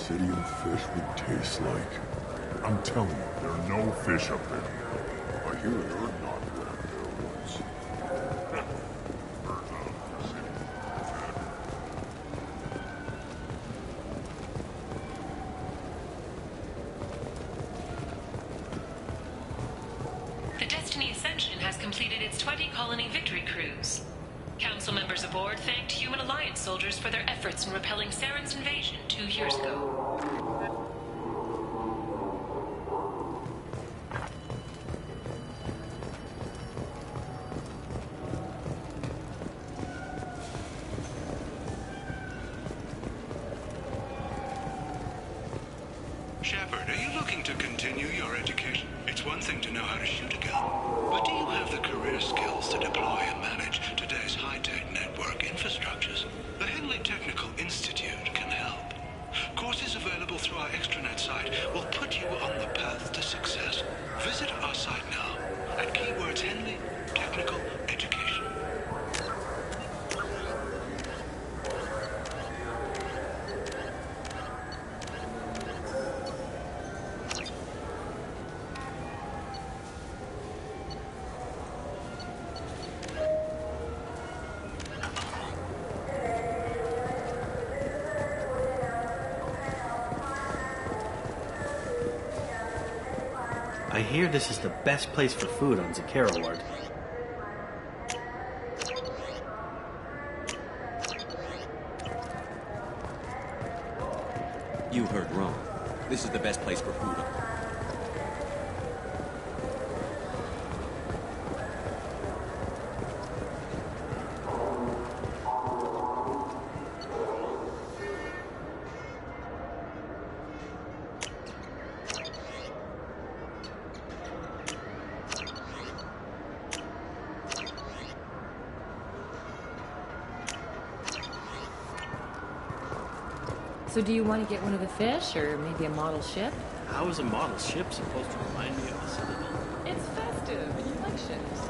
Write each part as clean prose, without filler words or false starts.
Presidium fish would taste like. I'm telling you, there are no fish up there. I hear you're not around there once. The Destiny Ascension has completed its 20-colony victory cruise. Council members aboard thanked Human Alliance soldiers for their efforts in repelling Saren's invasion 2 years ago. Shepard, are you looking to continue your education? It's one thing to know how to shoot a gun, but do you have the career skills to deploy and manage today's high-tech network infrastructures? The Henley Technical Institute can help. Courses available through our extranet site will put you on the path to success. Visit our site now at keywords Henley Technical Education. I hear this is the best place for food on Zakera Ward. You heard wrong. This is the best place for food. So do you want to get one of the fish, or maybe a model ship? How is a model ship supposed to remind me of the Citadel? It's festive, and you like ships.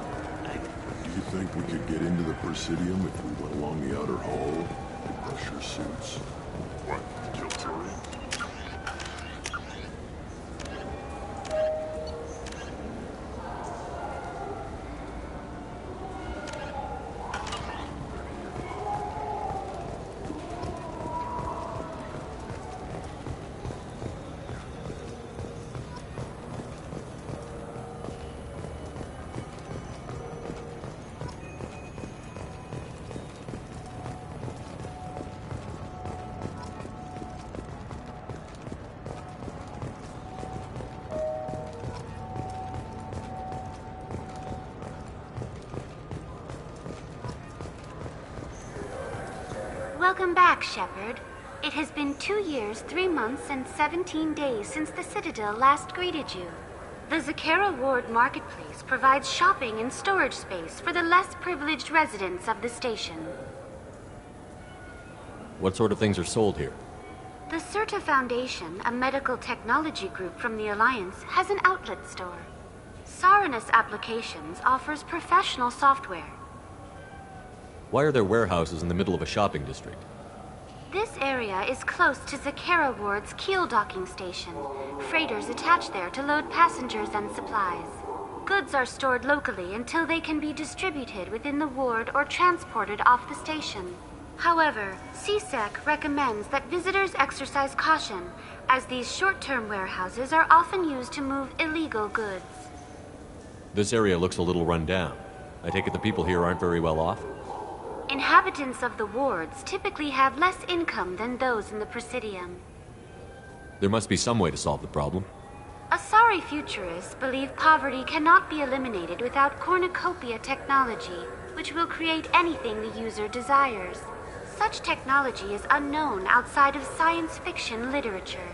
Do you think we could get into the Presidium if we went along the outer hall? Pressure suits. What? Kill Turian? Welcome back, Shepard. It has been 2 years, 3 months, and 17 days since the Citadel last greeted you. The Zakera Ward Marketplace provides shopping and storage space for the less privileged residents of the station. What sort of things are sold here? The Certa Foundation, a medical technology group from the Alliance, has an outlet store. Sarenus Applications offers professional software. Why are there warehouses in the middle of a shopping district? This area is close to Zakera Ward's keel docking station. Freighters attach there to load passengers and supplies. Goods are stored locally until they can be distributed within the ward or transported off the station. However, CSEC recommends that visitors exercise caution, as these short-term warehouses are often used to move illegal goods. This area looks a little run down. I take it the people here aren't very well off? Inhabitants of the wards typically have less income than those in the Presidium. There must be some way to solve the problem. Asari futurists believe poverty cannot be eliminated without cornucopia technology, which will create anything the user desires. Such technology is unknown outside of science fiction literature.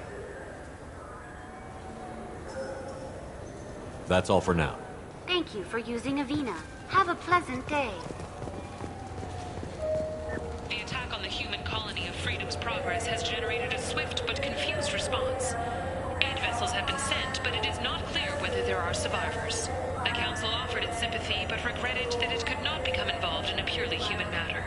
That's all for now. Thank you for using Avina. Have a pleasant day. The attack on the human colony of Freedom's Progress has generated a swift but confused response. Aid vessels have been sent, but it is not clear whether there are survivors. The Council offered its sympathy, but regretted that it could not become involved in a purely human matter.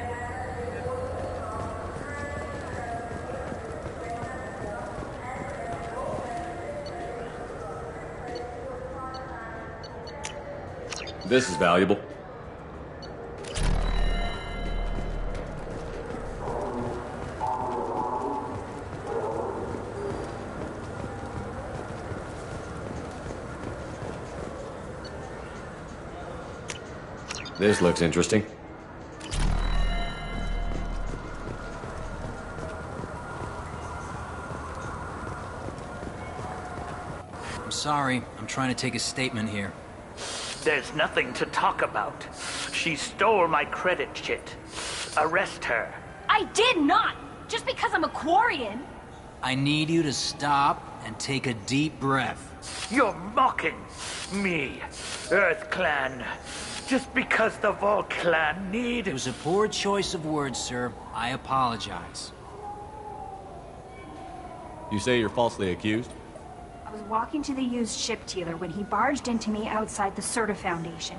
This is valuable. This looks interesting. I'm sorry. I'm trying to take a statement here. There's nothing to talk about. She stole my credit chit. Arrest her. I did not! Just because I'm a Quarian! I need you to stop and take a deep breath. You're mocking me, Earth Clan. Just because the Vol Clan need... It was a poor choice of words, sir. I apologize. You say you're falsely accused? I was walking to the used ship dealer when he barged into me outside the Serta Foundation.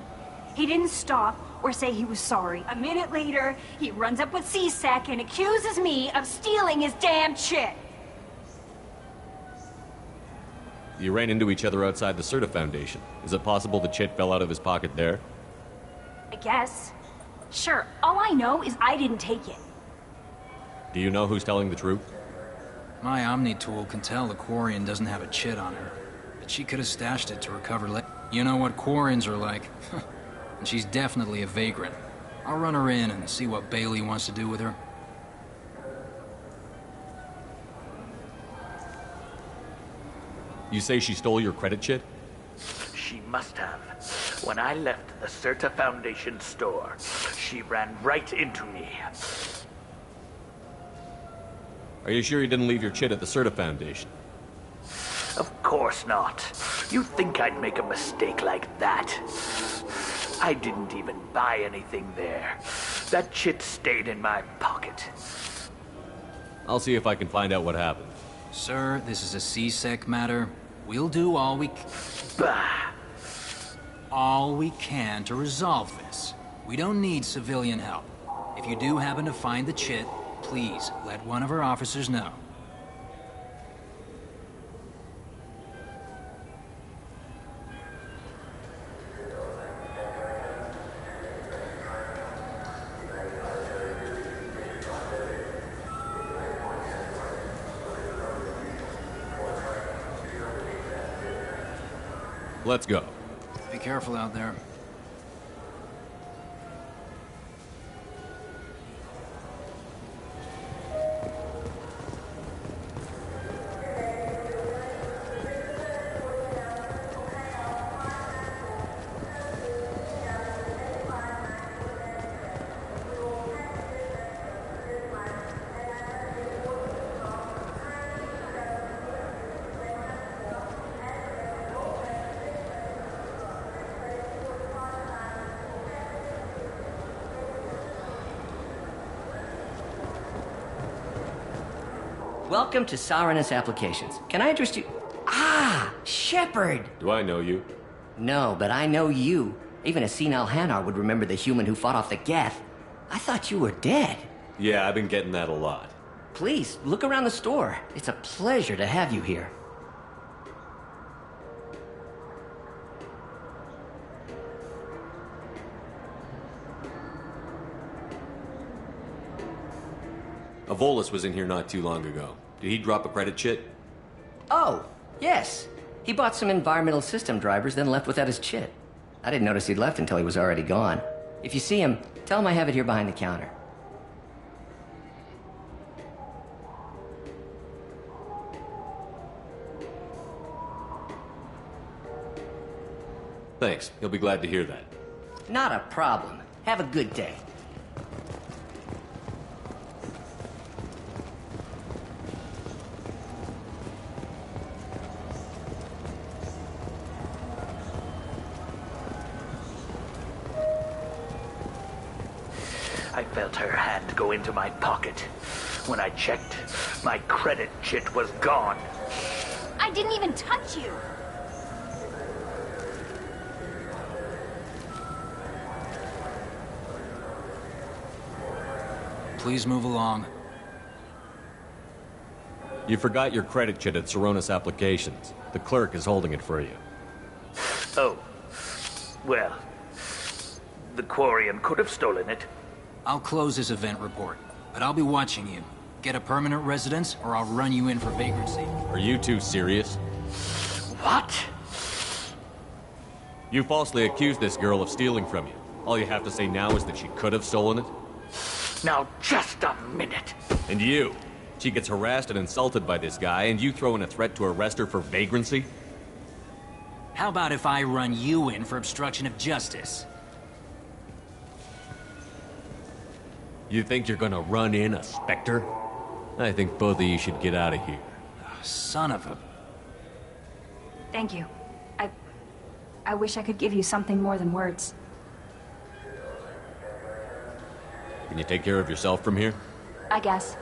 He didn't stop or say he was sorry. A minute later, he runs up with CSEC and accuses me of stealing his damn chit. You ran into each other outside the Serta Foundation. Is it possible the chit fell out of his pocket there? I guess. Sure, all I know is I didn't take it. Do you know who's telling the truth? My Omni tool can tell the Quarian doesn't have a chit on her, but she could have stashed it to recover later. You know what Quarians are like. And she's definitely a vagrant. I'll run her in and see what Bailey wants to do with her. You say she stole your credit chit? She must have. When I left the Serta Foundation store, she ran right into me. Are you sure you didn't leave your chit at the Serta Foundation? Of course not. You think I'd make a mistake like that? I didn't even buy anything there. That chit stayed in my pocket. I'll see if I can find out what happened. Sir, this is a CSEC matter. We'll do all we can to resolve this. We don't need civilian help. If you do happen to find the chit, please let one of our officers know. Let's go. Be careful out there. Welcome to Saranus Applications. Can I interest you? Ah, Shepard! Do I know you? No, but I know you. Even a senile Hanar would remember the human who fought off the Geth. I thought you were dead. Yeah, I've been getting that a lot. Please, look around the store. It's a pleasure to have you here. A Volus was in here not too long ago. Did he drop a credit chit? Oh, yes. He bought some environmental system drivers, then left without his chit. I didn't notice he'd left until he was already gone. If you see him, tell him I have it here behind the counter. Thanks. He'll be glad to hear that. Not a problem. Have a good day. I felt her hand go into my pocket. When I checked, my credit chit was gone. I didn't even touch you. Please move along. You forgot your credit chit at Saranus Applications. The clerk is holding it for you. Oh. Well, The Quarian could have stolen it. I'll close this event report, but I'll be watching you. Get a permanent residence, or I'll run you in for vagrancy. Are you two serious? What? You falsely accused this girl of stealing from you. All you have to say now is that she could have stolen it? Now, just a minute. And you? She gets harassed and insulted by this guy, and you throw in a threat to arrest her for vagrancy? How about if I run you in for obstruction of justice? You think you're gonna run in a Spectre? I think both of you should get out of here. Son of a... Thank you. I wish I could give you something more than words. Can you take care of yourself from here? I guess.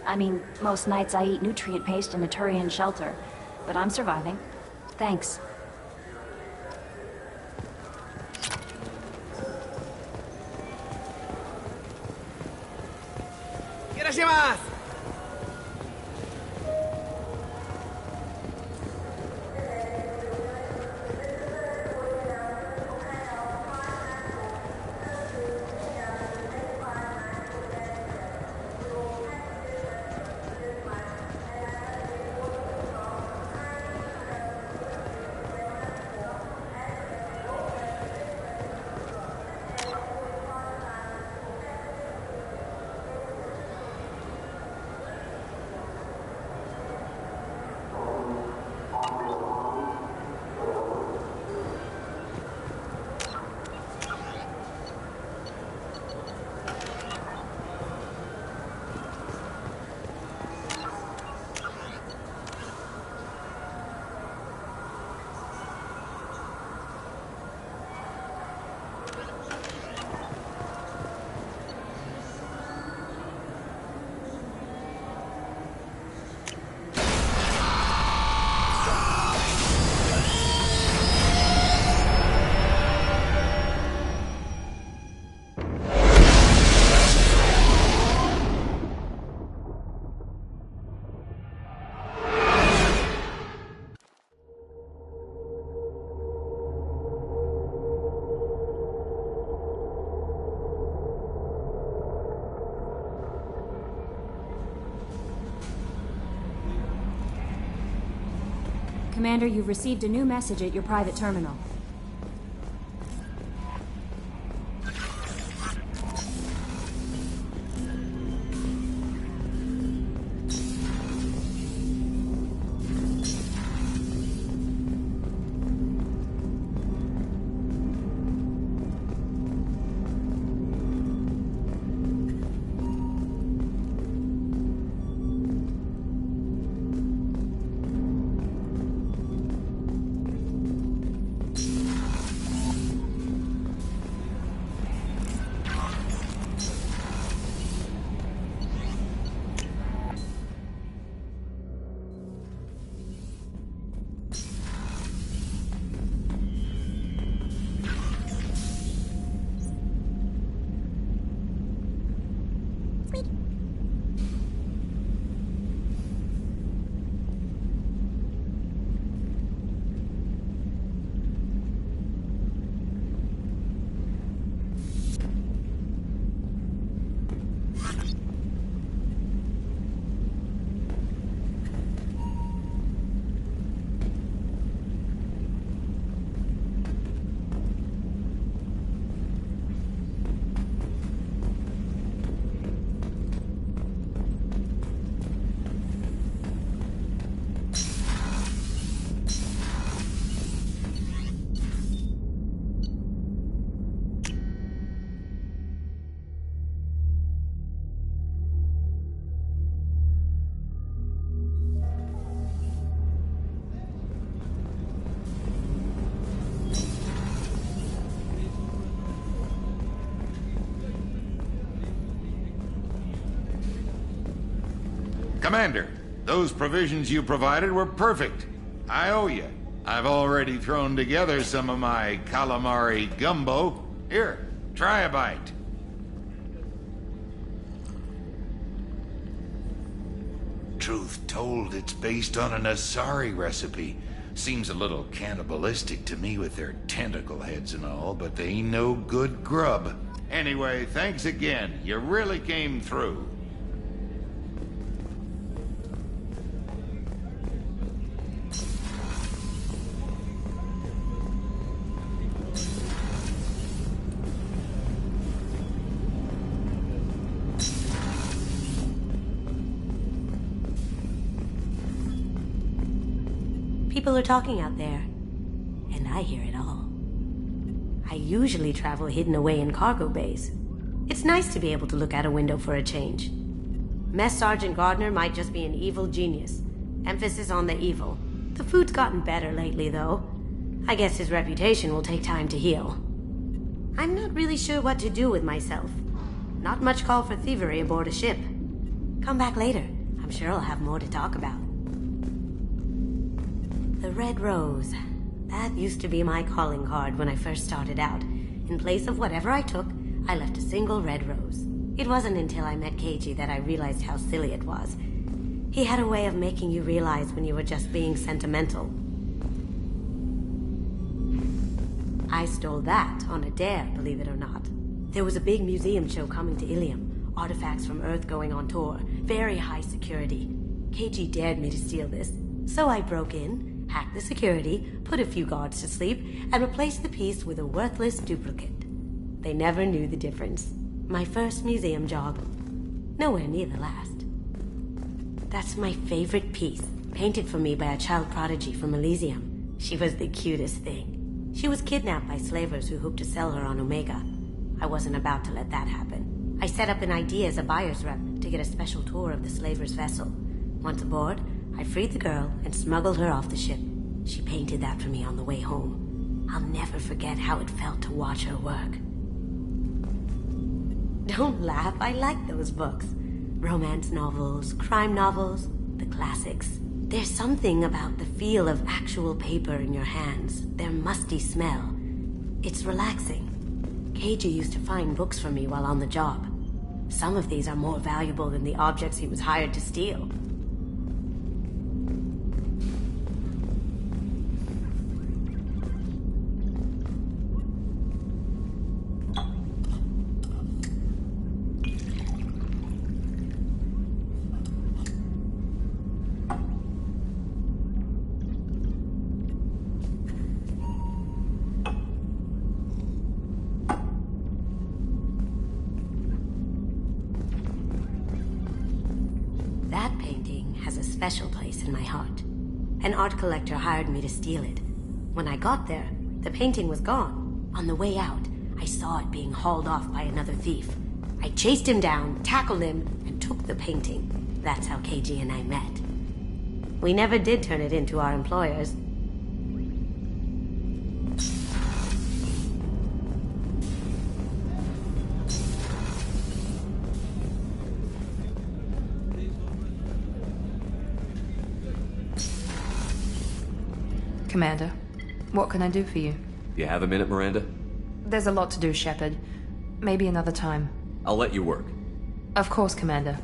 I mean, most nights I eat nutrient paste in a Turian shelter, but I'm surviving. Thanks. Commander, you've received a new message at your private terminal. Commander, those provisions you provided were perfect. I owe you. I've already thrown together some of my calamari gumbo. Here, try a bite. Truth told, it's based on an Asari recipe. Seems a little cannibalistic to me with their tentacle heads and all, but they ain't no good grub. Anyway, thanks again. You really came through. People are talking out there, and I hear it all. I usually travel hidden away in cargo bays. It's nice to be able to look out a window for a change. Mess Sergeant Gardner might just be an evil genius. Emphasis on the evil. The food's gotten better lately, though. I guess his reputation will take time to heal. I'm not really sure what to do with myself. Not much call for thievery aboard a ship. Come back later. I'm sure I'll have more to talk about. The Red Rose. That used to be my calling card when I first started out. In place of whatever I took, I left a single red rose. It wasn't until I met KG that I realized how silly it was. He had a way of making you realize when you were just being sentimental. I stole that on a dare, believe it or not. There was a big museum show coming to Ilium. Artifacts from Earth going on tour. Very high security. KG dared me to steal this. So I broke in, hacked the security, put a few guards to sleep, and replaced the piece with a worthless duplicate. They never knew the difference. My first museum job. Nowhere near the last. That's my favorite piece, painted for me by a child prodigy from Elysium. She was the cutest thing. She was kidnapped by slavers who hoped to sell her on Omega. I wasn't about to let that happen. I set up an idea as a buyer's rep to get a special tour of the slaver's vessel. Once aboard, I freed the girl and smuggled her off the ship. She painted that for me on the way home. I'll never forget how it felt to watch her work. Don't laugh, I like those books. Romance novels, crime novels, the classics. There's something about the feel of actual paper in your hands, their musty smell. It's relaxing. KG used to find books for me while on the job. Some of these are more valuable than the objects he was hired to steal. Special place in my heart. An art collector hired me to steal it. When I got there, the painting was gone. On the way out, I saw it being hauled off by another thief. I chased him down, tackled him, and took the painting. That's how KG and I met. We never did turn it into our employers. Commander, what can I do for you? You have a minute, Miranda? There's a lot to do, Shepard. Maybe another time. I'll let you work. Of course, Commander.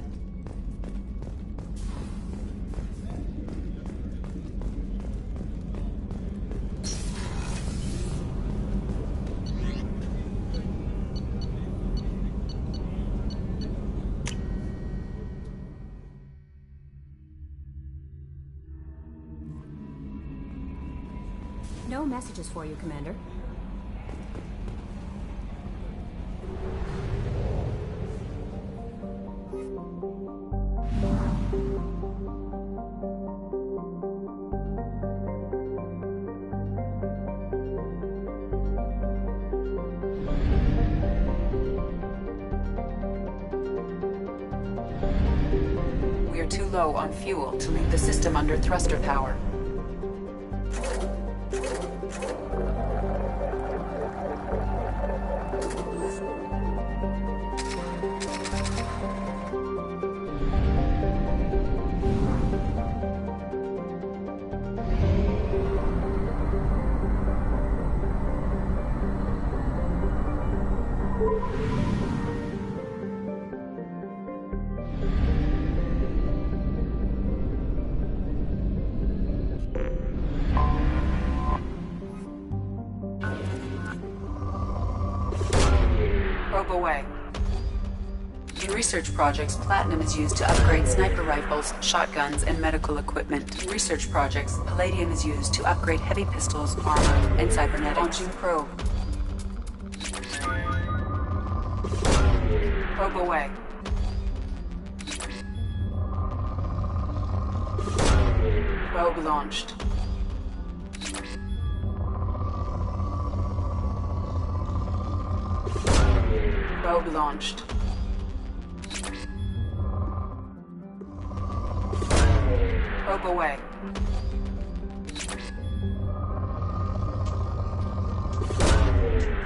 No messages for you, Commander. We are too low on fuel to leave the system under thruster power. away. In research projects, platinum is used to upgrade sniper rifles, shotguns, and medical equipment. In research projects, palladium is used to upgrade heavy pistols, armor, and cybernetics. Launching probe. Probe away. Probe launched. Probe launched. Probe away.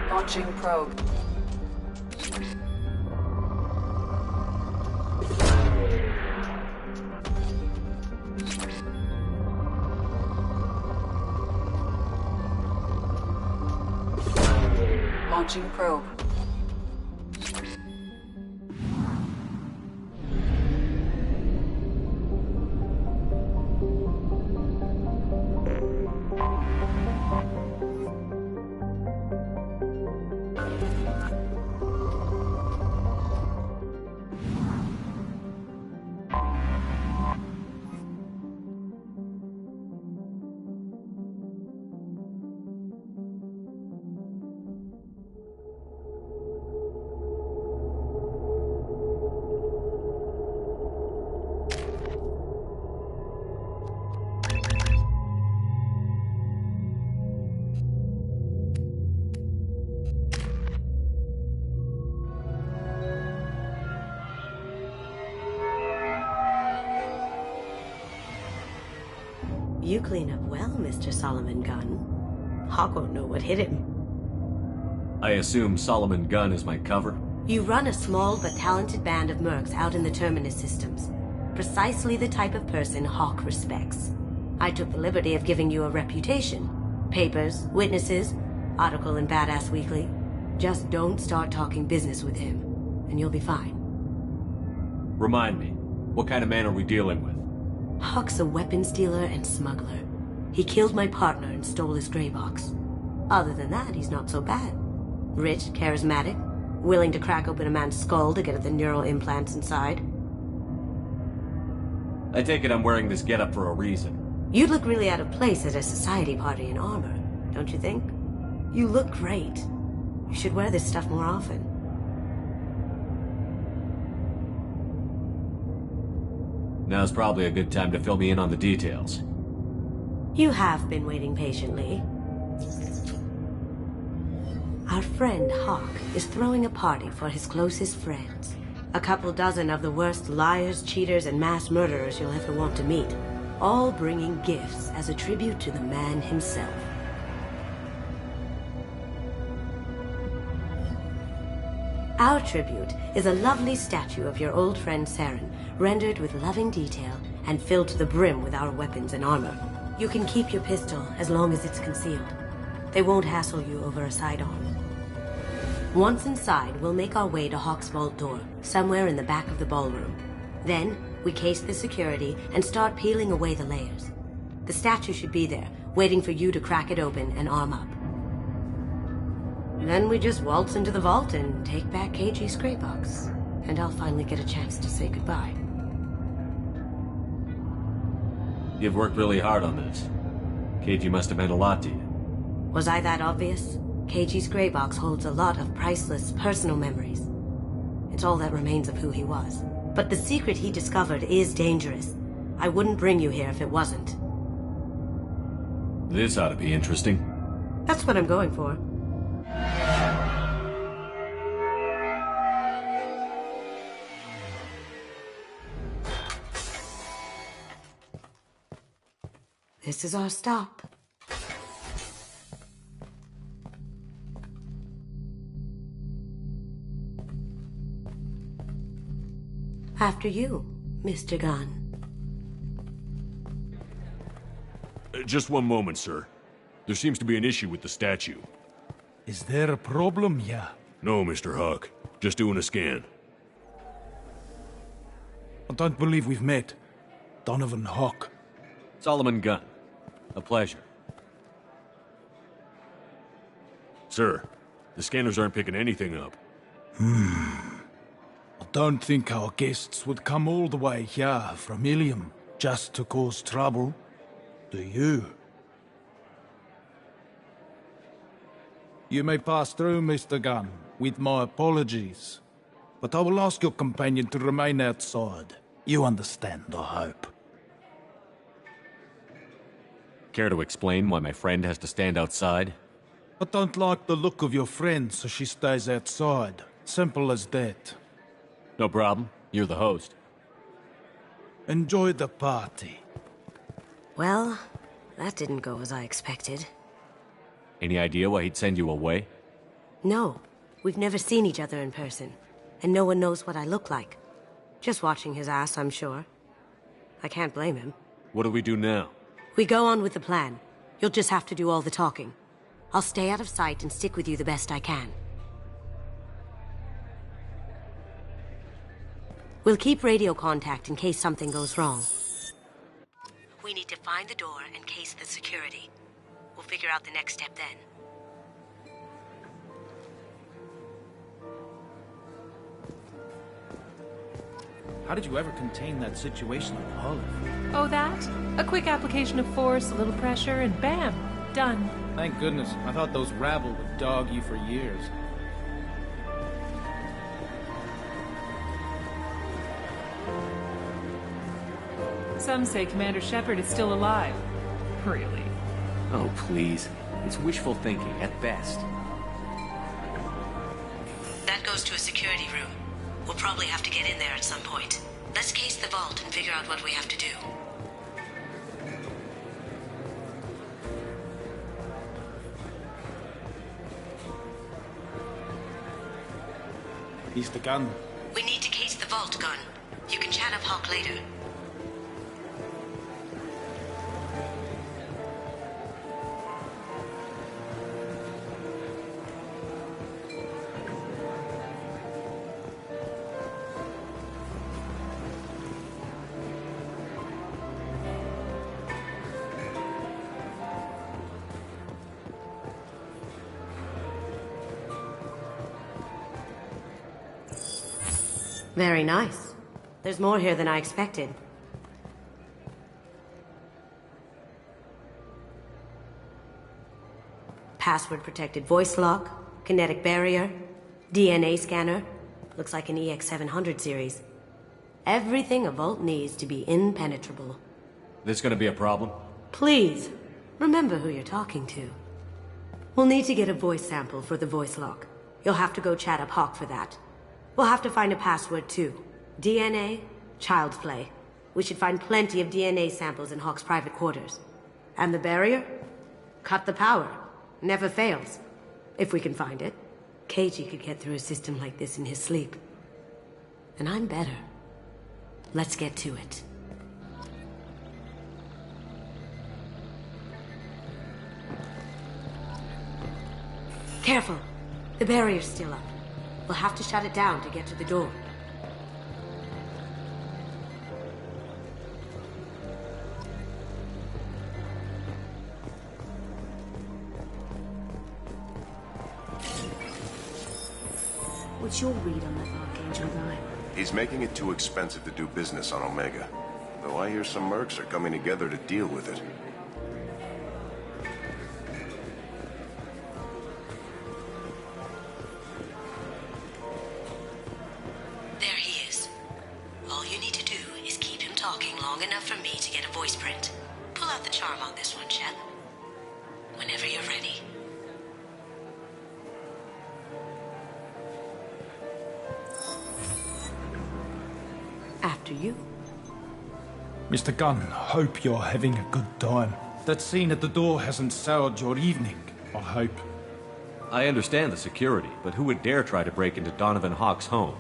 Launching probe. Launching probe. You clean up well, Mr. Solomon Gunn. Hawk won't know what hit him. I assume Solomon Gunn is my cover? You run a small but talented band of mercs out in the Terminus systems. Precisely the type of person Hawk respects. I took the liberty of giving you a reputation. Papers, witnesses, article in Badass Weekly. Just don't start talking business with him, and you'll be fine. Remind me, what kind of man are we dealing with? Hawk's a weapons dealer and smuggler. He killed my partner and stole his gray box. Other than that, he's not so bad. Rich, charismatic, willing to crack open a man's skull to get at the neural implants inside. I take it I'm wearing this getup for a reason. You'd look really out of place at a society party in armor, don't you think? You look great. You should wear this stuff more often. Now's probably a good time to fill me in on the details. You have been waiting patiently. Our friend Hawk is throwing a party for his closest friends. A couple dozen of the worst liars, cheaters, and mass murderers you'll ever want to meet. All bringing gifts as a tribute to the man himself. Our tribute is a lovely statue of your old friend Saren, rendered with loving detail and filled to the brim with our weapons and armor. You can keep your pistol as long as it's concealed. They won't hassle you over a sidearm. Once inside, we'll make our way to Hawk's vault door, somewhere in the back of the ballroom. Then, we case the security and start peeling away the layers. The statue should be there, waiting for you to crack it open and arm up. Then we just waltz into the vault and take back KG's gray box. And I'll finally get a chance to say goodbye. You've worked really hard on this. KG must have meant a lot to you. Was I that obvious? KG's gray box holds a lot of priceless personal memories. It's all that remains of who he was. But the secret he discovered is dangerous. I wouldn't bring you here if it wasn't. This ought to be interesting. That's what I'm going for. This is our stop. After you, Mr. Gunn. Just one moment, sir. There seems to be an issue with the statue. Is there a problem here? No, Mr. Huck. Just doing a scan. I don't believe we've met. Donovan Hawk. Solomon Gunn. A pleasure. Sir, the scanners aren't picking anything up. I don't think our guests would come all the way here from Ilium just to cause trouble. Do you? You may pass through, Mr. Gunn, with my apologies. But I will ask your companion to remain outside. You understand, I hope. Care to explain why my friend has to stand outside? I don't like the look of your friend, so she stays outside. Simple as that. No problem. You're the host. Enjoy the party. Well, that didn't go as I expected. Any idea why he'd send you away? No, we've never seen each other in person, and no one knows what I look like. Just watching his ass, I'm sure. I can't blame him. What do we do now? We go on with the plan. You'll just have to do all the talking. I'll stay out of sight and stick with you the best I can. We'll keep radio contact in case something goes wrong. We need to find the door and case the security. We'll figure out the next step then. How did you ever contain that situation with Olive? Oh, that? A quick application of force, a little pressure, and bam! Done. Thank goodness. I thought those rabble would dog you for years. Some say Commander Shepard is still alive. Really? Oh, please. It's wishful thinking, at best. That goes to a security room. We'll probably have to get in there at some point. Let's case the vault and figure out what we have to do. Mr. Gunn. We need to case the vault, Gunn. You can chat up Hawk later. Very nice. There's more here than I expected. Password-protected voice lock, kinetic barrier, DNA scanner. Looks like an EX700 series. Everything a vault needs to be impenetrable. This gonna be a problem? Please, remember who you're talking to. We'll need to get a voice sample for the voice lock. You'll have to go chat up Hawk for that. We'll have to find a password, too. DNA, child's play. We should find plenty of DNA samples in Hawk's private quarters. And the barrier? Cut the power. Never fails. If we can find it. KG could get through a system like this in his sleep. And I'm better. Let's get to it. Careful. The barrier's still up. We'll have to shut it down to get to the door. What's your read on that Archangel guy? He's making it too expensive to do business on Omega. Though I hear some mercs are coming together to deal with it. There he is. All you need to do is keep him talking long enough for me to get a voice print. Pull out the charm on this one, Shep. Whenever you're ready. After you. Mr. Gunn, hope you're having a good time. That scene at the door hasn't soured your evening, I hope. I understand the security, but who would dare try to break into Donovan Hawk's home?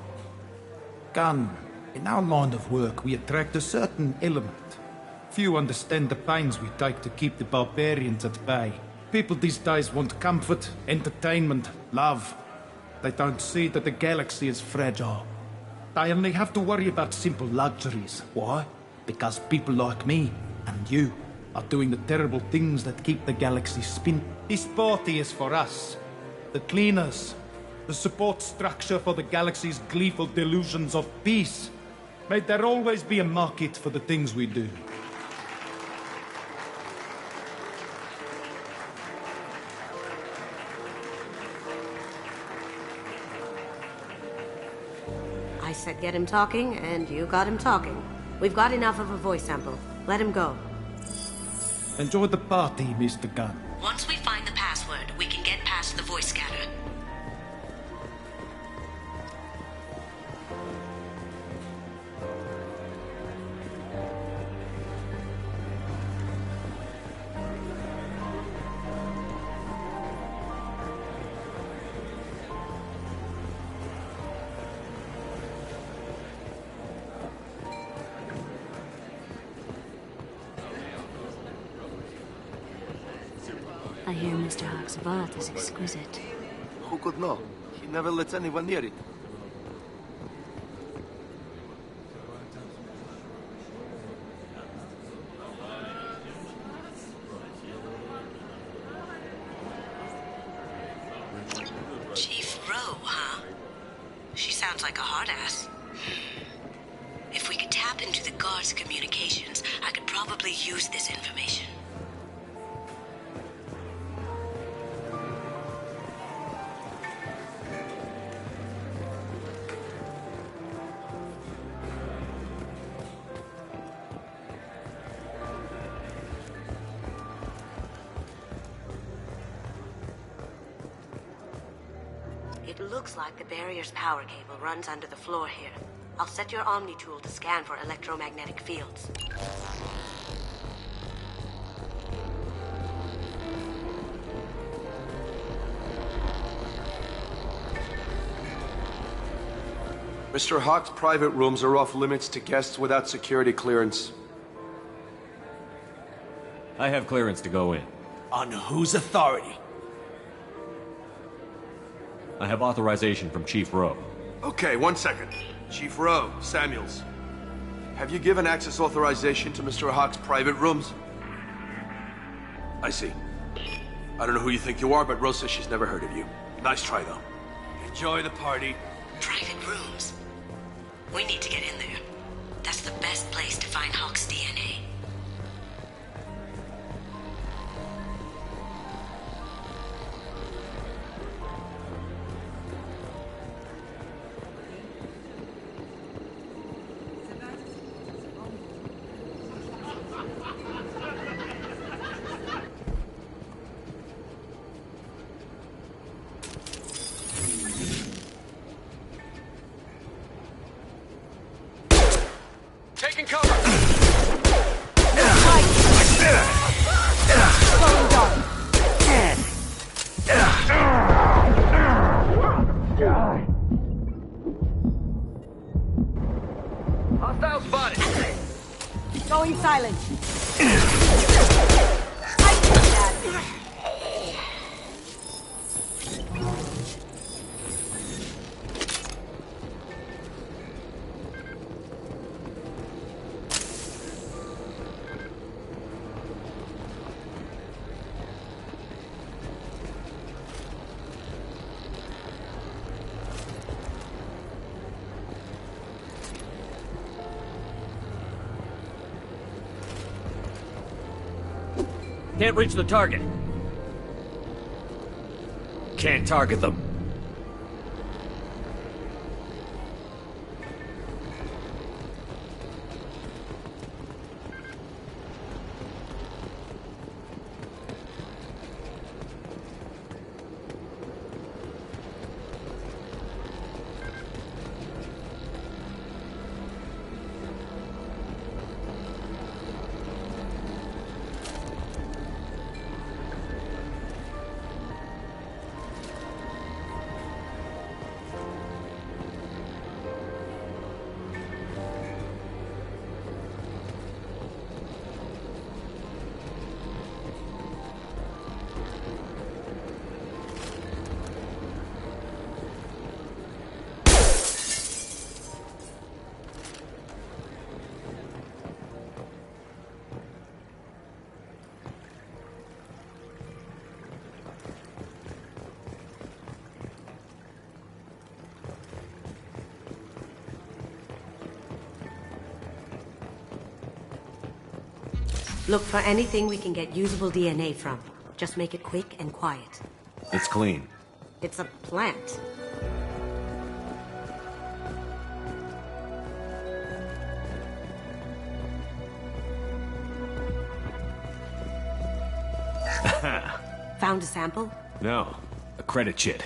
Gunn, in our line of work, we attract a certain element. Few understand the pains we take to keep the barbarians at bay. People these days want comfort, entertainment, love. They don't see that the galaxy is fragile. They only have to worry about simple luxuries. Why? Because people like me and you are doing the terrible things that keep the galaxy spinning. This party is for us, the cleaners, the support structure for the galaxy's gleeful delusions of peace. May there always be a market for the things we do. I said get him talking, and you got him talking. We've got enough of a voice sample. Let him go. Enjoy the party, Mr. Gunn. Once we find the password, we can get past the voice scanner. I hear Mr. Hawk's vault is exquisite. Who could know? He never lets anyone near it. Chief Rowe, huh? She sounds like a hard ass. If we could tap into the guard's communications, I could probably use this information. It looks like the barrier's power cable runs under the floor here. I'll set your Omni tool to scan for electromagnetic fields. Mr. Hawk's private rooms are off limits to guests without security clearance. I have clearance to go in. On whose authority? I have authorization from Chief Rowe. Okay, 1 second. Chief Rowe, Samuels. Have you given access authorization to Mr. Hawk's private rooms? I see. I don't know who you think you are, but Rose says she's never heard of you. Nice try, though. Enjoy the party. Private rooms. We need to get in there. That's the best place to find Hawk's DNA. Taking cover! Slowing down. Hostile spotted! Going silent. Can't reach the target. Can't target them. Look for anything we can get usable DNA from. Just make it quick and quiet. It's clean. It's a plant. Found a sample? No, a credit chit.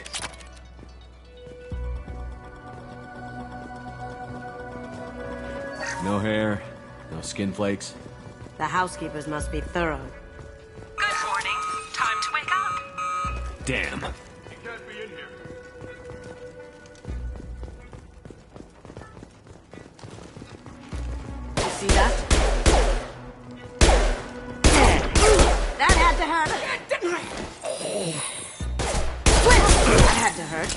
No hair, no skin flakes. The housekeepers must be thorough. Good morning. Time to wake up. Damn. You can't be in here. You see that? That had to hurt. That had to hurt.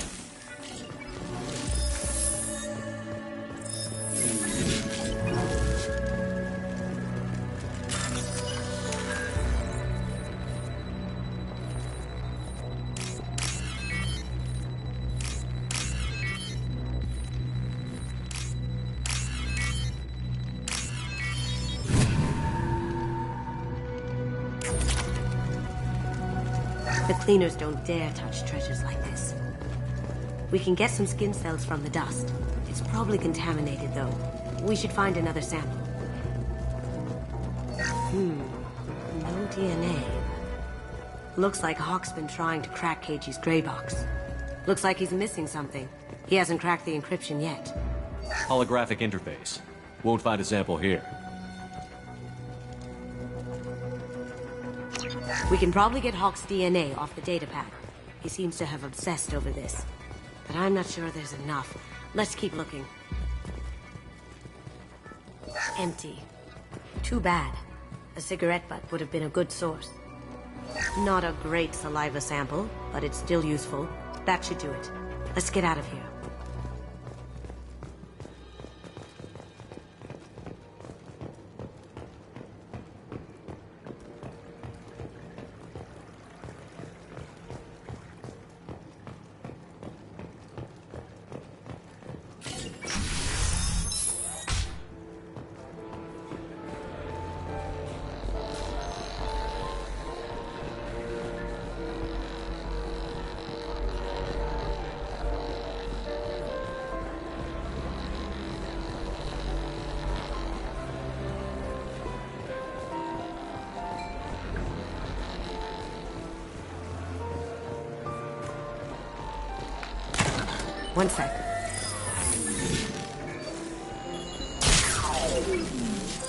The cleaners don't dare touch treasures like this. We can get some skin cells from the dust. It's probably contaminated, though. We should find another sample. No DNA. Looks like Hawk's been trying to crack KG's gray box. Looks like he's missing something. He hasn't cracked the encryption yet. Holographic interface. Won't find a sample here. We can probably get Hawk's DNA off the datapad. He seems to have obsessed over this. But I'm not sure there's enough. Let's keep looking. Empty. Too bad. A cigarette butt would have been a good source. Not a great saliva sample, but it's still useful. That should do it. Let's get out of here. One sec.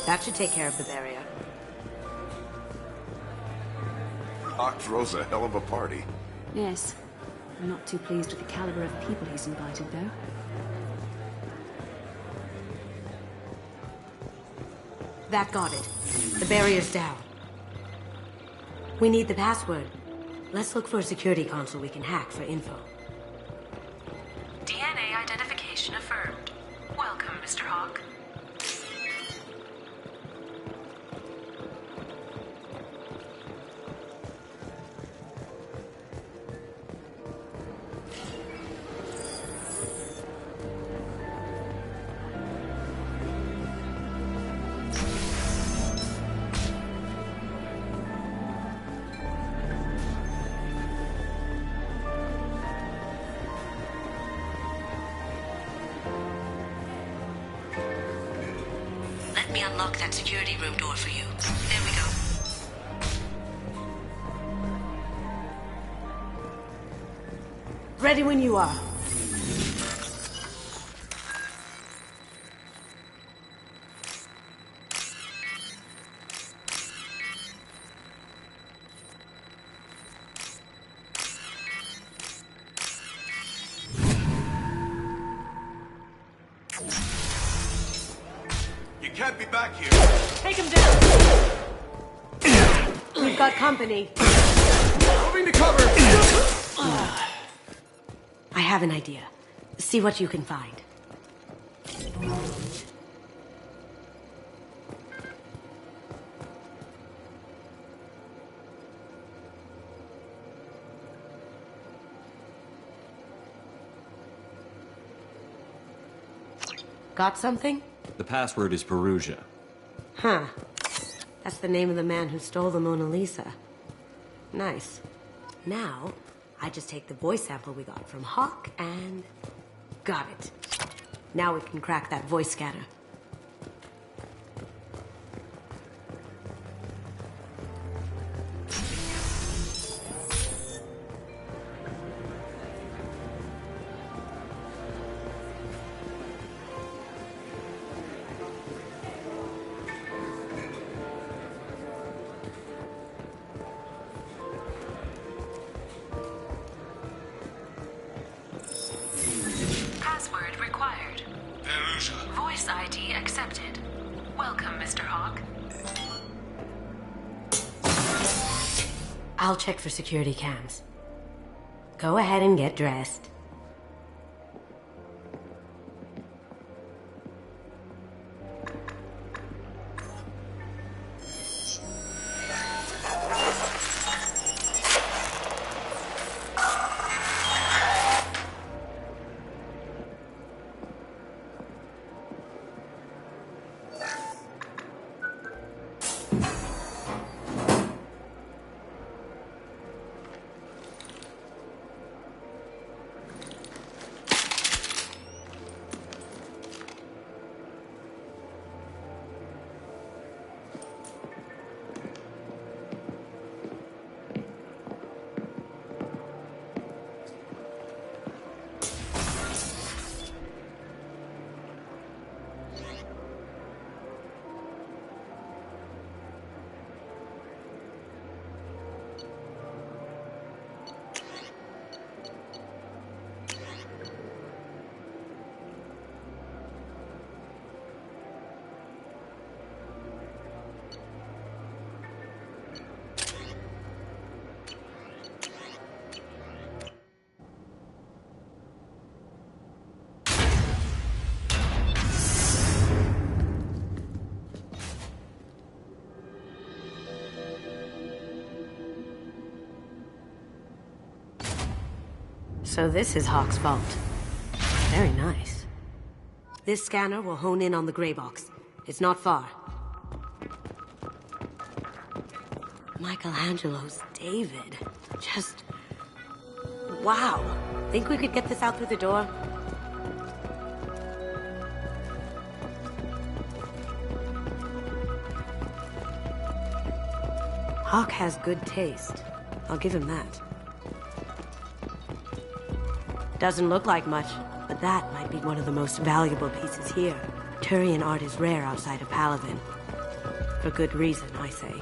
That should take care of the barrier. Hawk throws a hell of a party. Yes. I'm not too pleased with the caliber of people he's invited, though. That got it. The barrier's down. We need the password. Let's look for a security console we can hack for info. DNA identification affirmed. Welcome, Mr. Hawk. Let me unlock that security room door for you. There we go. Ready when you are. You can't be back here. Take him down! We've got company. Moving to cover. I have an idea. See what you can find. Got something? The password is Perugia. Huh. That's the name of the man who stole the Mona Lisa. Nice. Now, I just take the voice sample we got from Hawk and... got it. Now we can crack that voice scanner. Password required. Voice ID accepted. Welcome, Mr. Hawk. I'll check for security cams. Go ahead and get dressed. So this is Hawk's vault. Very nice. This scanner will hone in on the gray box. It's not far. Michelangelo's David. Just... wow. Think we could get this out through the door? Hawk has good taste. I'll give him that. Doesn't look like much, but that might be one of the most valuable pieces here. Turian art is rare outside of Palavin. For good reason, I say.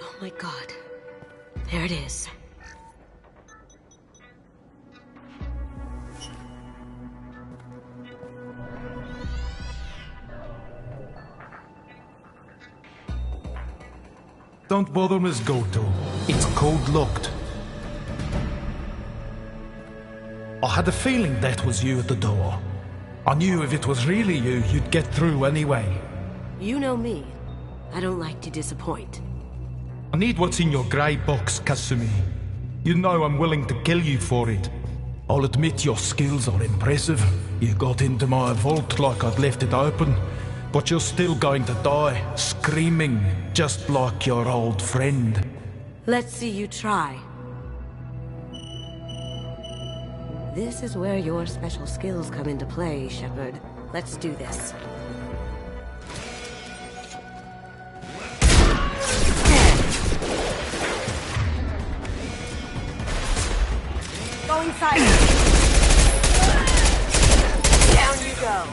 Oh my god. There it is. Don't bother, Miss Goto. It's code-locked. I had a feeling that was you at the door. I knew if it was really you, you'd get through anyway. You know me. I don't like to disappoint. I need what's in your grey box, Kasumi. You know I'm willing to kill you for it. I'll admit your skills are impressive. You got into my vault like I'd left it open. But you're still going to die, screaming, just like your old friend. Let's see you try. This is where your special skills come into play, Shepard. Let's do this. Going silent. Down you go.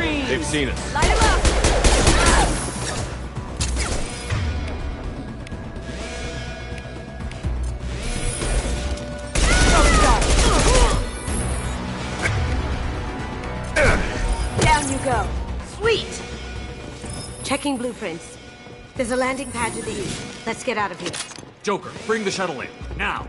Freeze! They've seen us. Light him up! Down you go. Sweet! Checking blueprints. There's a landing pad to the east. Let's get out of here. Joker, bring the shuttle in. Now!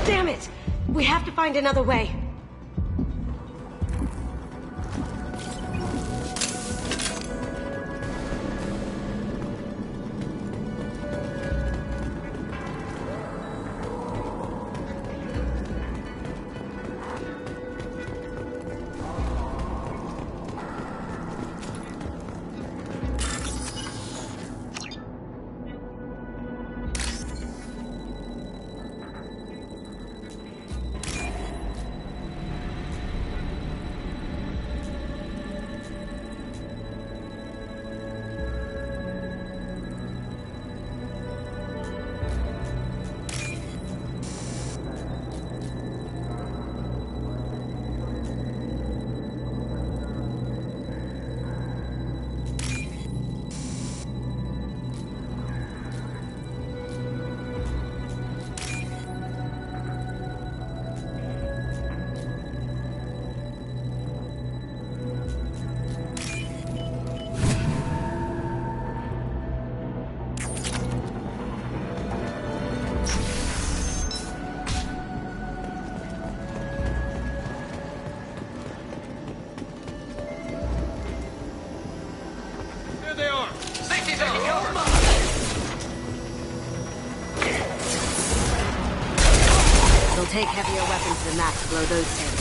Damn it! We have to find another way. It'll take heavier weapons than that to blow those things.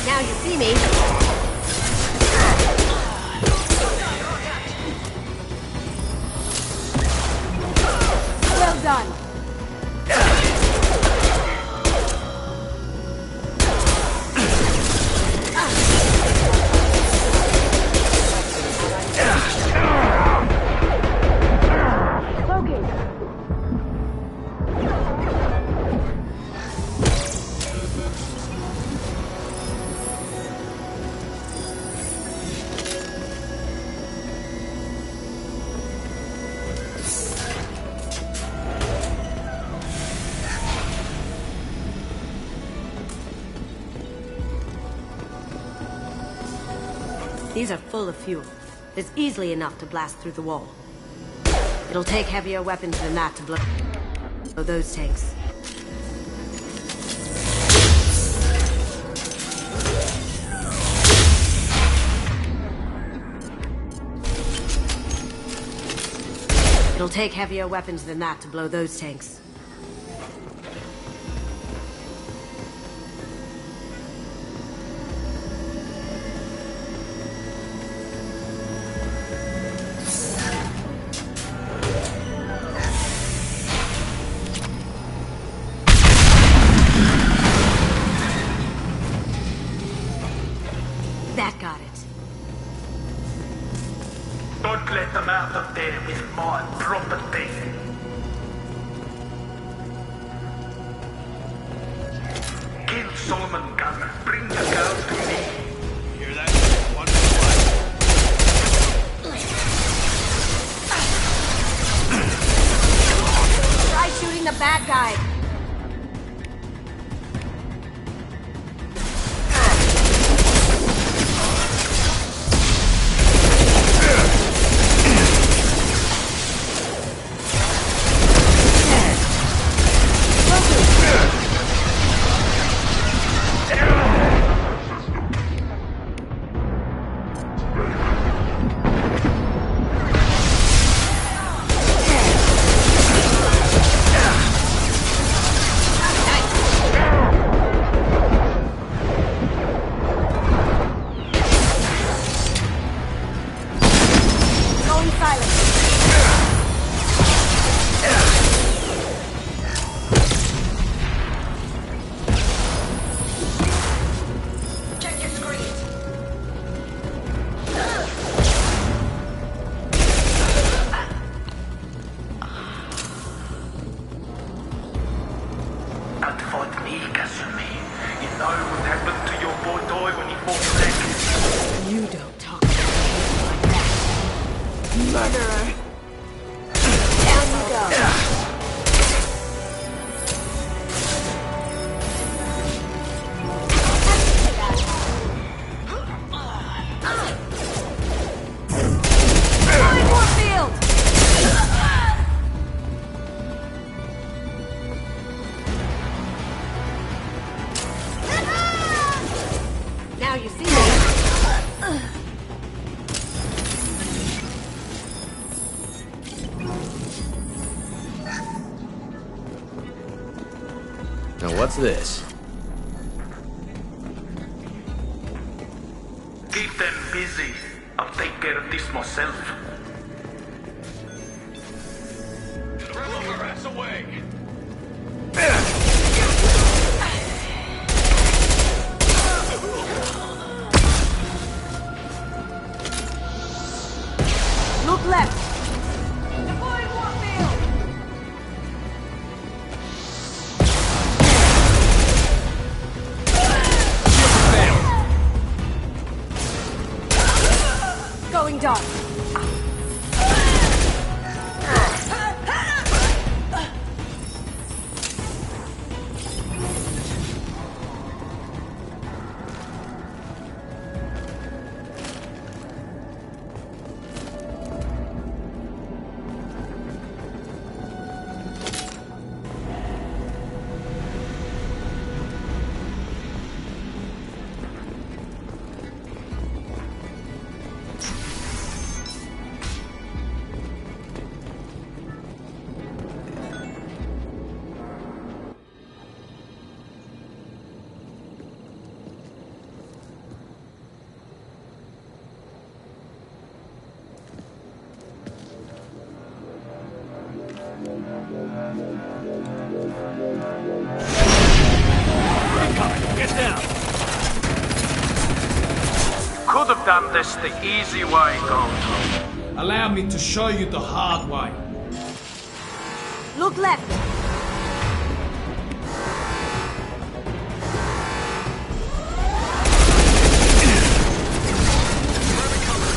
Now you see me. Well done. These are full of fuel. There's easily enough to blast through the wall. It'll take heavier weapons than that to blow those tanks. It'll take heavier weapons than that to blow those tanks. That got it. Don't let them out of there with my property. Kill Solomon Gunn. Bring the girl to me. Hear that? One Try shooting the bad guy. You don't talk about me like that. Murderer. Down you go. Now you see me. Now what's this? Keep them busy. I'll take care of this myself. Throw your ass away! Look left. Going dark. Get down! Could have done this the easy way, Gold. Allow me to show you the hard way. Look left.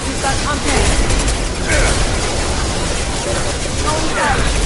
You've got company. Going right.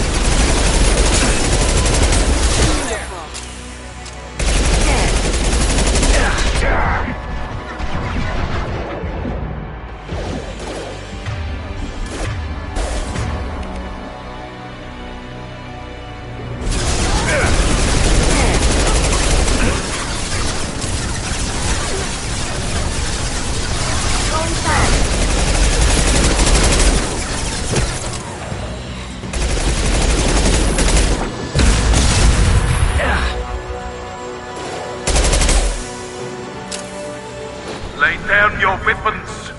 Lay down your weapons.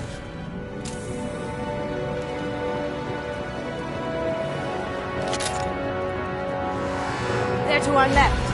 They're to our left.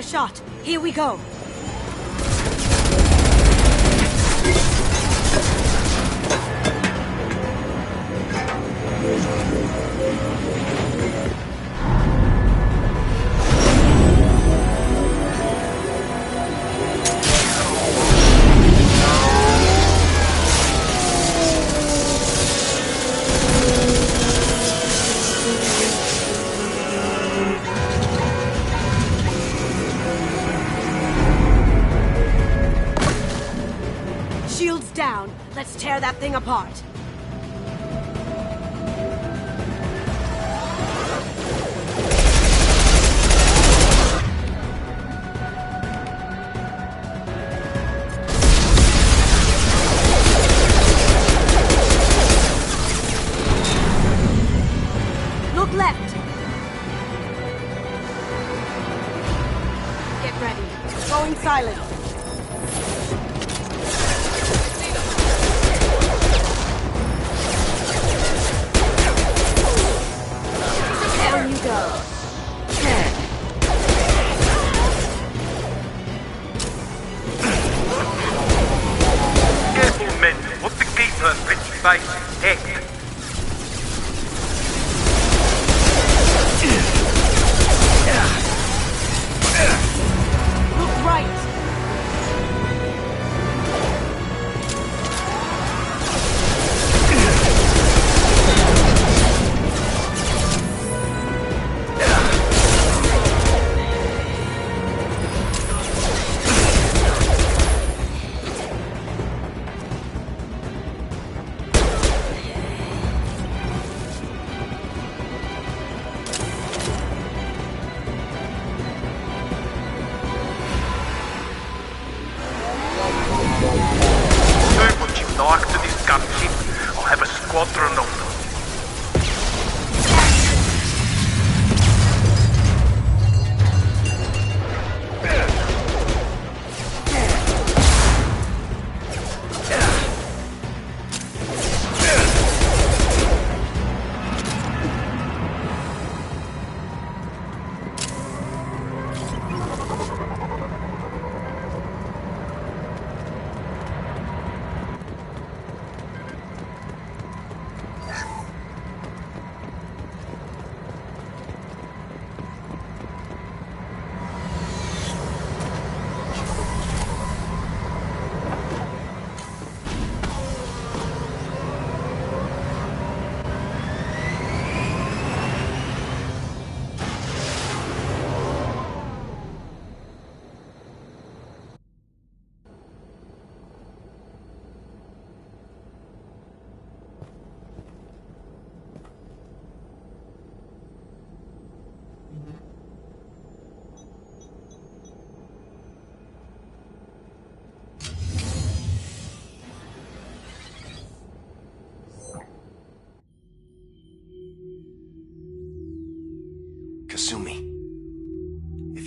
Shot. Here we go. Down. Let's tear that thing apart. Look left. Get ready. Going silent.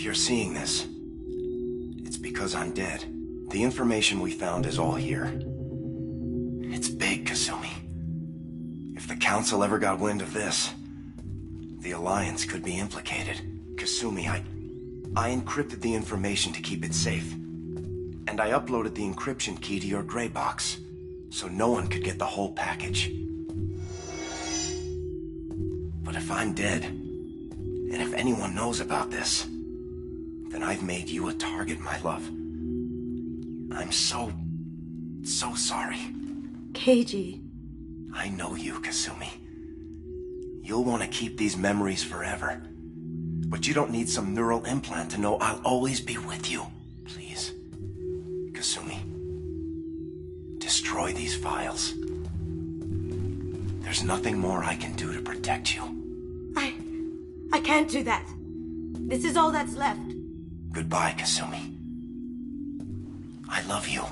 If you're seeing this, it's because I'm dead. The information we found is all here. It's big, Kasumi. If the Council ever got wind of this, the Alliance could be implicated. Kasumi, I encrypted the information to keep it safe. And I uploaded the encryption key to your gray box, so no one could get the whole package. But if I'm dead, and if anyone knows about this, then I've made you a target, my love. I'm so sorry. Keiji. I know you, Kasumi. You'll want to keep these memories forever. But you don't need some neural implant to know I'll always be with you. Please, Kasumi, destroy these files. There's nothing more I can do to protect you. I can't do that. This is all that's left. Goodbye, Kasumi. I love you.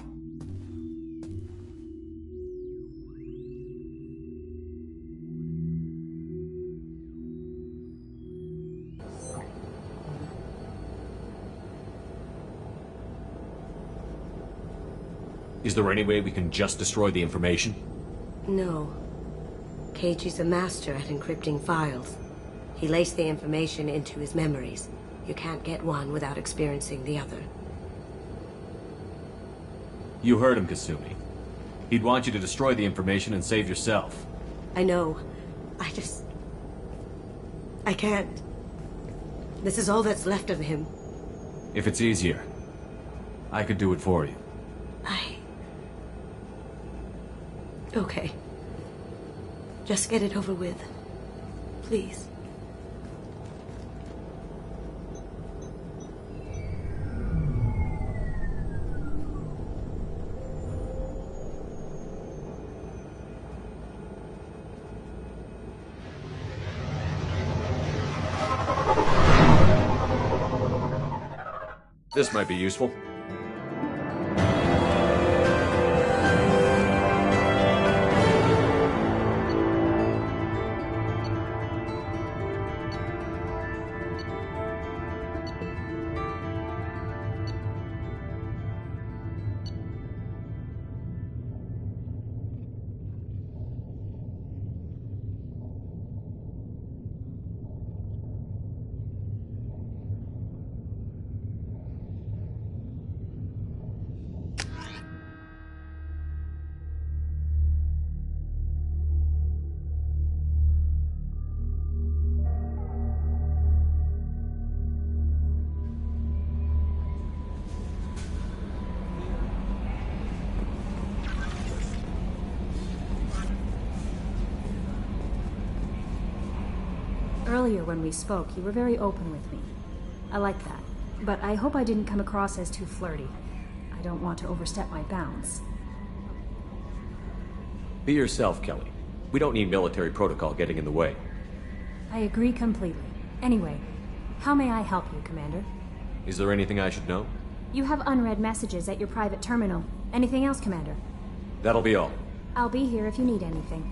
Is there any way we can just destroy the information? No. Keiji's a master at encrypting files. He laced the information into his memories. You can't get one without experiencing the other. You heard him, Kasumi. He'd want you to destroy the information and save yourself. I know. I can't. This is all that's left of him. If it's easier, I could do it for you. Okay. Just get it over with. Please. This might be useful. Earlier when we spoke, you were very open with me. I like that. But I hope I didn't come across as too flirty. I don't want to overstep my bounds. Be yourself, Kelly. We don't need military protocol getting in the way. I agree completely. Anyway, how may I help you, Commander? Is there anything I should know? You have unread messages at your private terminal. Anything else, Commander? That'll be all. I'll be here if you need anything.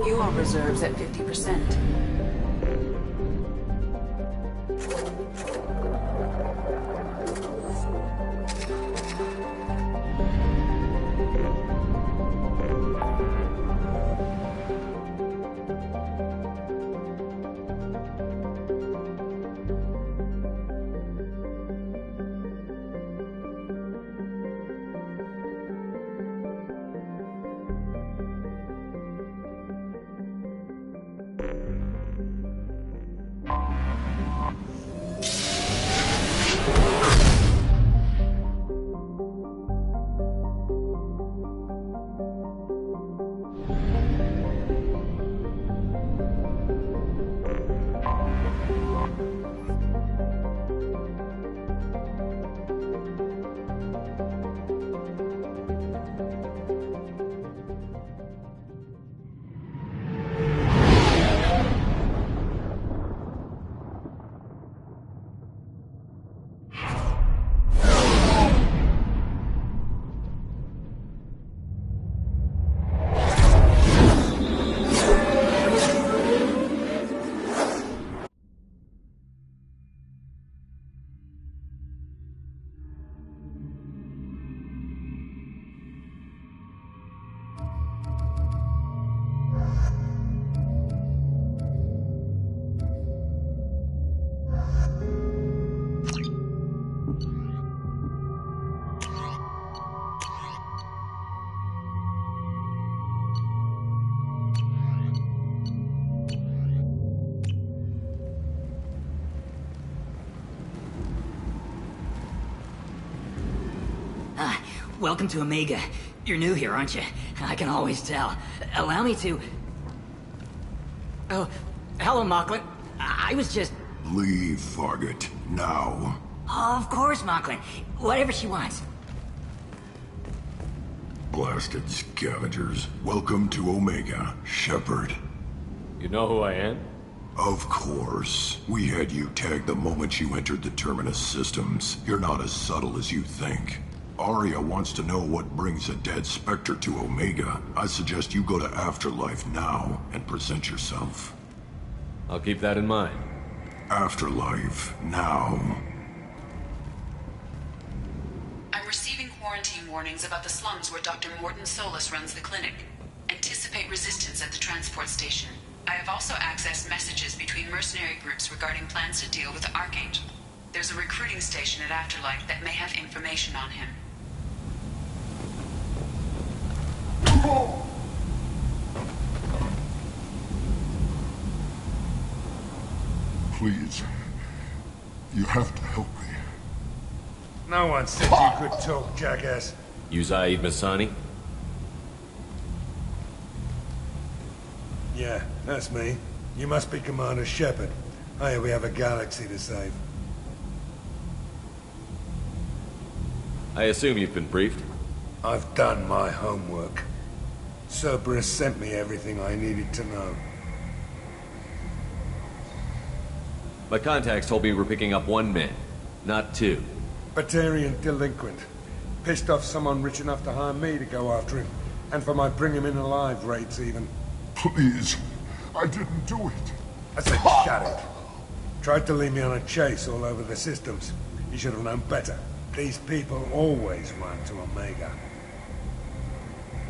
Fuel reserves at 50%. welcome to Omega. You're new here, aren't you? I can always tell. Allow me to... Oh, hello, Mocklin. I was just... Leave, Fargate. Now. Of course, Mocklin. Whatever she wants. Blasted scavengers. Welcome to Omega, Shepard. You know who I am? Of course. We had you tagged the moment you entered the Terminus systems. You're not as subtle as you think. Arya wants to know what brings a dead Spectre to Omega. I suggest you go to Afterlife now and present yourself. I'll keep that in mind. Afterlife, now. I'm receiving quarantine warnings about the slums where Dr. Morton Solus runs the clinic. Anticipate resistance at the transport station. I have also accessed messages between mercenary groups regarding plans to deal with the Archangel. There's a recruiting station at Afterlife that may have information on him. Please. You have to help me. No one said you could talk, jackass. You Zaid Masani? Yeah, that's me. You must be Commander Shepard. Hey, we have a galaxy to save. I assume you've been briefed? I've done my homework. Cerberus sent me everything I needed to know. My contacts told me we're picking up one man, not two. Batarian delinquent. Pissed off someone rich enough to hire me to go after him. And for my bring him in alive rates even. Please. I didn't do it. I said shut it. Tried to lead me on a chase all over the systems. He should have known better. These people always run to Omega.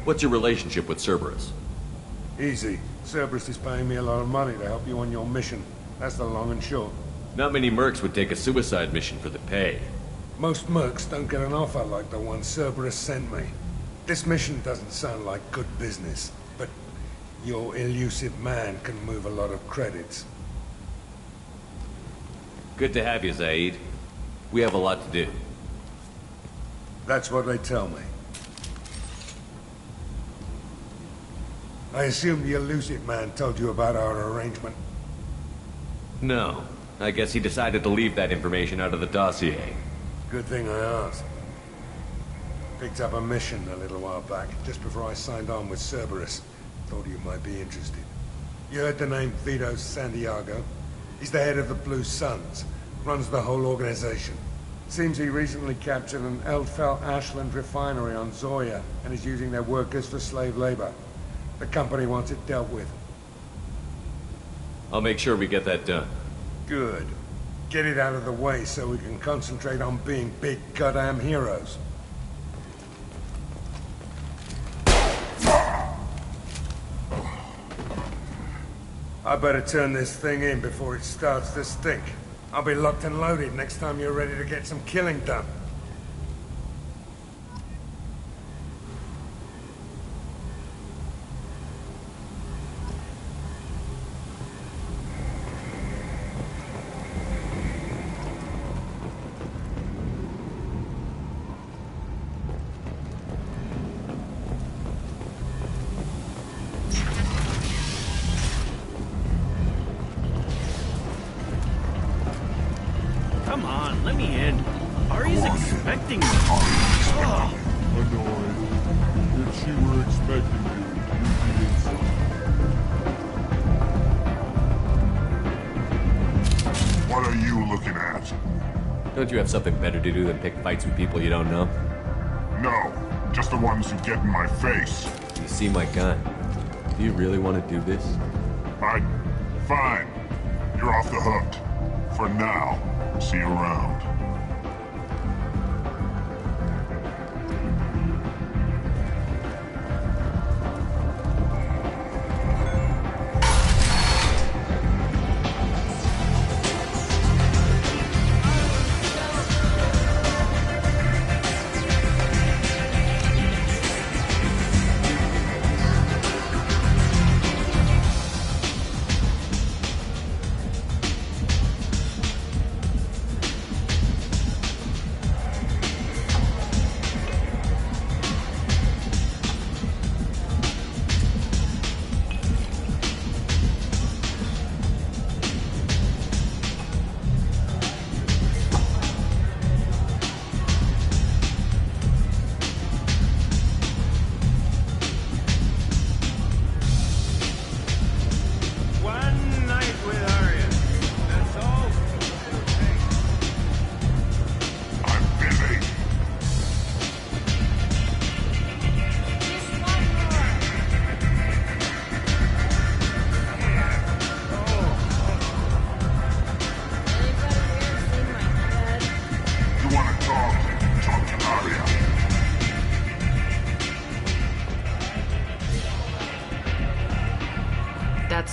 What's your relationship with Cerberus? Easy. Cerberus is paying me a lot of money to help you on your mission. That's the long and short. Not many mercs would take a suicide mission for the pay. Most mercs don't get an offer like the one Cerberus sent me. This mission doesn't sound like good business, but your elusive man can move a lot of credits. Good to have you, Zaid. We have a lot to do. That's what they tell me. I assume the elusive man told you about our arrangement. No. I guess he decided to leave that information out of the dossier. Good thing I asked. Picked up a mission a little while back, just before I signed on with Cerberus. Thought you might be interested. You heard the name Vito Santiago? He's the head of the Blue Suns. Runs the whole organization. Seems he recently captured an Eldfell Ashland refinery on Zoya and is using their workers for slave labor. The company wants it dealt with. I'll make sure we get that done. Good. Get it out of the way so we can concentrate on being big goddamn heroes. I better turn this thing in before it starts to stink. I'll be locked and loaded next time you're ready to get some killing done. Come on, let me in. Ari's expecting me. Annoyed. If she were expecting you, you'd be inside. What are you looking at? Don't you have something better to do than pick fights with people you don't know? No, just the ones who get in my face. You see my gun. Do you really want to do this? Fine. You're off the hook. For now. See you around.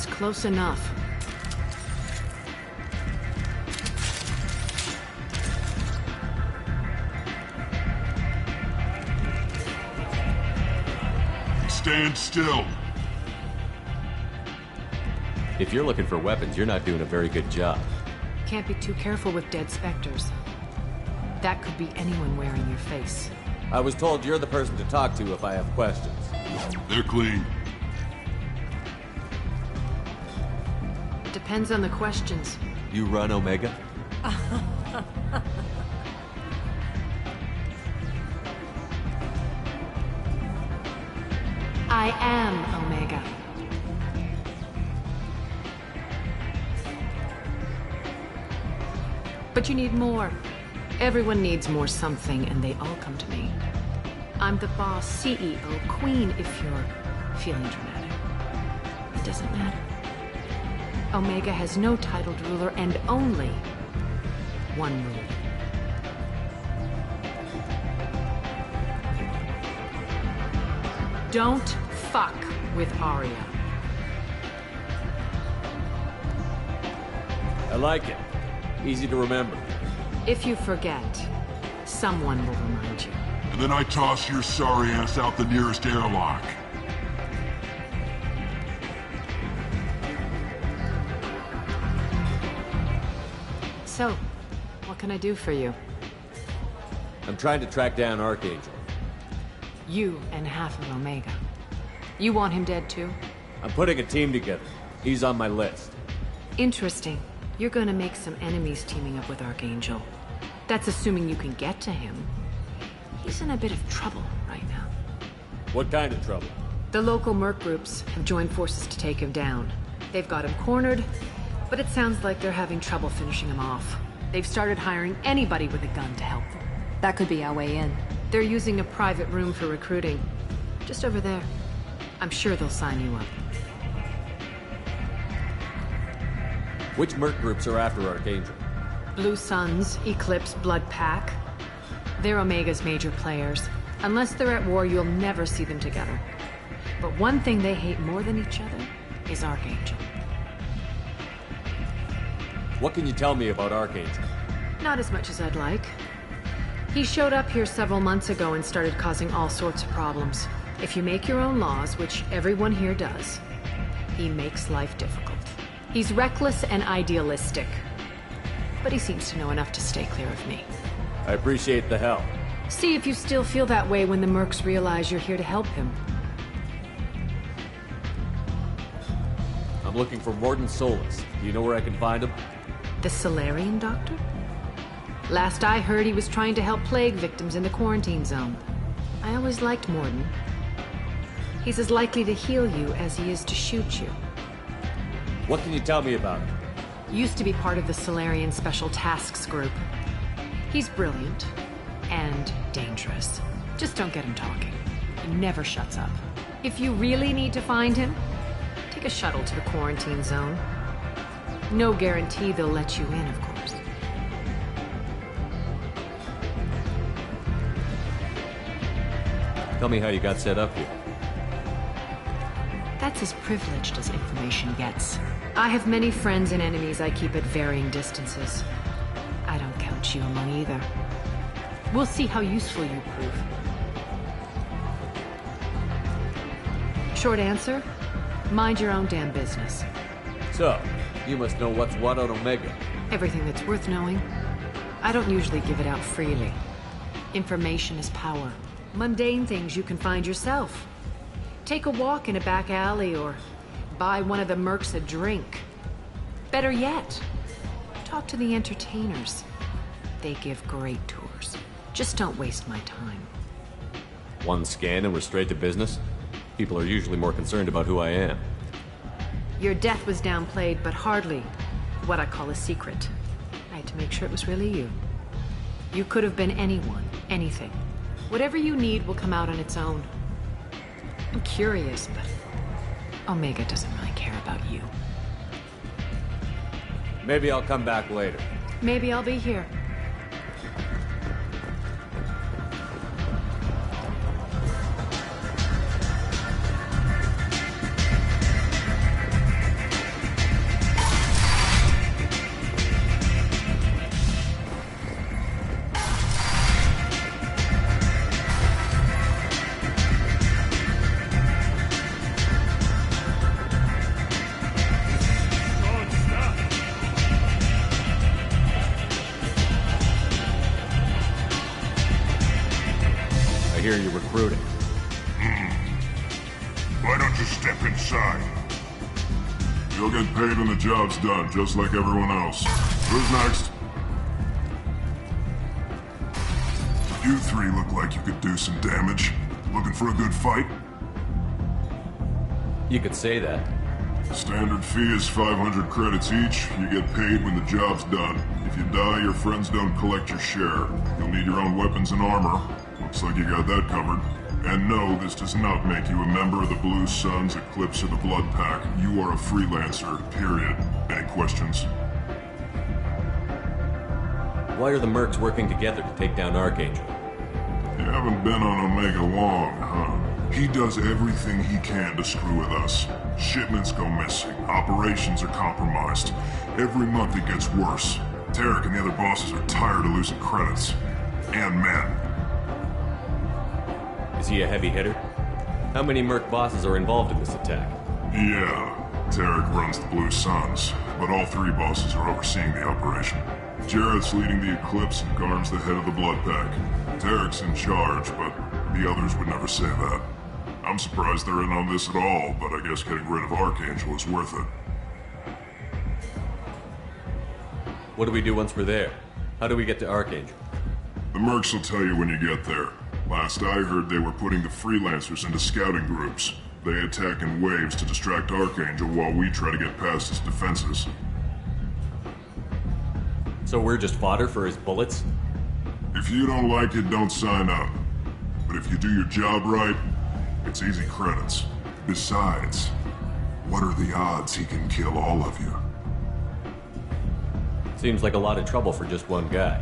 That's close enough. Stand still. If you're looking for weapons, you're not doing a very good job. Can't be too careful with dead specters. That could be anyone wearing your face. I was told you're the person to talk to if I have questions. They're clean. Depends on the questions. You run Omega? I am Omega. But you need more. Everyone needs more something, and they all come to me. I'm the boss, CEO, queen, if you're feeling dramatic. It doesn't matter. Omega has no titled ruler and only one rule. Don't fuck with Arya. I like it. Easy to remember. If you forget, someone will remind you. And then I toss your sorry ass out the nearest airlock. So, what can I do for you? I'm trying to track down Archangel. You and half of Omega. You want him dead too? I'm putting a team together. He's on my list. Interesting. You're gonna make some enemies teaming up with Archangel. That's assuming you can get to him. He's in a bit of trouble right now. What kind of trouble? The local merc groups have joined forces to take him down. They've got him cornered, but it sounds like they're having trouble finishing him off. They've started hiring anybody with a gun to help them. That could be our way in. They're using a private room for recruiting. Just over there. I'm sure they'll sign you up. Which merc groups are after Archangel? Blue Suns, Eclipse, Blood Pack. They're Omega's major players. Unless they're at war, you'll never see them together. But one thing they hate more than each other is Archangel. What can you tell me about Archangel? Not as much as I'd like. He showed up here several months ago and started causing all sorts of problems. If you make your own laws, which everyone here does, he makes life difficult. He's reckless and idealistic. But he seems to know enough to stay clear of me. I appreciate the help. See if you still feel that way when the mercs realize you're here to help him. I'm looking for Mordin Solus. Do you know where I can find him? The Solarian doctor? Last I heard, he was trying to help plague victims in the quarantine zone. I always liked Mordin. He's as likely to heal you as he is to shoot you. What can you tell me about him? Used to be part of the Solarian Special Tasks Group. He's brilliant and dangerous. Just don't get him talking. He never shuts up. If you really need to find him, take a shuttle to the quarantine zone. No guarantee they'll let you in, of course. Tell me how you got set up here. That's as privileged as information gets. I have many friends and enemies I keep at varying distances. I don't count you among either. We'll see how useful you prove. Short answer, mind your own damn business. So, you must know what's what on Omega. Everything that's worth knowing. I don't usually give it out freely. Information is power. Mundane things you can find yourself. Take a walk in a back alley or buy one of the mercs a drink. Better yet, talk to the entertainers. They give great tours. Just don't waste my time. One scan and we're straight to business? People are usually more concerned about who I am. Your death was downplayed, but hardly what I call a secret. I had to make sure it was really you. You could have been anyone, anything. Whatever you need will come out on its own. I'm curious, but Omega doesn't really care about you. Maybe I'll come back later. Maybe I'll be here. recruiting. Why don't you step inside? You'll get paid when the job's done, just like everyone else. Who's next? You three look like you could do some damage. Looking for a good fight? You could say that. Standard fee is 500 credits each. You get paid when the job's done. If you die, your friends don't collect your share. You'll need your own weapons and armor. Looks like you got that covered. And no, this does not make you a member of the Blue Suns, Eclipse, or the Blood Pack. You are a freelancer, period. Any questions? Why are the mercs working together to take down Archangel? You haven't been on Omega long, huh? He does everything he can to screw with us. Shipments go missing. Operations are compromised. Every month it gets worse. Tarek and the other bosses are tired of losing credits. And men. Is he a heavy hitter? How many merc bosses are involved in this attack? Yeah, Tarek runs the Blue Suns, but all three bosses are overseeing the operation. Jarrett's leading the Eclipse and Garm's the head of the Blood Pack. Tarek's in charge, but the others would never say that. I'm surprised they're in on this at all, but I guess getting rid of Archangel is worth it. What do we do once we're there? How do we get to Archangel? The mercs will tell you when you get there. Last I heard, they were putting the freelancers into scouting groups. They attack in waves to distract Archangel while we try to get past his defenses. So we're just fodder for his bullets? If you don't like it, don't sign up. But if you do your job right, it's easy credits. Besides, what are the odds he can kill all of you? Seems like a lot of trouble for just one guy.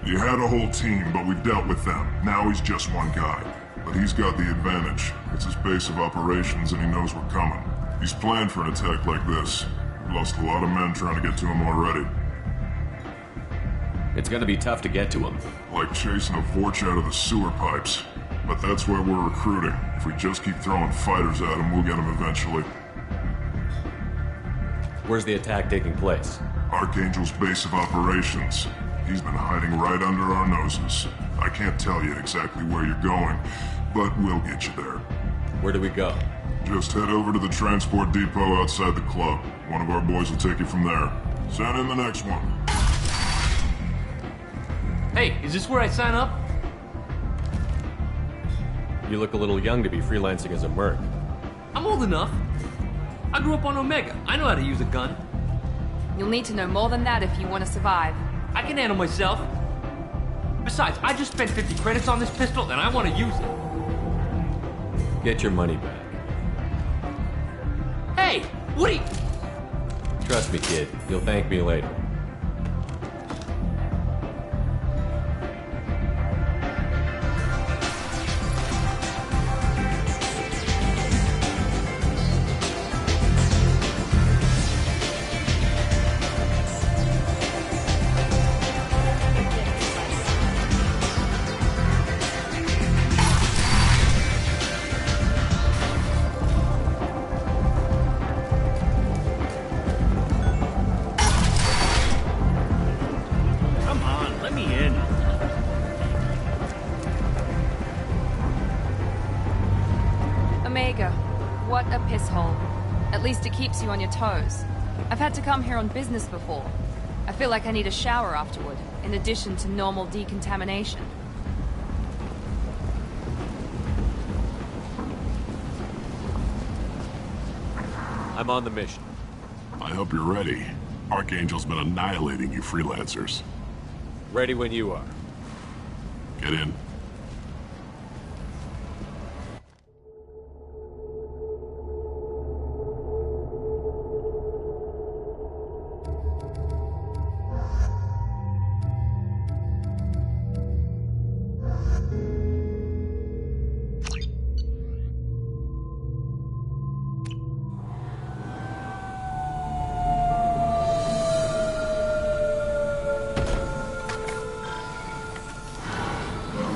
You had a whole team, but we've dealt with them. Now he's just one guy. But he's got the advantage. It's his base of operations and he knows we're coming. He's planned for an attack like this. We've lost a lot of men trying to get to him already. It's gonna be tough to get to him. Like chasing a Vorch out of the sewer pipes. But that's why we're recruiting. If we just keep throwing fighters at him, we'll get him eventually. Where's the attack taking place? Archangel's base of operations. He's been hiding right under our noses. I can't tell you exactly where you're going, but we'll get you there. Where do we go? Just head over to the transport depot outside the club. One of our boys will take you from there. Send in the next one. Hey, is this where I sign up? You look a little young to be freelancing as a merc. I'm old enough. I grew up on Omega. I know how to use a gun. You'll need to know more than that if you want to survive. I can handle myself. Besides, I just spent 50 credits on this pistol and I want to use it. Get your money back. Hey, what are you... Trust me, kid. You'll thank me later. What a piss hole. At least it keeps you on your toes. I've had to come here on business before. I feel like I need a shower afterward, in addition to normal decontamination. I'm on the mission. I hope you're ready. Archangel's been annihilating you freelancers. Ready when you are. Get in.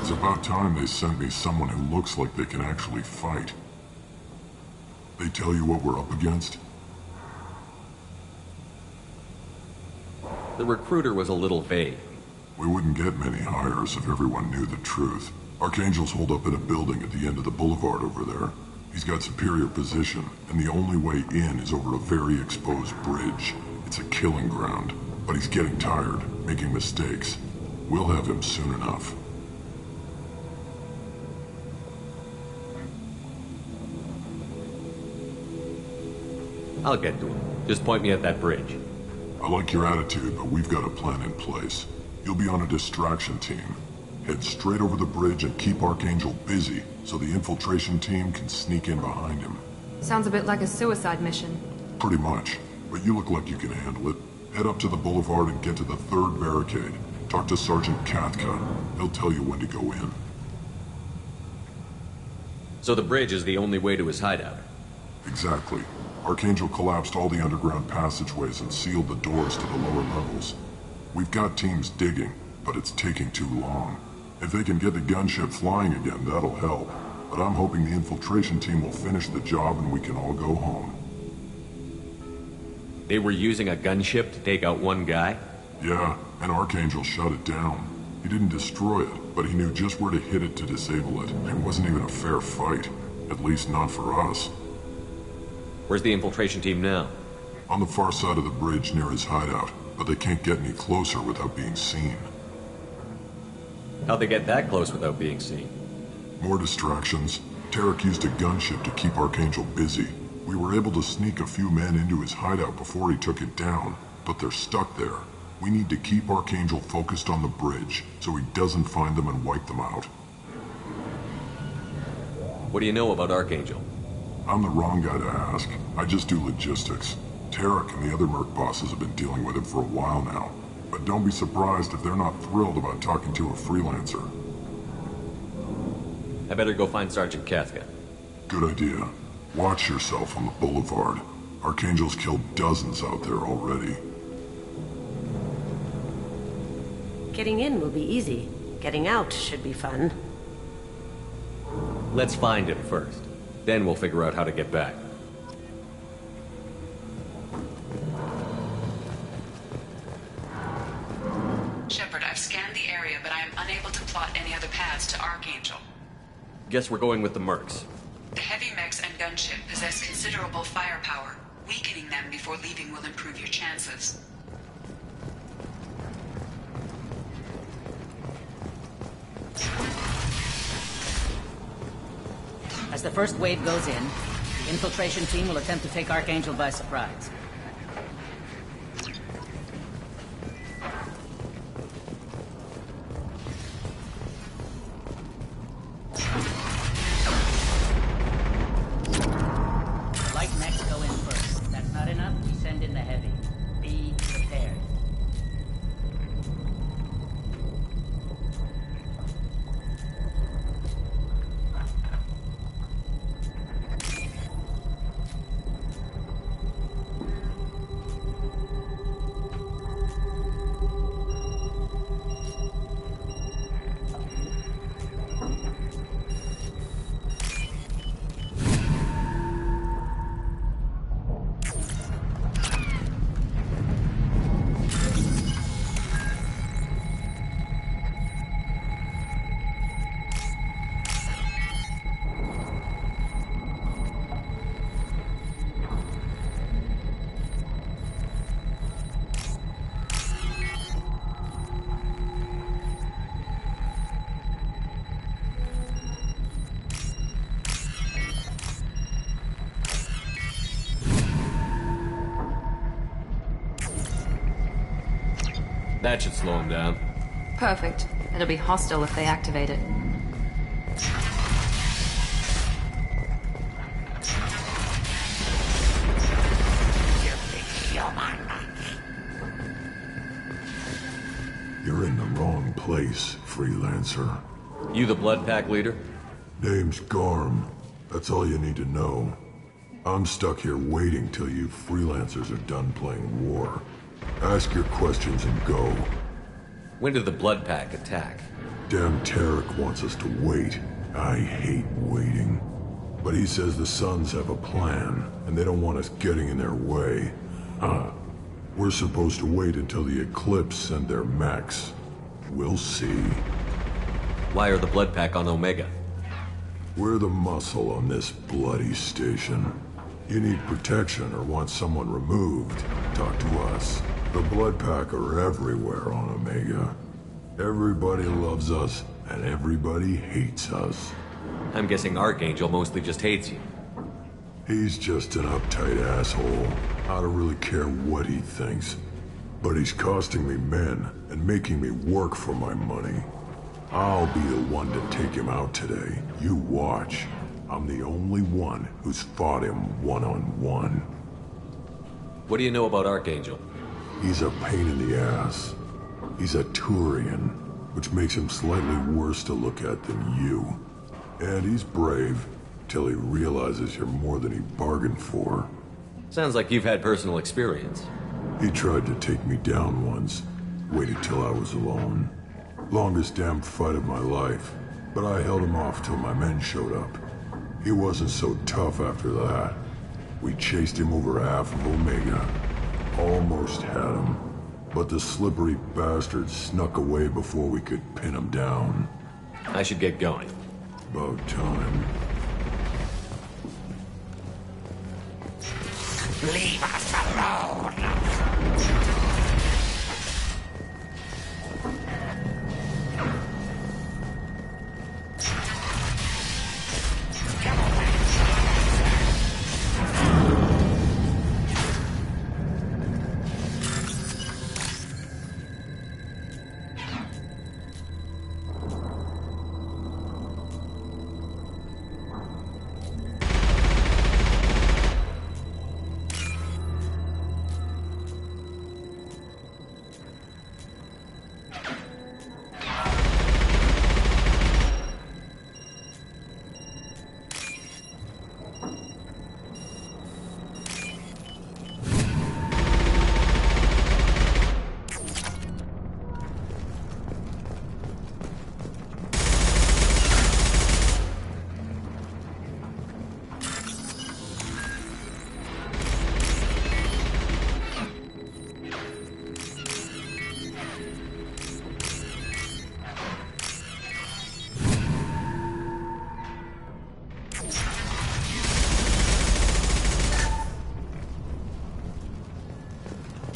It's about time they sent me someone who looks like they can actually fight. They tell you what we're up against? The recruiter was a little vague. We wouldn't get many hires if everyone knew the truth. Archangel's holed up in a building at the end of the boulevard over there. He's got superior position, and the only way in is over a very exposed bridge. It's a killing ground, but he's getting tired, making mistakes. We'll have him soon enough. I'll get to him. Just point me at that bridge. I like your attitude, but we've got a plan in place. You'll be on a distraction team. Head straight over the bridge and keep Archangel busy, so the infiltration team can sneak in behind him. Sounds a bit like a suicide mission. Pretty much, but you look like you can handle it. Head up to the boulevard and get to the 3rd barricade. Talk to Sergeant Katka. He'll tell you when to go in. So the bridge is the only way to his hideout? Exactly. Archangel collapsed all the underground passageways and sealed the doors to the lower levels. We've got teams digging, but it's taking too long. If they can get the gunship flying again, that'll help. But I'm hoping the infiltration team will finish the job and we can all go home. They were using a gunship to take out one guy? Yeah, and Archangel shut it down. He didn't destroy it, but he knew just where to hit it to disable it. It wasn't even a fair fight. At least not for us. Where's the infiltration team now? On the far side of the bridge near his hideout, but they can't get any closer without being seen. How'd they get that close without being seen? More distractions. Tarek used a gunship to keep Archangel busy. We were able to sneak a few men into his hideout before he took it down, but they're stuck there. We need to keep Archangel focused on the bridge, so he doesn't find them and wipe them out. What do you know about Archangel? I'm the wrong guy to ask. I just do logistics. Tarek and the other merc bosses have been dealing with him for a while now. But don't be surprised if they're not thrilled about talking to a freelancer. I better go find Sergeant Katka. Good idea. Watch yourself on the boulevard. Archangel's killed dozens out there already. Getting in will be easy. Getting out should be fun. Let's find him first. Then we'll figure out how to get back. Shepard, I've scanned the area, but I am unable to plot any other paths to Archangel. Guess we're going with the mercs. The heavy mechs and gunship possess considerable firepower. Weakening them before leaving will improve your chances. As the first wave goes in, the infiltration team will attempt to take Archangel by surprise. Light mechs go in first. If that's not enough, we send in the heavy. Be prepared. That should slow him down. Perfect. It'll be hostile if they activate it. You're in the wrong place, freelancer. You the Blood Pack leader? Name's Garm. That's all you need to know. I'm stuck here waiting till you freelancers are done playing war. Ask your questions and go. When did the Blood Pack attack? Damn Tarek wants us to wait. I hate waiting. But he says the Sons have a plan, and they don't want us getting in their way. We're supposed to wait until the Eclipse send their mechs. We'll see. Why are the Blood Pack on Omega? We're the muscle on this bloody station. You need protection or want someone removed, talk to us. The Blood Pack are everywhere on Omega. Everybody loves us, and everybody hates us. I'm guessing Archangel mostly just hates you. He's just an uptight asshole. I don't really care what he thinks. But he's costing me men and making me work for my money. I'll be the one to take him out today. You watch. I'm the only one who's fought him one-on-one. What do you know about Archangel? He's a pain in the ass. He's a Turian, which makes him slightly worse to look at than you. And he's brave, till he realizes you're more than he bargained for. Sounds like you've had personal experience. He tried to take me down once. Waited till I was alone. Longest damn fight of my life. But I held him off till my men showed up. He wasn't so tough after that. We chased him over half of Omega. Almost had him. But the slippery bastard snuck away before we could pin him down. I should get going. About time. Leave us alone!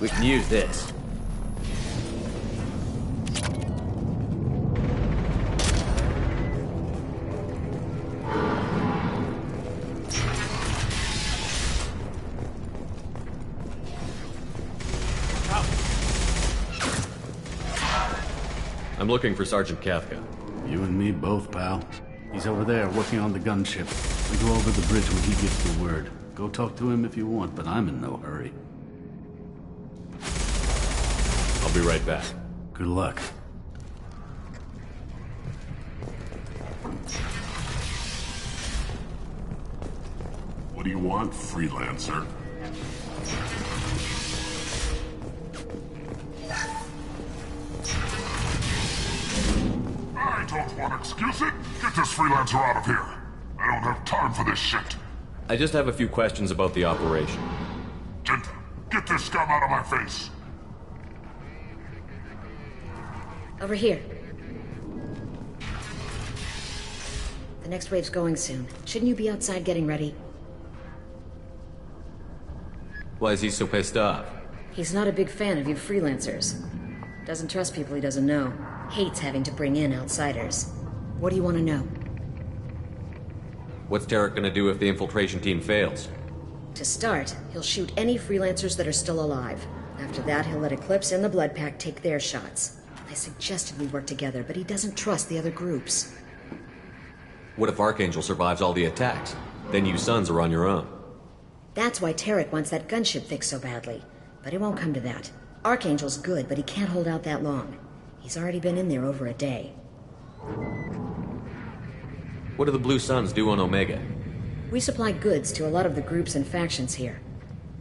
We can use this. I'm looking for Sergeant Kafka. You and me both, pal. He's over there working on the gunship. We go over the bridge when he gives the word. Go talk to him if you want, but I'm in no hurry. I'll be right back. Good luck. What do you want, freelancer? I don't want to excuse it. Get this freelancer out of here. I don't have time for this shit. I just have a few questions about the operation. Genta, get this scum out of my face. Over here. The next wave's going soon. Shouldn't you be outside getting ready? Why is he so pissed off? He's not a big fan of you freelancers. Doesn't trust people he doesn't know. Hates having to bring in outsiders. What do you want to know? What's Tarek gonna do if the infiltration team fails? To start, he'll shoot any freelancers that are still alive. After that, he'll let Eclipse and the Blood Pack take their shots. I suggested we work together, but he doesn't trust the other groups. What if Archangel survives all the attacks? Then you sons are on your own. That's why Tarek wants that gunship fixed so badly. But it won't come to that. Archangel's good, but he can't hold out that long. He's already been in there over a day. What do the Blue Suns do on Omega? We supply goods to a lot of the groups and factions here.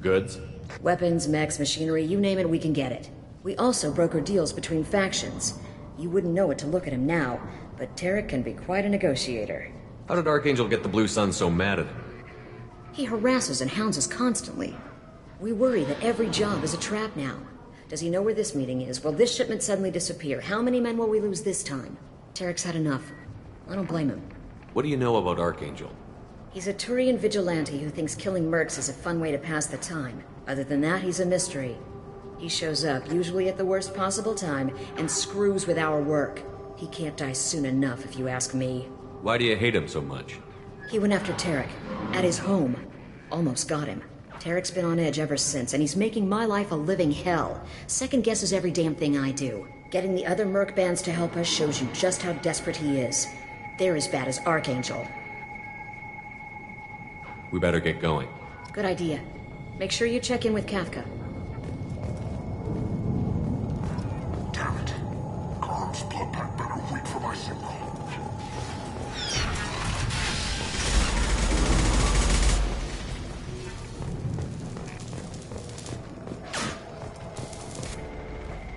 Goods? Weapons, mechs, machinery, you name it, we can get it. We also broker deals between factions. You wouldn't know it to look at him now, but Tarek can be quite a negotiator. How did Archangel get the Blue Suns so mad at him? He harasses and hounds us constantly. We worry that every job is a trap now. Does he know where this meeting is? Will this shipment suddenly disappear? How many men will we lose this time? Tarek's had enough. I don't blame him. What do you know about Archangel? He's a Turian vigilante who thinks killing mercs is a fun way to pass the time. Other than that, he's a mystery. He shows up, usually at the worst possible time, and screws with our work. He can't die soon enough, if you ask me. Why do you hate him so much? He went after Tarek, at his home. Almost got him. Tarek's been on edge ever since, and he's making my life a living hell. Second guesses every damn thing I do. Getting the other merc bands to help us shows you just how desperate he is. They're as bad as Archangel. We better get going. Good idea. Make sure you check in with Kafka. Damn it. Gorham's blood pack better wait for my signal.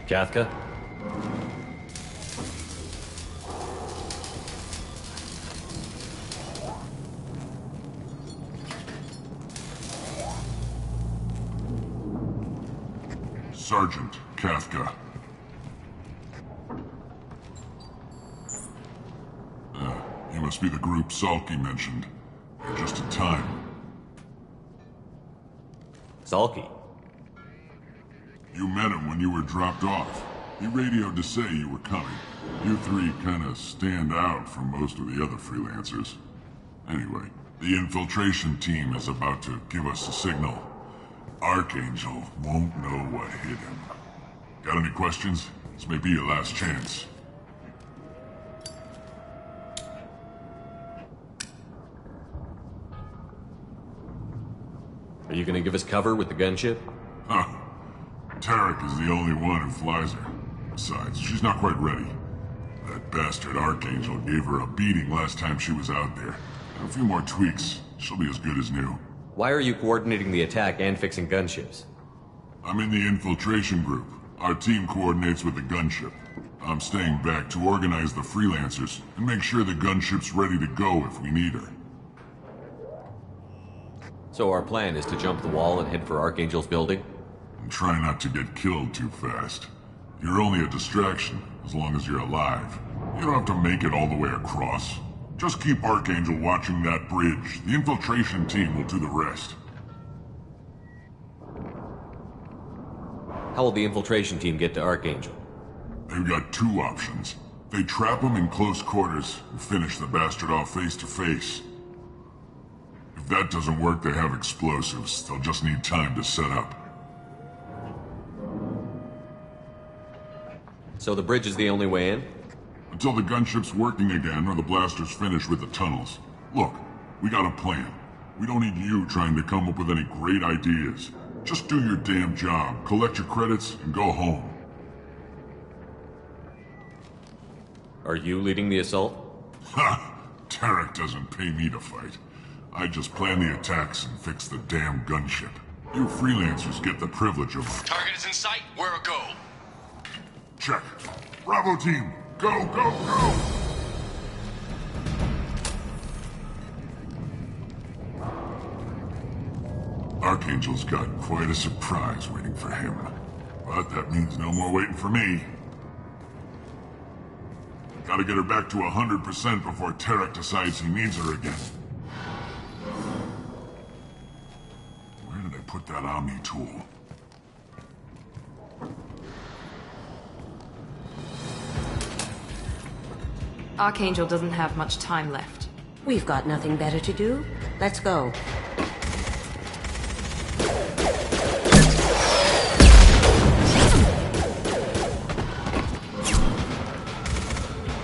Kafka? Sergeant Kafka. He must be the group Salky mentioned. You're just in time. Salky? You met him when you were dropped off. He radioed to say you were coming. You three kinda stand out from most of the other freelancers. Anyway, the infiltration team is about to give us a signal. Archangel won't know what hit him. Got any questions? This may be your last chance. Are you gonna give us cover with the gunship? Huh. Tarek is the only one who flies her. Besides, she's not quite ready. That bastard Archangel gave her a beating last time she was out there. And a few more tweaks, she'll be as good as new. Why are you coordinating the attack and fixing gunships? I'm in the infiltration group. Our team coordinates with the gunship. I'm staying back to organize the freelancers and make sure the gunship's ready to go if we need her. So our plan is to jump the wall and head for Archangel's building? And try not to get killed too fast. You're only a distraction, as long as you're alive. You don't have to make it all the way across. Just keep Archangel watching that bridge. The infiltration team will do the rest. How will the infiltration team get to Archangel? They've got two options. They trap him in close quarters and finish the bastard off face to face. If that doesn't work, they have explosives. They'll just need time to set up. So the bridge is the only way in? Until the gunship's working again or the blasters finish with the tunnels. Look, we got a plan. We don't need you trying to come up with any great ideas. Just do your damn job, collect your credits, and go home. Are you leading the assault? Ha! Tarek doesn't pay me to fight. I just plan the attacks and fix the damn gunship. You freelancers get the privilege of... Target is in sight. Where a go? Check. Bravo team, go, go, go! Archangel's got quite a surprise waiting for him. But that means no more waiting for me. Gotta get her back to 100% before Tarek decides he needs her again. Where did I put that Omni tool? Archangel doesn't have much time left. We've got nothing better to do. Let's go.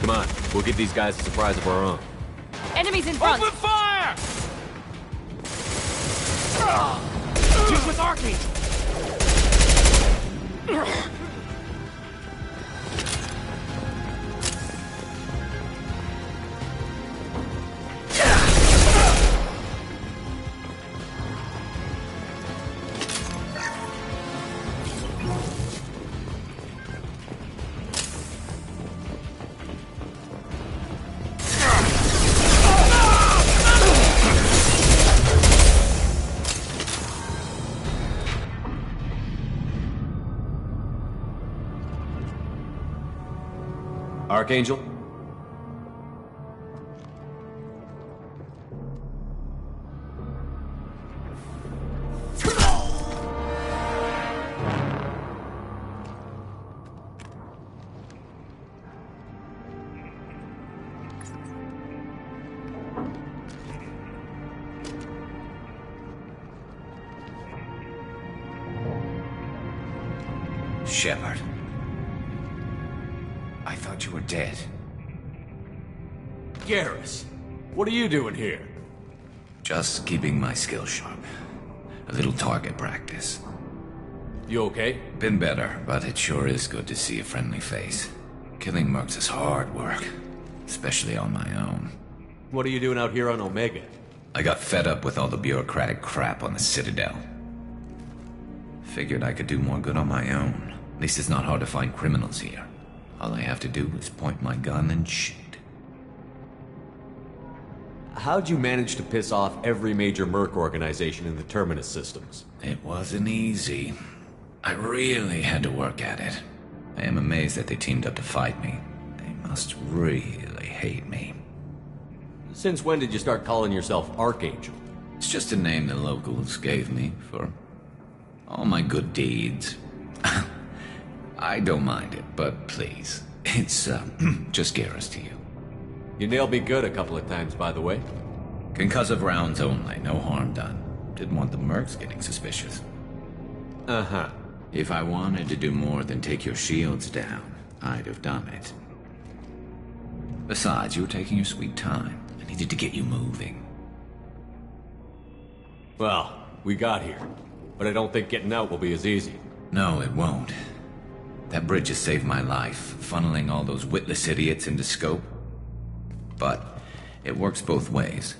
Come on, we'll give these guys a surprise of our own. Enemies in front! Open fire! Shoot with Archangel! Archangel, Shepard. I thought you were dead. Garrus, what are you doing here? Just keeping my skills sharp. A little target practice. You okay? Been better, but it sure is good to see a friendly face. Killing mercs is hard work, especially on my own. What are you doing out here on Omega? I got fed up with all the bureaucratic crap on the Citadel. Figured I could do more good on my own. At least it's not hard to find criminals here. All I have to do is point my gun and shoot. How'd you manage to piss off every major merc organization in the Terminus systems? It wasn't easy. I really had to work at it. I am amazed that they teamed up to fight me. They must really hate me. Since when did you start calling yourself Archangel? It's just a name the locals gave me for all my good deeds. I don't mind it, but please, it's just Garrus to you. You nailed me good a couple of times, by the way. Concussive rounds only, no harm done. Didn't want the mercs getting suspicious. Uh-huh. If I wanted to do more than take your shields down, I'd have done it. Besides, you were taking your sweet time. I needed to get you moving. Well, we got here. But I don't think getting out will be as easy. No, it won't. That bridge has saved my life, funneling all those witless idiots into scope. But it works both ways.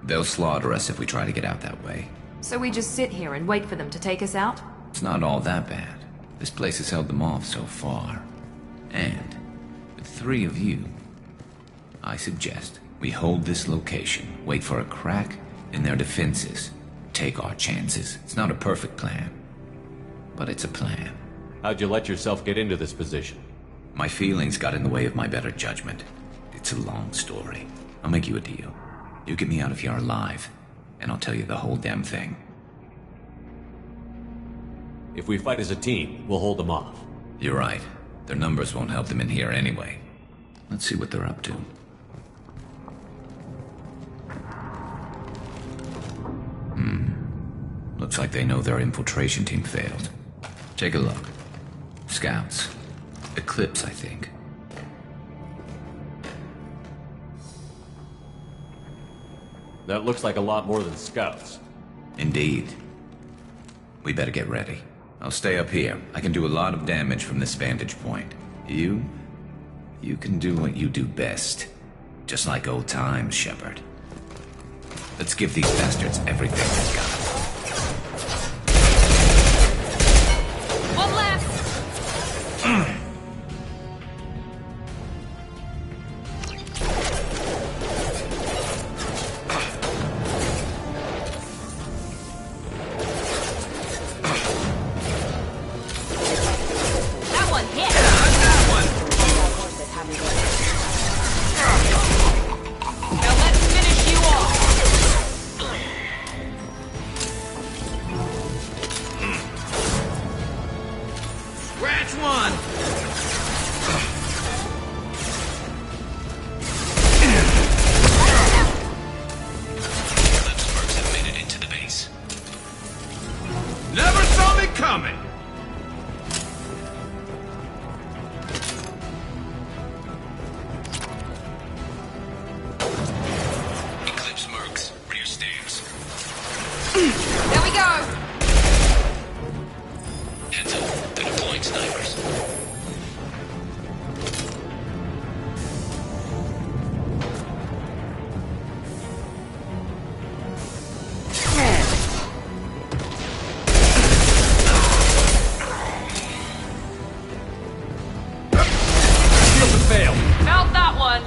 They'll slaughter us if we try to get out that way. So we just sit here and wait for them to take us out? It's not all that bad. This place has held them off so far. And with 3 of you, I suggest we hold this location, wait for a crack in their defenses, take our chances. It's not a perfect plan, but it's a plan. How'd you let yourself get into this position? My feelings got in the way of my better judgment. It's a long story. I'll make you a deal. You get me out of here alive, and I'll tell you the whole damn thing. If we fight as a team, we'll hold them off. You're right. Their numbers won't help them in here anyway. Let's see what they're up to. Looks like they know their infiltration team failed. Take a look. Scouts. Eclipse, I think. That looks like a lot more than scouts. Indeed. We better get ready. I'll stay up here. I can do a lot of damage from this vantage point. You can do what you do best. Just like old times, Shepard. Let's give these bastards everything they've got. One left! That one hit! Now let's finish you off! Scratch one! Eclipse mercs have made it into the base. Never saw me coming! Eclipse mercs, rear stairs. There we go! Heads up, they're deploying snipers. Shield to fail! Found that one!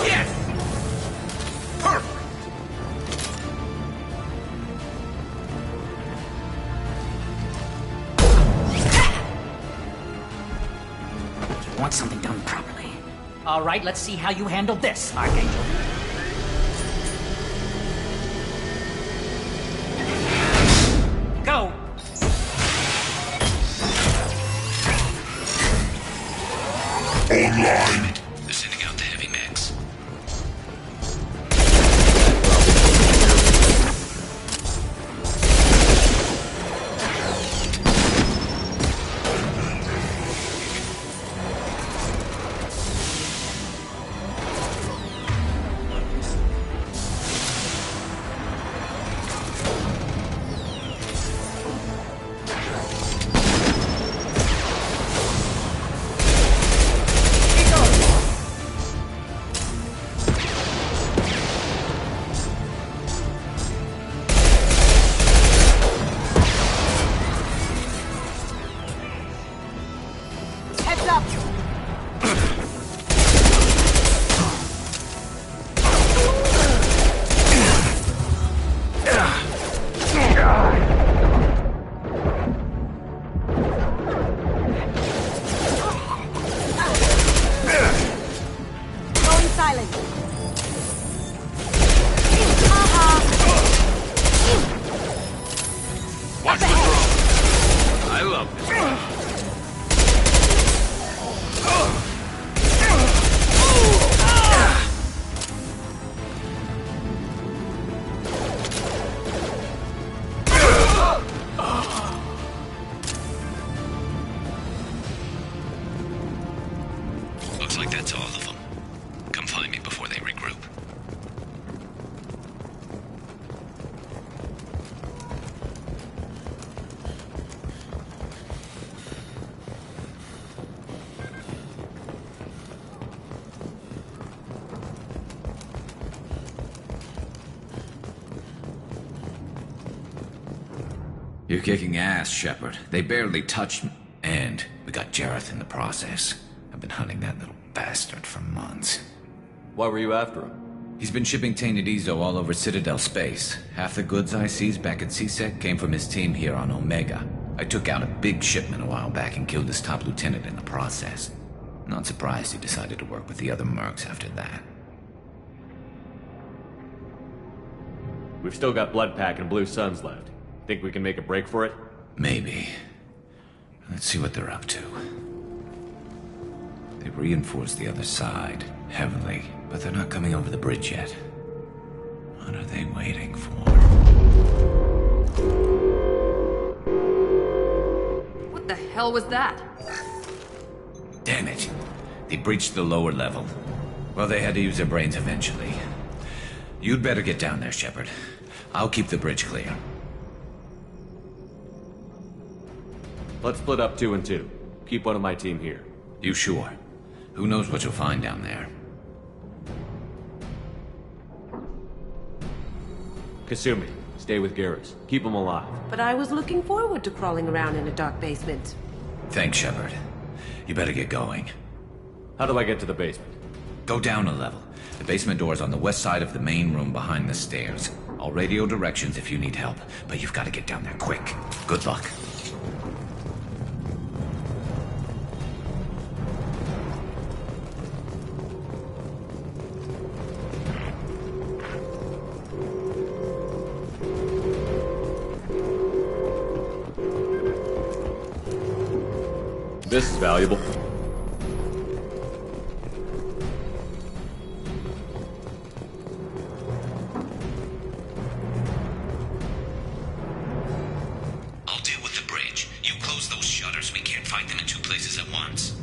Yes! Perfect! Want something done properly. All right, let's see how you handle this, Archangel. Go! Online! They're sending out the heavy mechs. You're kicking ass, Shepard. They barely touched me. And we got Jareth in the process. I've been hunting that little bastard for months. Why were you after him? He's been shipping tainted Ezo all over Citadel space. Half the goods I seized back at CSEC came from his team here on Omega. I took out a big shipment a while back and killed his top lieutenant in the process. Not surprised he decided to work with the other mercs after that. We've still got Blood Pack and Blue Suns left. Think we can make a break for it? Maybe. Let's see what they're up to. They've reinforced the other side, heavily, but they're not coming over the bridge yet. What are they waiting for? What the hell was that? Damn it. They breached the lower level. Well, they had to use their brains eventually. You'd better get down there, Shepard. I'll keep the bridge clear. Let's split up 2 and 2. Keep one of my team here. You sure? Who knows what you'll find down there? Kasumi, stay with Garrus. Keep him alive. But I was looking forward to crawling around in a dark basement. Thanks, Shepard. You better get going. How do I get to the basement? Go down a level. The basement door's on the west side of the main room behind the stairs. I'll radio directions if you need help, but you've got to get down there quick. Good luck. This is valuable. I'll deal with the bridge. You close those shutters. We can't fight them in 2 places at once.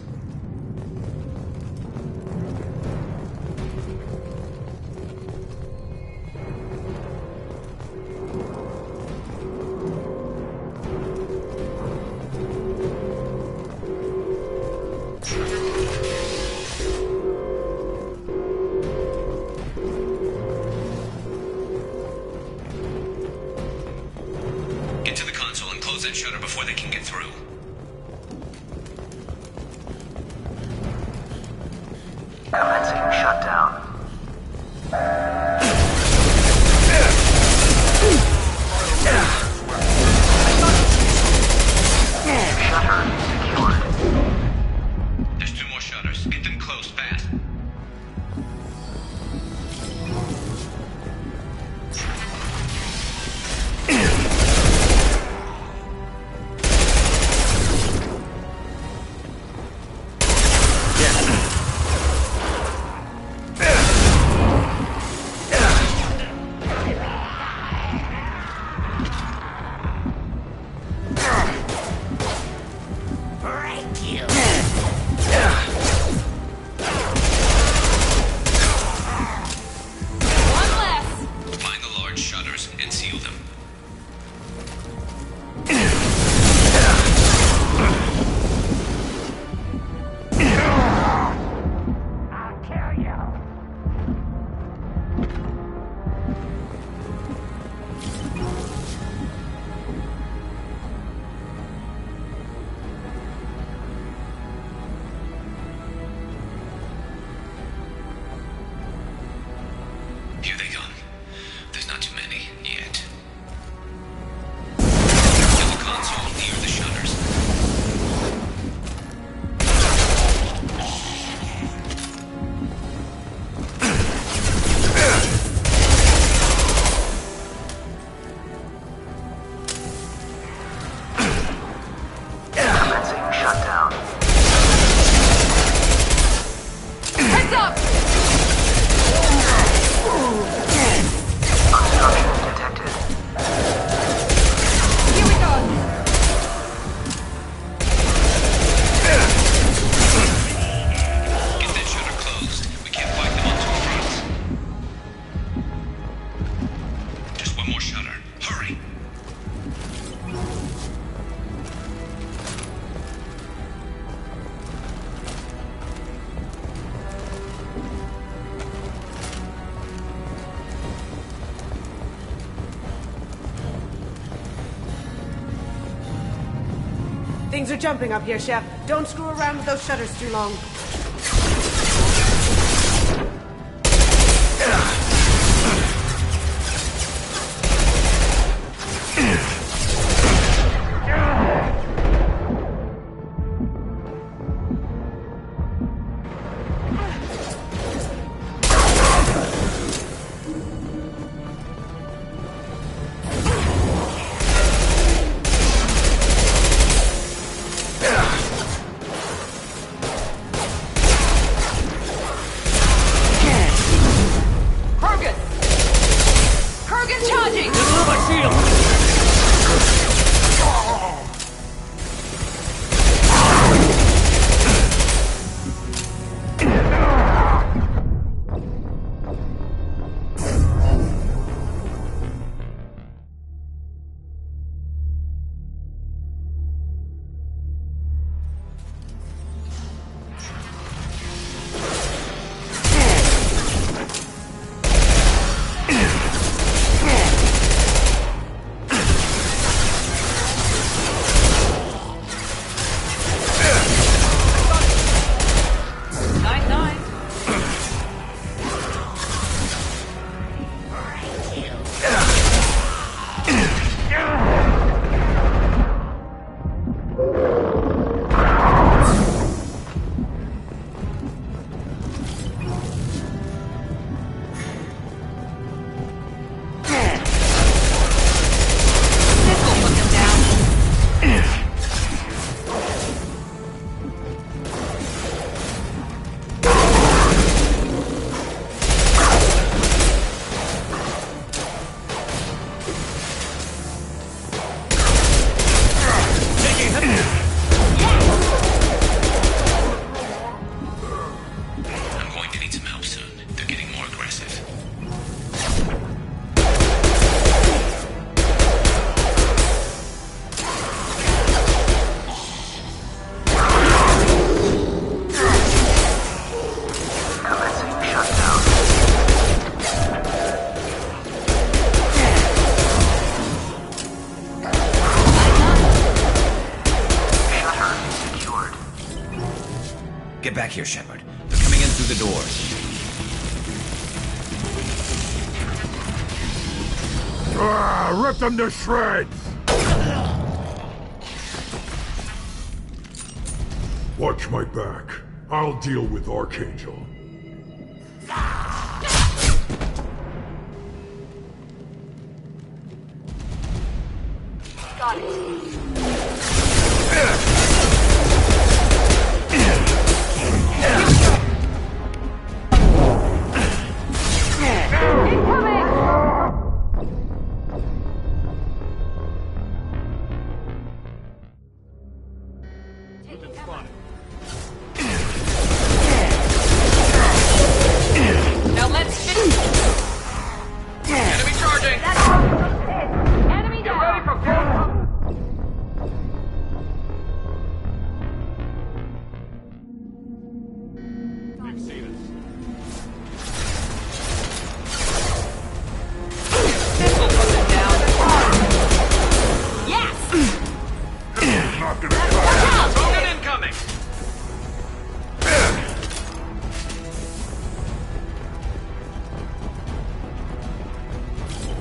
Get to the console and close that shutter before they can get through. Commencing shutdown. Shutter secured. There's 2 more shutters. Get them closed fast. Things are jumping up here, Chef. Don't screw around with those shutters too long. Get back here, Shepard. They're coming in through the doors. Rip them to shreds! Watch my back. I'll deal with Archangel. Got it. Now let's finish. Enemy charging. Enemy down. Get ready for kill. They've seen us. This will put them down. Yes. Not gonna cut. Token incoming.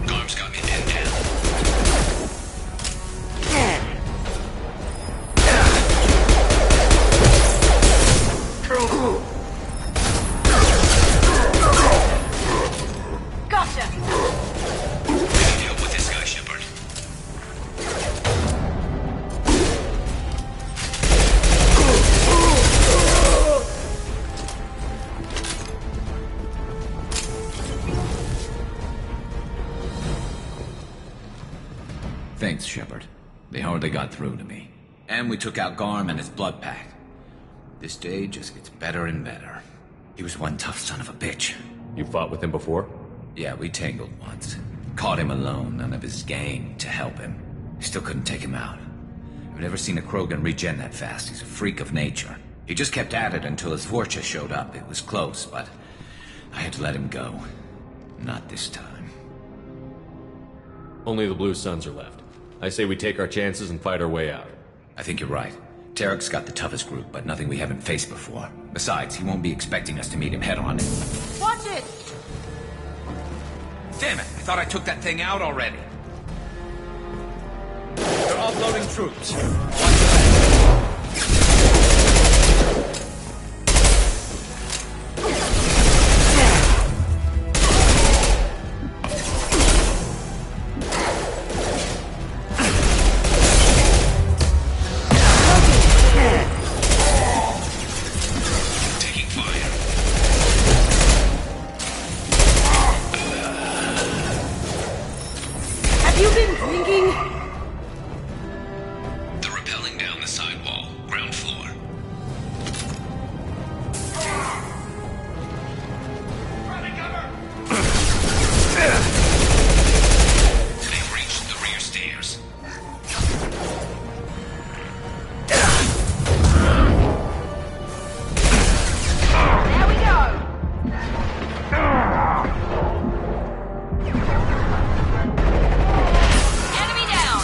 Garm's got me pinned down. Gotcha. We need help with this guy, Shepard. Thanks, Shepard. They hardly got through to me. And we took out Garm and his blood pack. This day just gets better and better. He was one tough son of a bitch. You fought with him before? Yeah, we tangled once. Caught him alone, none of his gang to help him. Still couldn't take him out. I've never seen a Krogan regen that fast. He's a freak of nature. He just kept at it until his Vorcha showed up. It was close, but I had to let him go. Not this time. Only the Blue Suns are left. I say we take our chances and fight our way out. I think you're right. Tarek's got the toughest group, but nothing we haven't faced before. Besides, he won't be expecting us to meet him head-on. Watch it! Damn it! I thought I took that thing out already. They're offloading troops. Have you been drinking? They're rappelling down the sidewall, ground floor. They've reached the rear stairs. There we go! Enemy down!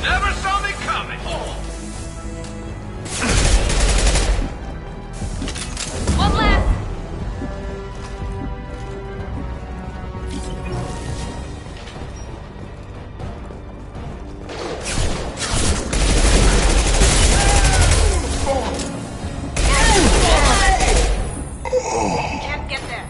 Never saw me coming! One left! Can't get there.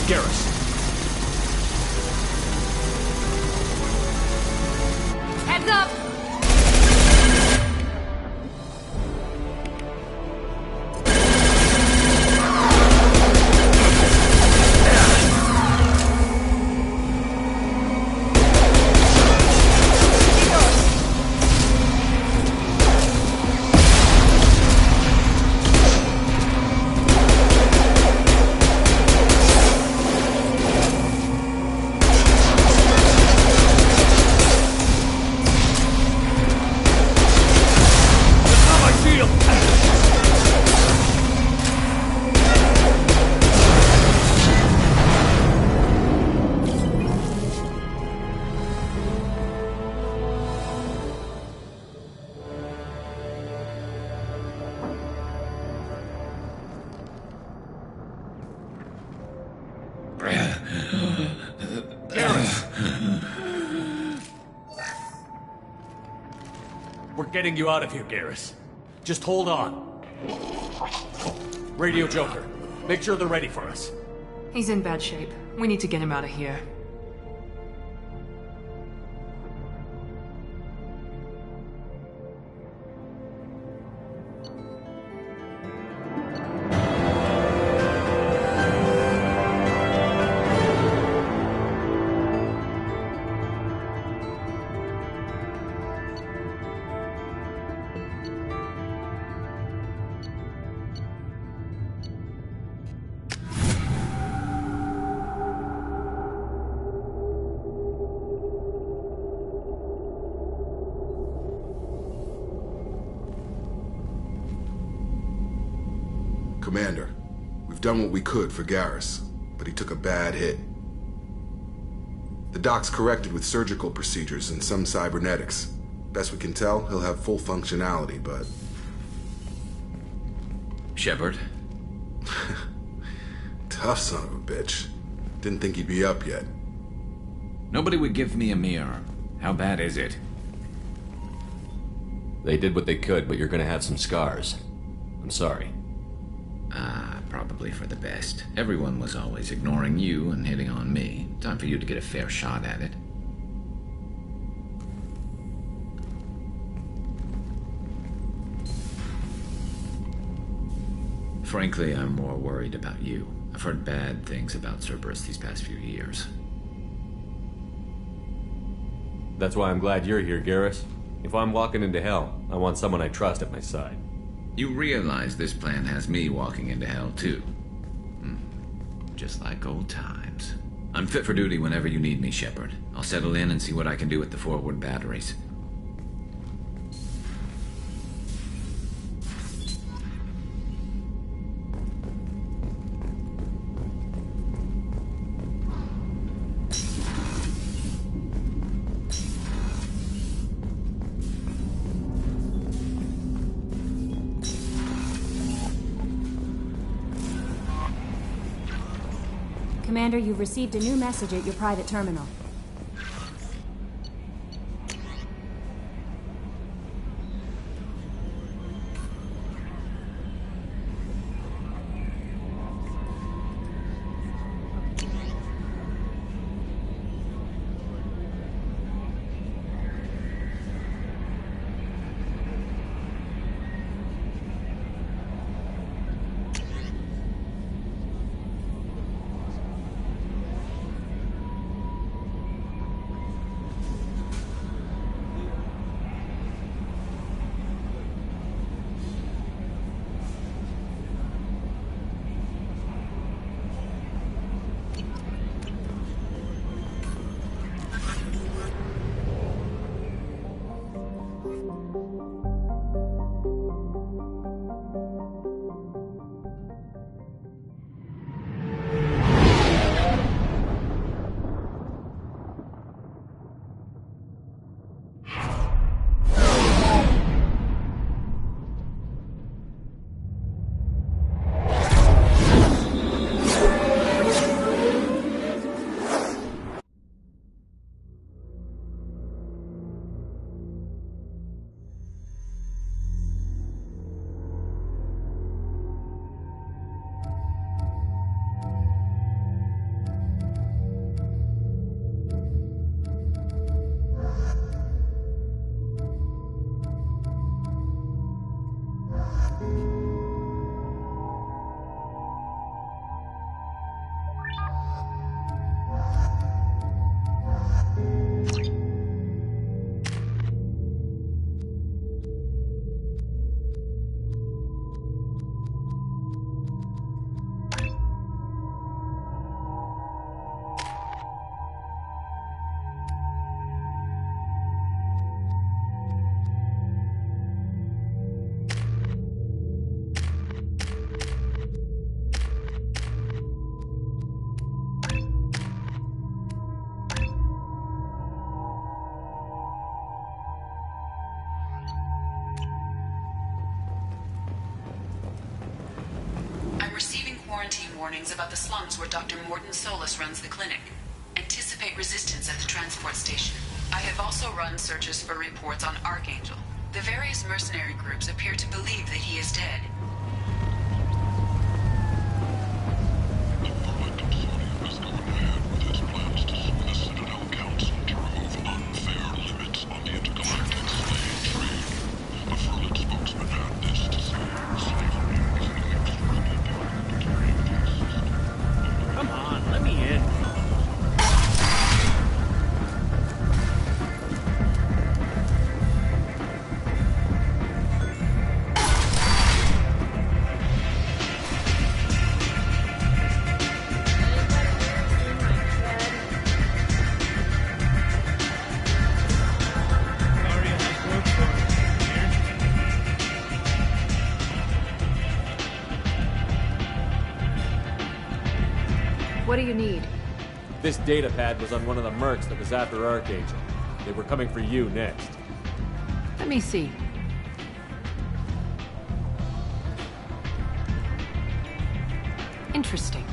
Garrus. Heads up! We're getting you out of here, Garrus. Just hold on. Radio Joker, make sure they're ready for us. He's in bad shape. We need to get him out of here. Commander, we've done what we could for Garrus, but he took a bad hit. The doc's corrected with surgical procedures and some cybernetics. Best we can tell, he'll have full functionality, but... Shepard? Tough son of a bitch. Didn't think he'd be up yet. Nobody would give me a mirror. How bad is it? They did what they could, but you're gonna have some scars. I'm sorry. Probably for the best. Everyone was always ignoring you and hitting on me. Time for you to get a fair shot at it. Frankly, I'm more worried about you. I've heard bad things about Cerberus these past few years. That's why I'm glad you're here, Garrus. If I'm walking into hell, I want someone I trust at my side. You realize this plan has me walking into hell, too. Just like old times. I'm fit for duty whenever you need me, Shepard. I'll settle in and see what I can do with the forward batteries. Commander, you've received a new message at your private terminal. Warnings about the slums where Dr. Morton Solus runs the clinic. Anticipate resistance at the transport station. I have also run searches for reports on Archangel. The various mercenary groups appear to believe that he is dead. What do you need? This data pad was on one of the mercs that was after Archangel. They were coming for you next. Let me see. Interesting.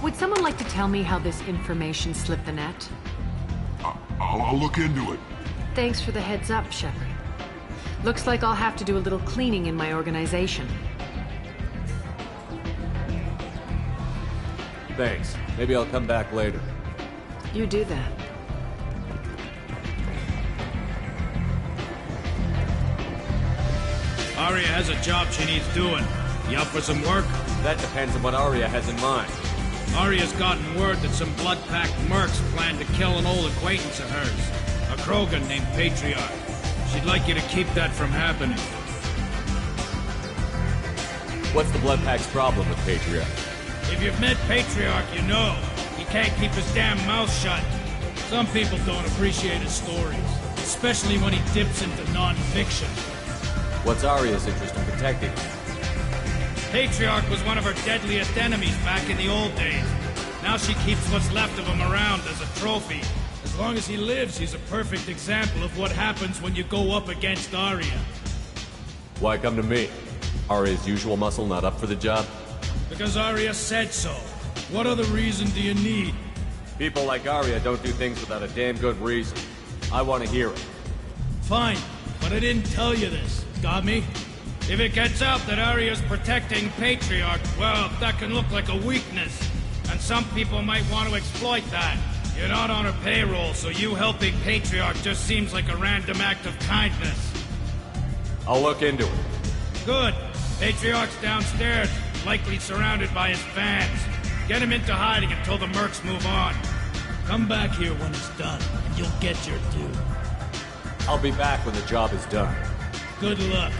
Would someone like to tell me how this information slipped the net? I'll look into it. Thanks for the heads up, Shepard. Looks like I'll have to do a little cleaning in my organization. Thanks. Maybe I'll come back later. You do that. Arya has a job she needs doing. You up for some work? That depends on what Arya has in mind. Arya's gotten word that some blood-packed mercs plan to kill an old acquaintance of hers. A Krogan named Patriarch. She'd like you to keep that from happening. What's the Blood Pack's problem with Patriarch? If you've met Patriarch, you know. He can't keep his damn mouth shut. Some people don't appreciate his stories, especially when he dips into non-fiction. What's Arya's interest in protecting him? Patriarch was one of her deadliest enemies back in the old days. Now she keeps what's left of him around as a trophy. As long as he lives, he's a perfect example of what happens when you go up against Arya. Why come to me? Arya's usual muscle not up for the job? Because Arya said so. What other reason do you need? People like Arya don't do things without a damn good reason. I want to hear it. Fine, but I didn't tell you this. Got me? If it gets out that Arya's protecting Patriarch, well, that can look like a weakness. And some people might want to exploit that. You're not on her payroll, so you helping Patriarch just seems like a random act of kindness. I'll look into it. Good. Patriarch's downstairs, likely surrounded by his fans. Get him into hiding until the mercs move on. Come back here when it's done, and you'll get your due. I'll be back when the job is done. Good luck.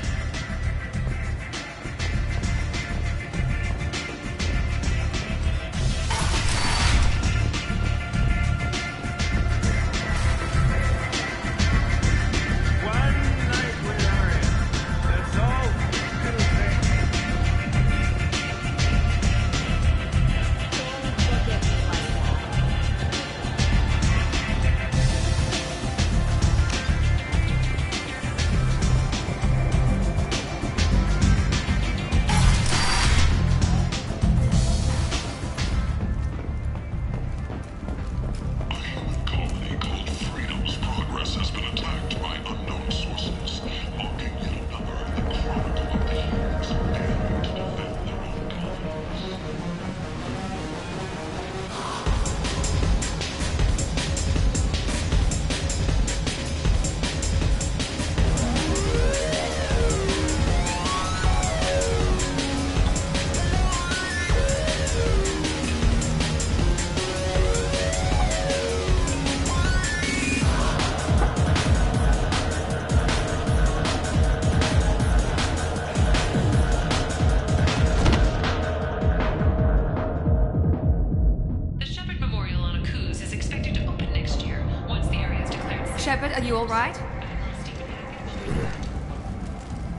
Shepard, are you all right?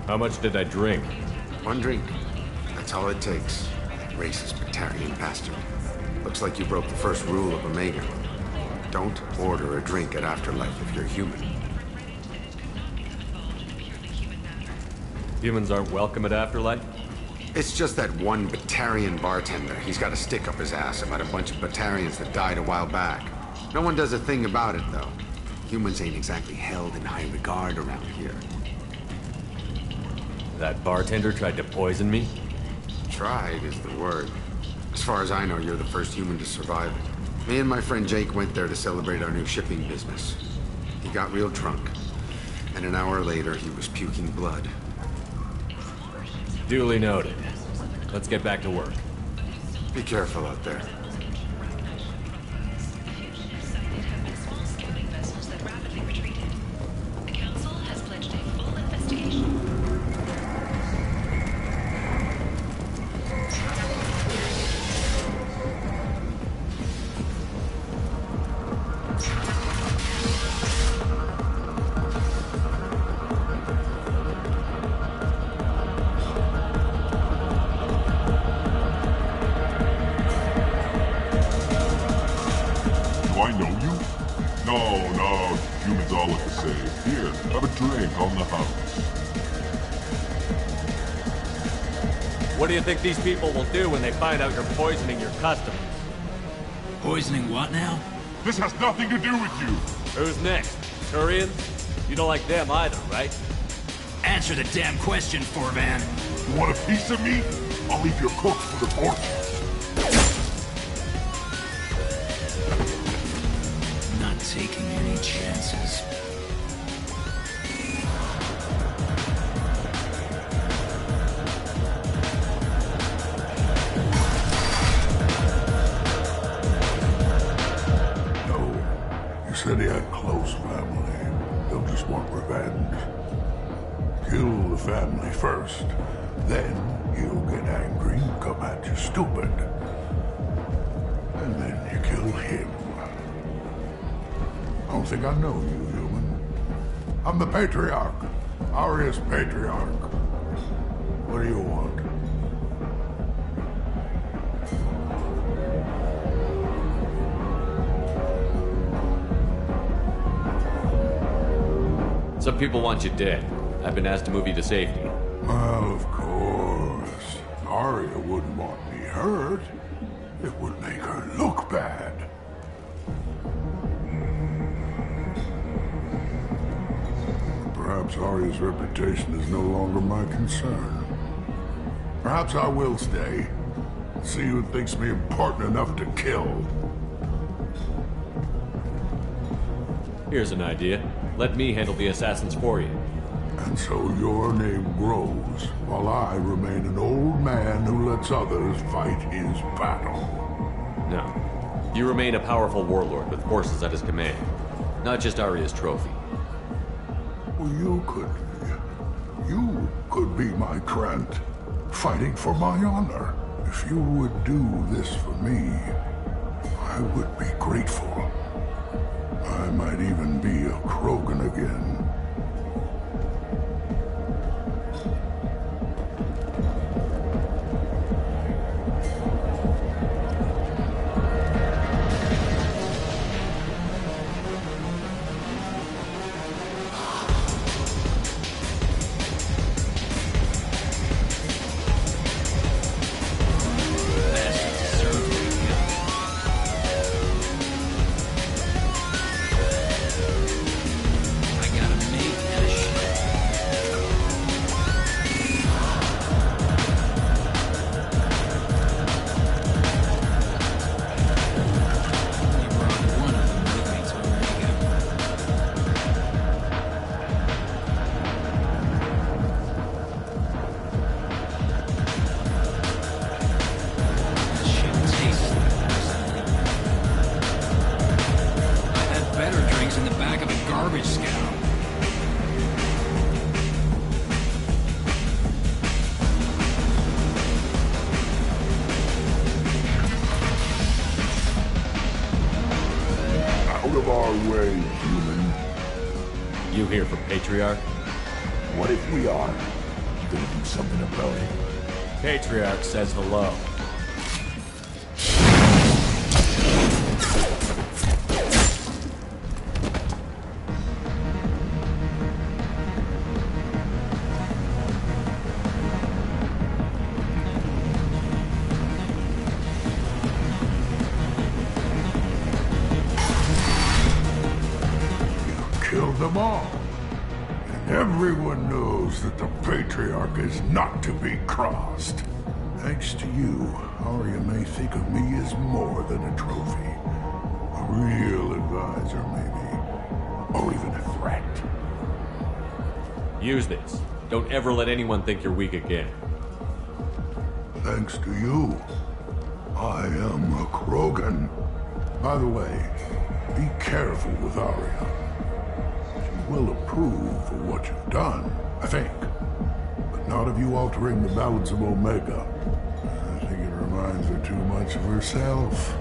How much did I drink? One drink. That's all it takes. Racist Batarian bastard. Looks like you broke the first rule of Omega. Don't order a drink at Afterlife if you're human. Humans aren't welcome at Afterlife? It's just that one Batarian bartender. He's got a stick up his ass about a bunch of Batarians that died a while back. No one does a thing about it, though. Humans ain't exactly held in high regard around here. That bartender tried to poison me? Tried is the word. As far as I know, you're the first human to survive it. Me and my friend Jake went there to celebrate our new shipping business. He got real drunk. And an hour later, he was puking blood. Duly noted. Let's get back to work. Be careful out there. What do you think these people will do when they find out you're poisoning your customers? Poisoning what now? This has nothing to do with you. Who's next? Turians? You don't like them either, right? Answer the damn question, Forvan. You want a piece of me? I'll leave your corpse for the fortune. Not taking any chances. You said he had close family. They'll just want revenge. Kill the family first. Then he'll get angry and come at you stupid. And then you kill him. I don't think I know you, human. I'm the Patriarch. Aria's Patriarch. What do you want? Some people want you dead. I've been asked to move you to safety. Well, of course. Aria wouldn't want me hurt. It would make her look bad. Perhaps Aria's reputation is no longer my concern. Perhaps I will stay. See who thinks me important enough to kill. Here's an idea. Let me handle the assassins for you. And so your name grows, while I remain an old man who lets others fight his battle. No. You remain a powerful warlord with forces at his command. Not just Aria's trophy. Well, you could be my Krent, fighting for my honor. If you would do this for me, I would be grateful. I might even be a Krogan again. Here for Patriarch? What if we are? You gonna do something about it? Patriarch says hello. Killed them all. And everyone knows that the Patriarch is not to be crossed. Thanks to you, Aria may think of me as more than a trophy. A real advisor, maybe. Or even a threat. Use this. Don't ever let anyone think you're weak again. Thanks to you, I am a Krogan. By the way, be careful with Aria. Will approve of what you've done, I think. But not of you altering the balance of Omega. I think it reminds her too much of herself.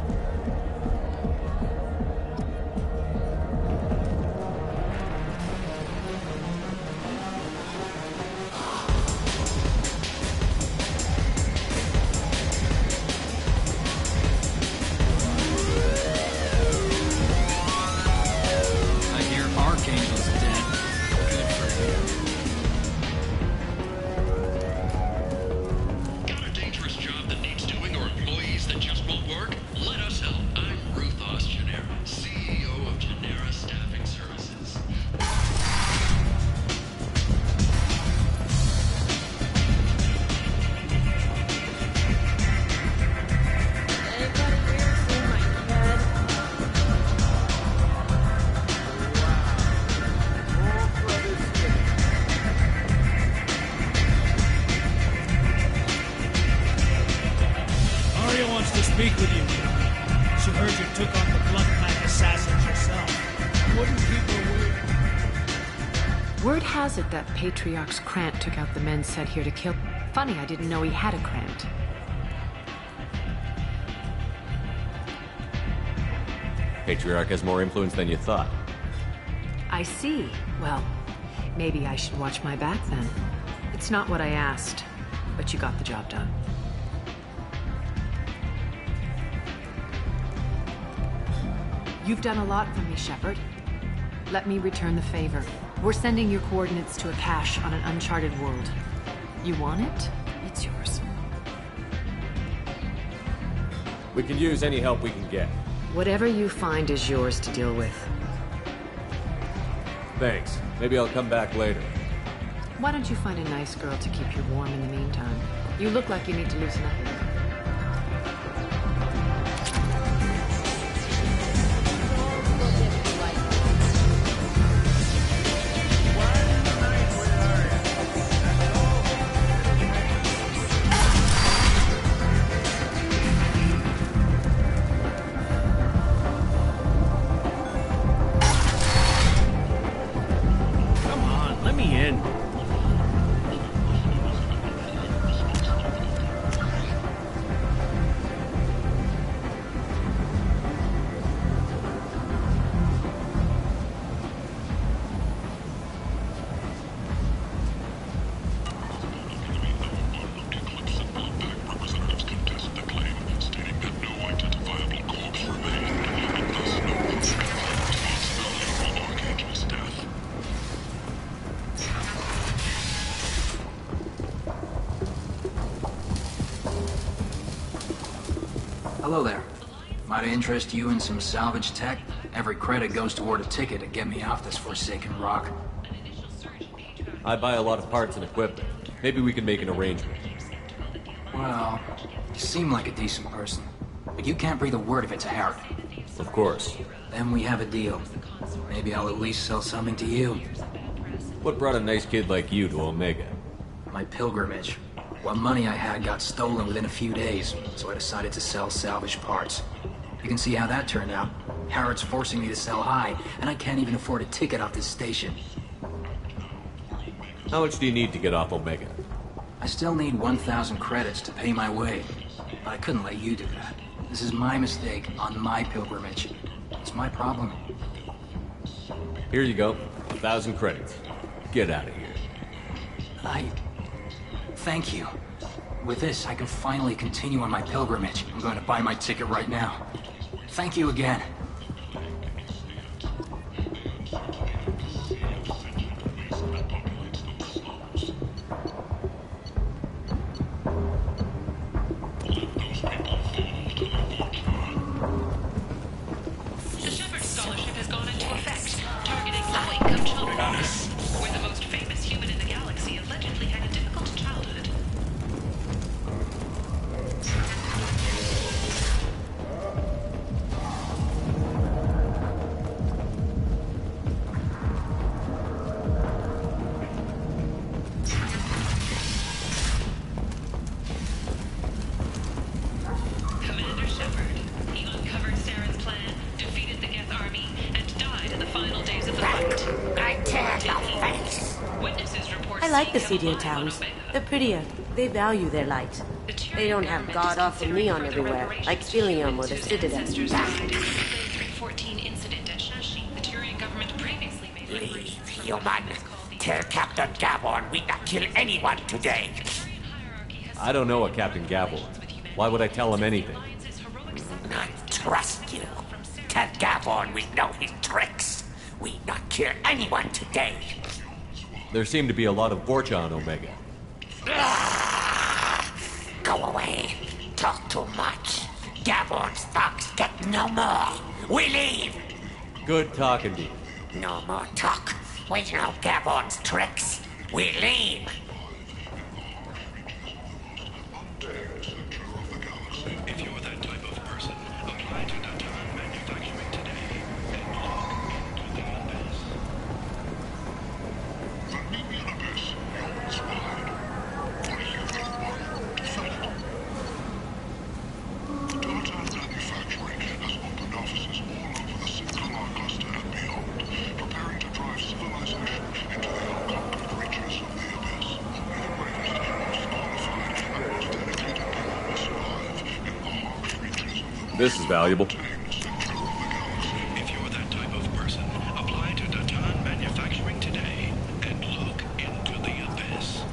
Got a dangerous job that needs doing or employees that just won't work? Let us wouldn't keep her waiting. Word has it that Patriarch's Krant took out the men sent here to kill. Funny, I didn't know he had a Krant. Patriarch has more influence than you thought. I see. Well, maybe I should watch my back then. It's not what I asked, but you got the job done. You've done a lot for me, Shepard. Let me return the favor. We're sending your coordinates to a cache on an uncharted world. You want it? It's yours. We can use any help we can get. Whatever you find is yours to deal with. Thanks. Maybe I'll come back later. Why don't you find a nice girl to keep you warm in the meantime? You look like you need to loosen up a little. Hello there. Might I interest you in some salvage tech? Every credit goes toward a ticket to get me off this forsaken rock. I buy a lot of parts and equipment. Maybe we can make an arrangement. Well, you seem like a decent person, but you can't breathe a word if it's a Herod. Of course. Then we have a deal. Maybe I'll at least sell something to you. What brought a nice kid like you to Omega? My pilgrimage. What money I had got stolen within a few days, so I decided to sell salvage parts. You can see how that turned out. Harrod's forcing me to sell high, and I can't even afford a ticket off this station. How much do you need to get off Omega? I still need 1,000 credits to pay my way, but I couldn't let you do that. This is my mistake on my pilgrimage. It's my problem. Here you go. 1,000 credits. Get out of here. Thank you. With this, I can finally continue on my pilgrimage. I'm going to buy my ticket right now. Thank you again. The Shepherd Scholarship has gone into effect, targeting low-income children on Earth, where the most famous human in the galaxy allegedly had a difficult childhood. Commander Shepard, he uncovered Saren's plan, defeated the Geth army, and died in the final days of the fight. I tear your face. Witnesses report I like the seeing him CDA alive on towns. Omega. They're prettier. They value their light. They don't have god-awful neon everywhere, like Ilium or the Citadel. Ancestors died in the 314 incident at Shashi. The Turian government previously made Leave, human. Tell Captain Gavon we not kill anyone today. I don't know a Captain Gavel. Why would I tell him anything? Not trust you. Tell Gavon we know his tricks. We not kill anyone today. There seem to be a lot of Vorcha on Omega. Go away. Talk too much. Gavon's thugs get no more. We leave. Good talking to you. No more talk. We know Gavon's tricks. We leave. If you're that type of person, apply to the term manufacturing today. And log to the abyss. The Nemean Abyss yawns wide. What do you want to fill? Data manufacturing has opened offices all over the Synclaw cluster and beyond. This is valuable. If you're that type of person, apply to Datan Manufacturing today and look into the abyss.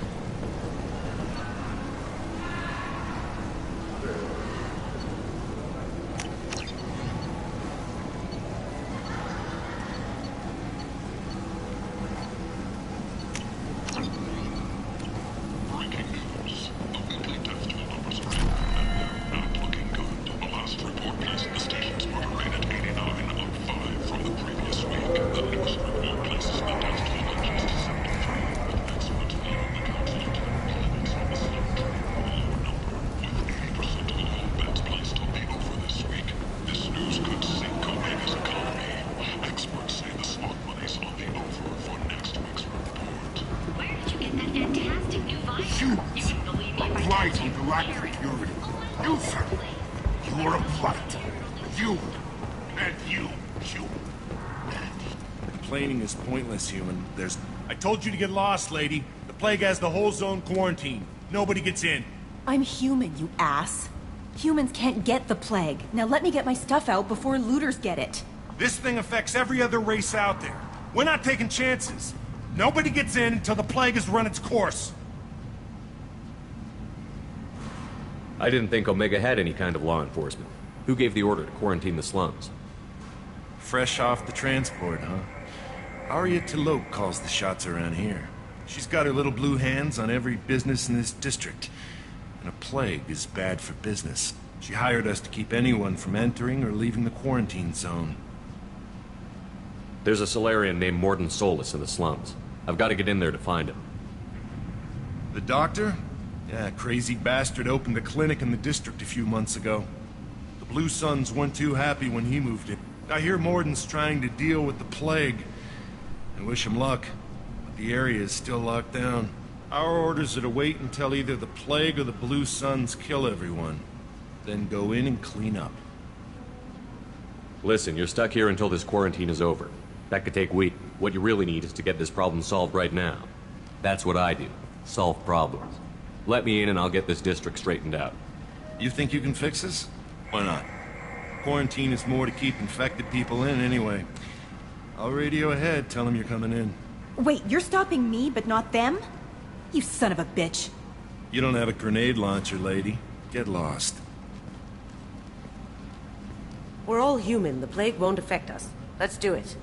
Breaking news. A weekly death toll numbers are in, and they're not looking good. The last report placed the station's murder rate at 89, up 5 from the previous week. The next report places the death toll at just 73, with experts beyond the council of clinics from the slum trade a lower number, with 80% of all bets placed on the over this week. This news could sink Omega's economy. Experts say the slot money's on the over for next week's report. Where did you get that fantastic new visor? You wouldn't believe me if I Blight told on you. galactic security. You, sir. You are a blight. You. And you. Complaining is pointless, human. I told you to get lost, lady. The plague has the whole zone quarantined. Nobody gets in. I'm human, you ass. Humans can't get the plague. Now let me get my stuff out before looters get it. This thing affects every other race out there. We're not taking chances. Nobody gets in until the plague has run its course. I didn't think Omega had any kind of law enforcement. Who gave the order to quarantine the slums? Fresh off the transport, huh? Arya Talope calls the shots around here. She's got her little blue hands on every business in this district. And a plague is bad for business. She hired us to keep anyone from entering or leaving the quarantine zone. There's a Solarian named Morden Solus in the slums. I've got to get in there to find him. The doctor? Yeah, crazy bastard opened a clinic in the district a few months ago. The Blue Suns weren't too happy when he moved in. I hear Morden's trying to deal with the plague. I wish him luck, but the area is still locked down. Our orders are to wait until either the plague or the Blue Suns kill everyone. Then go in and clean up. Listen, you're stuck here until this quarantine is over. That could take weeks. What you really need is to get this problem solved right now. That's what I do. Solve problems. Let me in and I'll get this district straightened out. You think you can fix this? Why not? Quarantine is more to keep infected people in anyway. I'll radio ahead, tell them you're coming in. Wait, you're stopping me, but not them? You son of a bitch. You don't have a grenade launcher, lady. Get lost. We're all human. The plague won't affect us. Let's do it.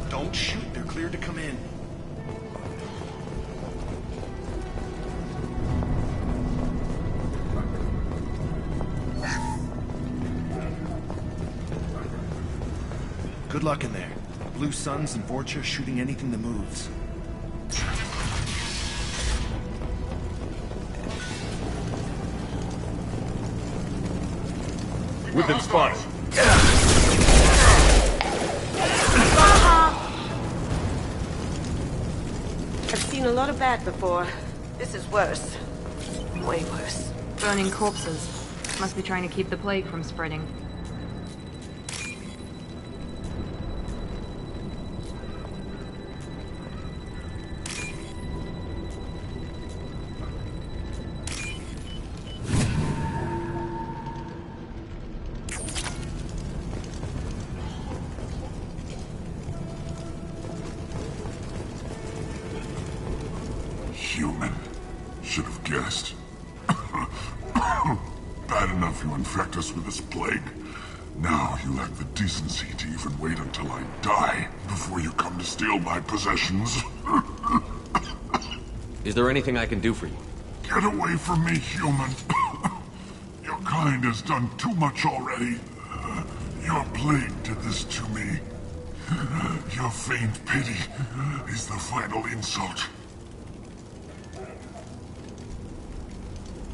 Don't shoot. They're cleared to come in. Good luck in there. Blue Suns and Vorcha shooting anything that moves. We've been spotted. I've seen a lot of bad before. This is worse. Way worse. Burning corpses. Must be trying to keep the plague from spreading. Human. Should have guessed. Bad enough you infect us with this plague. Now you lack the decency to even wait until I die before you come to steal my possessions. Is there anything I can do for you? Get away from me, human. Your kind has done too much already. Your plague did this to me. Your feigned pity is the final insult.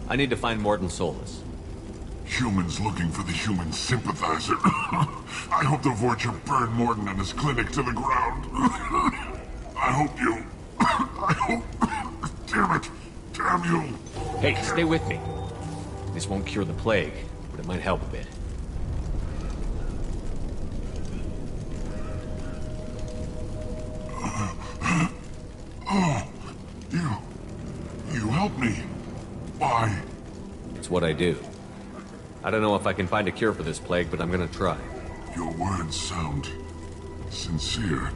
I need to find Morton Solus. Humans looking for the human sympathizer. I hope the Vorcha burn Morton and his clinic to the ground. I hope you... I hope... Damn it! Damn you! Hey, stay with me. This won't cure the plague, but it might help a bit. Oh, you helped me. Why? It's what I do. I don't know if I can find a cure for this plague, but I'm gonna try. Your words sound sincere.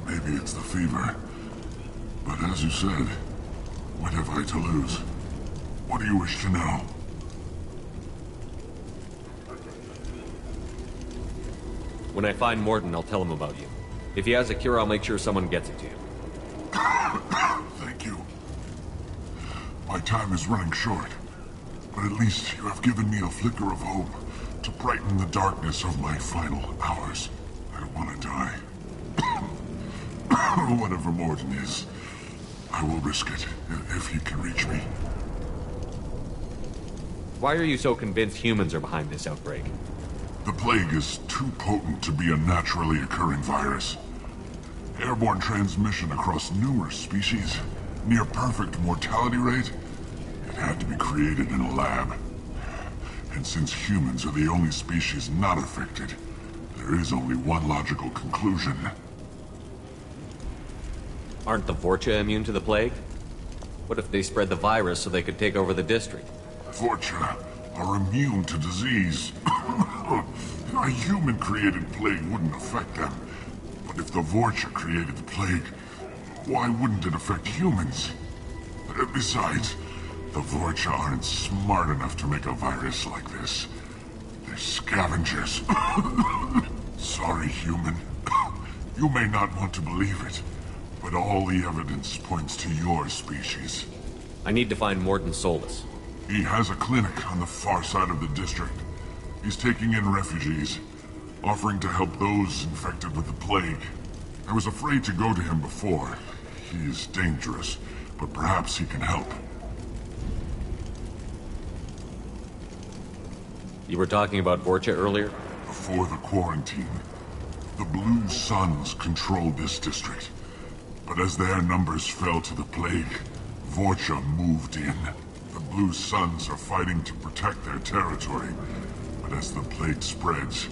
Maybe it's the fever. But as you said, what have I to lose? What do you wish to know? When I find Morton, I'll tell him about you. If he has a cure, I'll make sure someone gets it to you. Thank you. My time is running short. But at least you have given me a flicker of hope to brighten the darkness of my final hours. I don't want to die. Whatever Morton is, I will risk it if he can reach me. Why are you so convinced humans are behind this outbreak? The plague is too potent to be a naturally occurring virus. Airborne transmission across numerous species, near perfect mortality rate. It had to be created in a lab. And since humans are the only species not affected, there is only one logical conclusion. Aren't the Vorcha immune to the plague? What if they spread the virus so they could take over the district? Vorcha are immune to disease. A human-created plague wouldn't affect them. But if the Vorcha created the plague, why wouldn't it affect humans? Besides, the Vorcha aren't smart enough to make a virus like this. They're scavengers. Sorry, human. You may not want to believe it, but all the evidence points to your species. I need to find Morton Solus. He has a clinic on the far side of the district. He's taking in refugees, offering to help those infected with the plague. I was afraid to go to him before. He is dangerous, but perhaps he can help. You were talking about Vorcha earlier? Before the quarantine, the Blue Suns controlled this district. But as their numbers fell to the plague, Vorcha moved in. The Blue Suns are fighting to protect their territory. But as the plague spreads,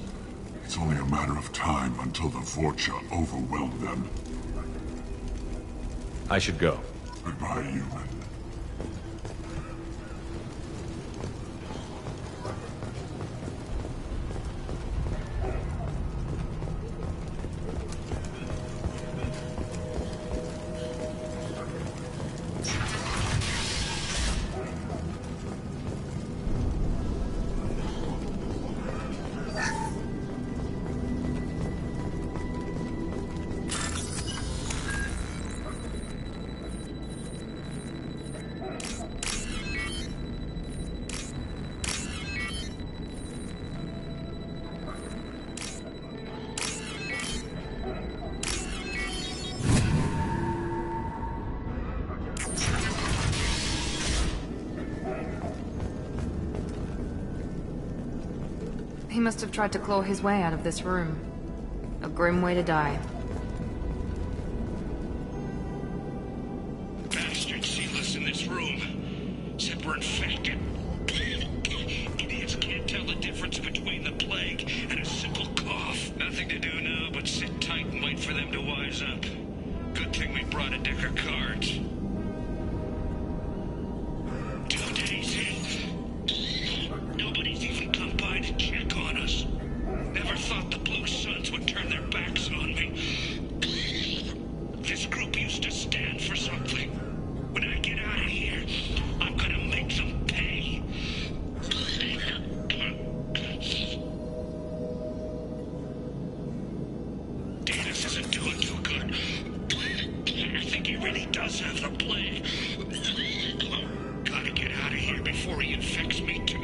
it's only a matter of time until the Vorcha overwhelm them. I should go. Goodbye, human. He must have tried to claw his way out of this room. A grim way to die. Bastards seal us in this room. Said we're infected. Idiots can't tell the difference between the plague and a simple cough. Nothing to do now but sit tight and wait for them to wise up. Good thing we brought a deck of cards. 2 days in. Nobody's even come by to check on us. Never thought the Blue Suns would turn their backs on me. This group used to stand for something. When I get out of here, I'm gonna make them pay. Danis isn't doing too good. I think he really does have the plague. Gotta get out of here before he infects me too.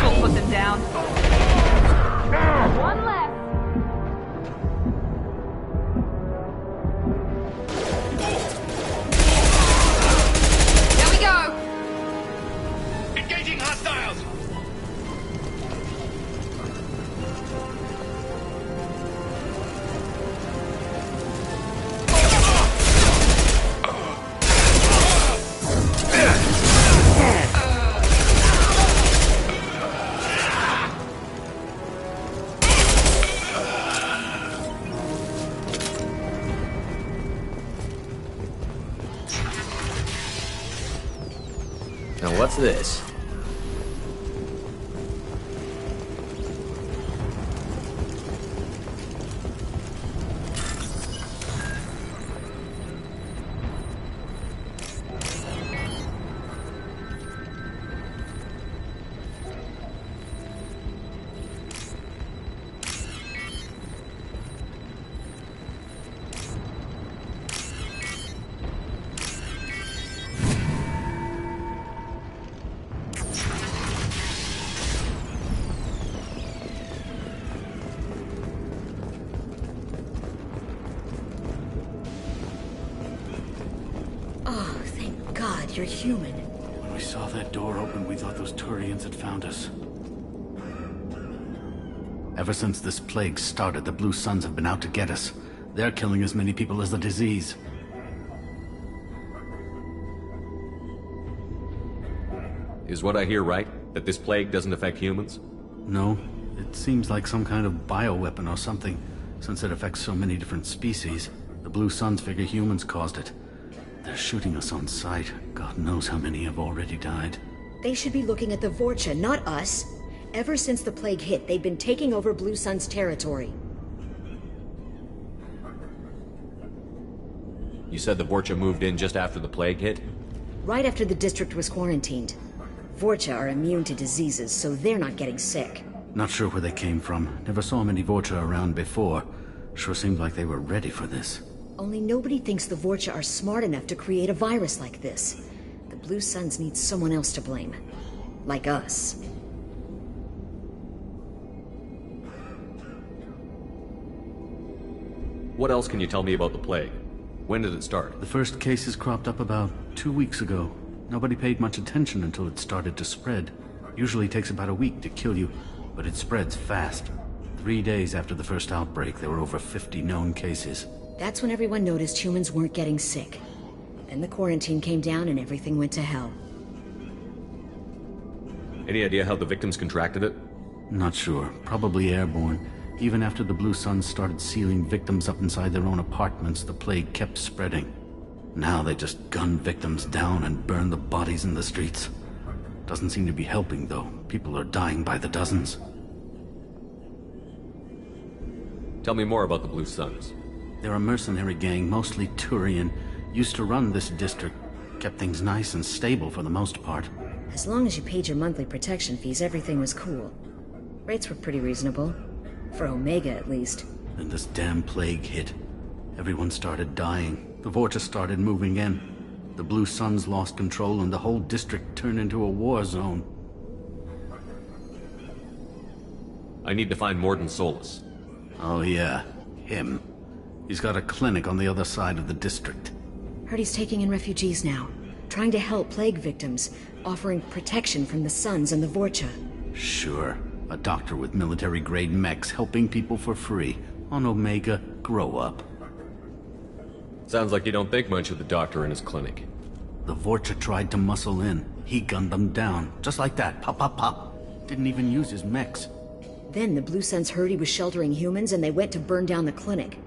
We'll put them down. One left. There we go. Engaging hostiles! Now what's this? Oh, thank God you're human. When we saw that door open, we thought those Turians had found us. Ever since this plague started, the Blue Suns have been out to get us. They're killing as many people as the disease. Is what I hear right? That this plague doesn't affect humans? No, it seems like some kind of bioweapon or something. Since it affects so many different species, the Blue Suns figure humans caused it. They're shooting us on sight. God knows how many have already died. They should be looking at the Vorcha, not us. Ever since the plague hit, they've been taking over Blue Sun's territory. You said the Vorcha moved in just after the plague hit? Right after the district was quarantined. Vorcha are immune to diseases, so they're not getting sick. Not sure where they came from. Never saw many Vorcha around before. Sure seemed like they were ready for this. Only nobody thinks the Vorcha are smart enough to create a virus like this. The Blue Suns need someone else to blame. Like us. What else can you tell me about the plague? When did it start? The first cases cropped up about 2 weeks ago. Nobody paid much attention until it started to spread. Usually takes about a week to kill you, but it spreads fast. 3 days after the first outbreak, there were over 50 known cases. That's when everyone noticed humans weren't getting sick. Then the quarantine came down and everything went to hell. Any idea how the victims contracted it? Not sure. Probably airborne. Even after the Blue Suns started sealing victims up inside their own apartments, the plague kept spreading. Now they just gun victims down and burn the bodies in the streets. Doesn't seem to be helping, though. People are dying by the dozens. Tell me more about the Blue Suns. They're a mercenary gang, mostly Turian. Used to run this district. Kept things nice and stable for the most part. As long as you paid your monthly protection fees, everything was cool. Rates were pretty reasonable. For Omega, at least. Then this damn plague hit. Everyone started dying. The Vorcha started moving in. The Blue Suns lost control and the whole district turned into a war zone. I need to find Morden Solus. Oh yeah, him. He's got a clinic on the other side of the district. Heard he's taking in refugees now. Trying to help plague victims. Offering protection from the Suns and the Vorcha. Sure. A doctor with military-grade mechs helping people for free. On Omega, grow up. Sounds like you don't think much of the doctor in his clinic. The Vorcha tried to muscle in. He gunned them down. Just like that. Pop, pop, pop. Didn't even use his mechs. Then the Blue Suns heard he was sheltering humans and they went to burn down the clinic.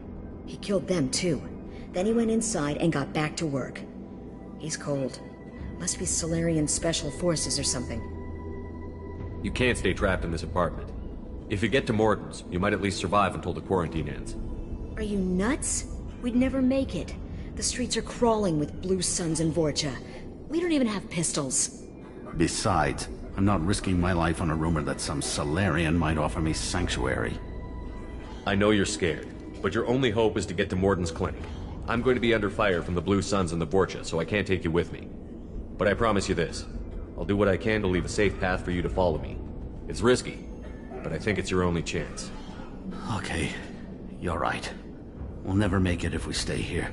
He killed them too. Then he went inside and got back to work. He's cold. Must be Solarian Special Forces or something. You can't stay trapped in this apartment. If you get to Morden's, you might at least survive until the quarantine ends. Are you nuts? We'd never make it. The streets are crawling with Blue Suns and Vorcha. We don't even have pistols. Besides, I'm not risking my life on a rumor that some Solarian might offer me sanctuary. I know you're scared, but your only hope is to get to Morden's clinic. I'm going to be under fire from the Blue Suns and the Vorcha, so I can't take you with me. But I promise you this. I'll do what I can to leave a safe path for you to follow me. It's risky, but I think it's your only chance. Okay, you're right. We'll never make it if we stay here.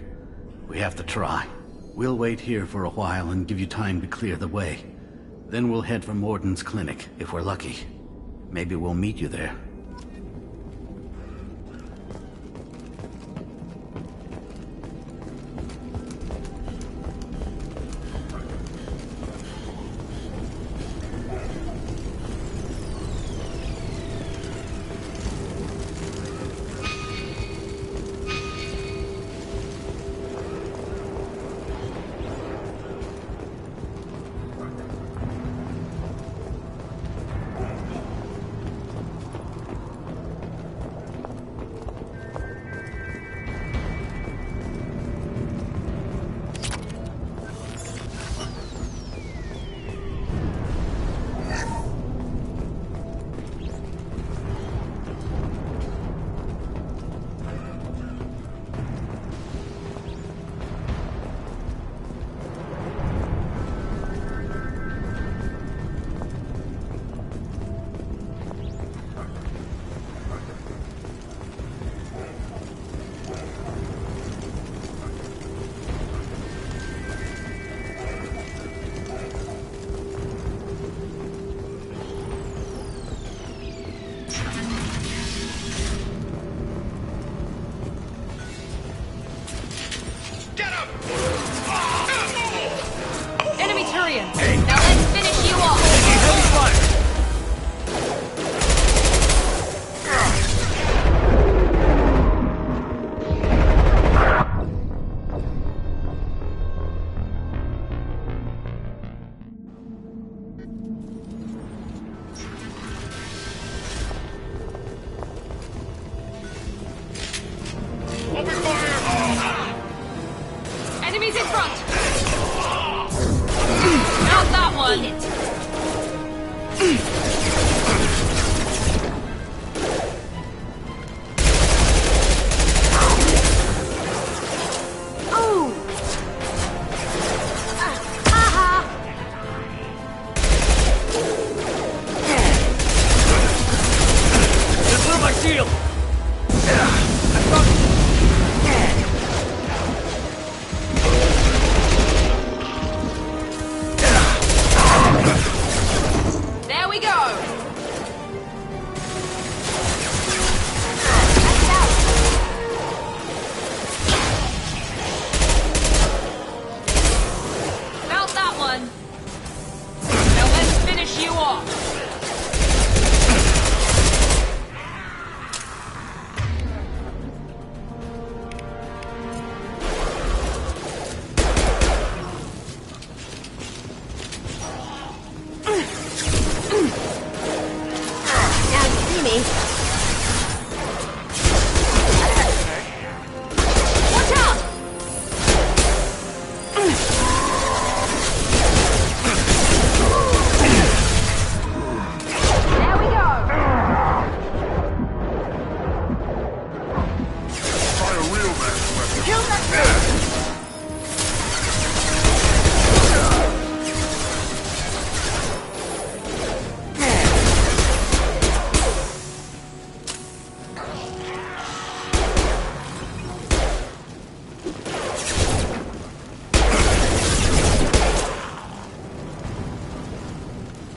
We have to try. We'll wait here for a while and give you time to clear the way. Then we'll head for Morden's clinic, if we're lucky. Maybe we'll meet you there.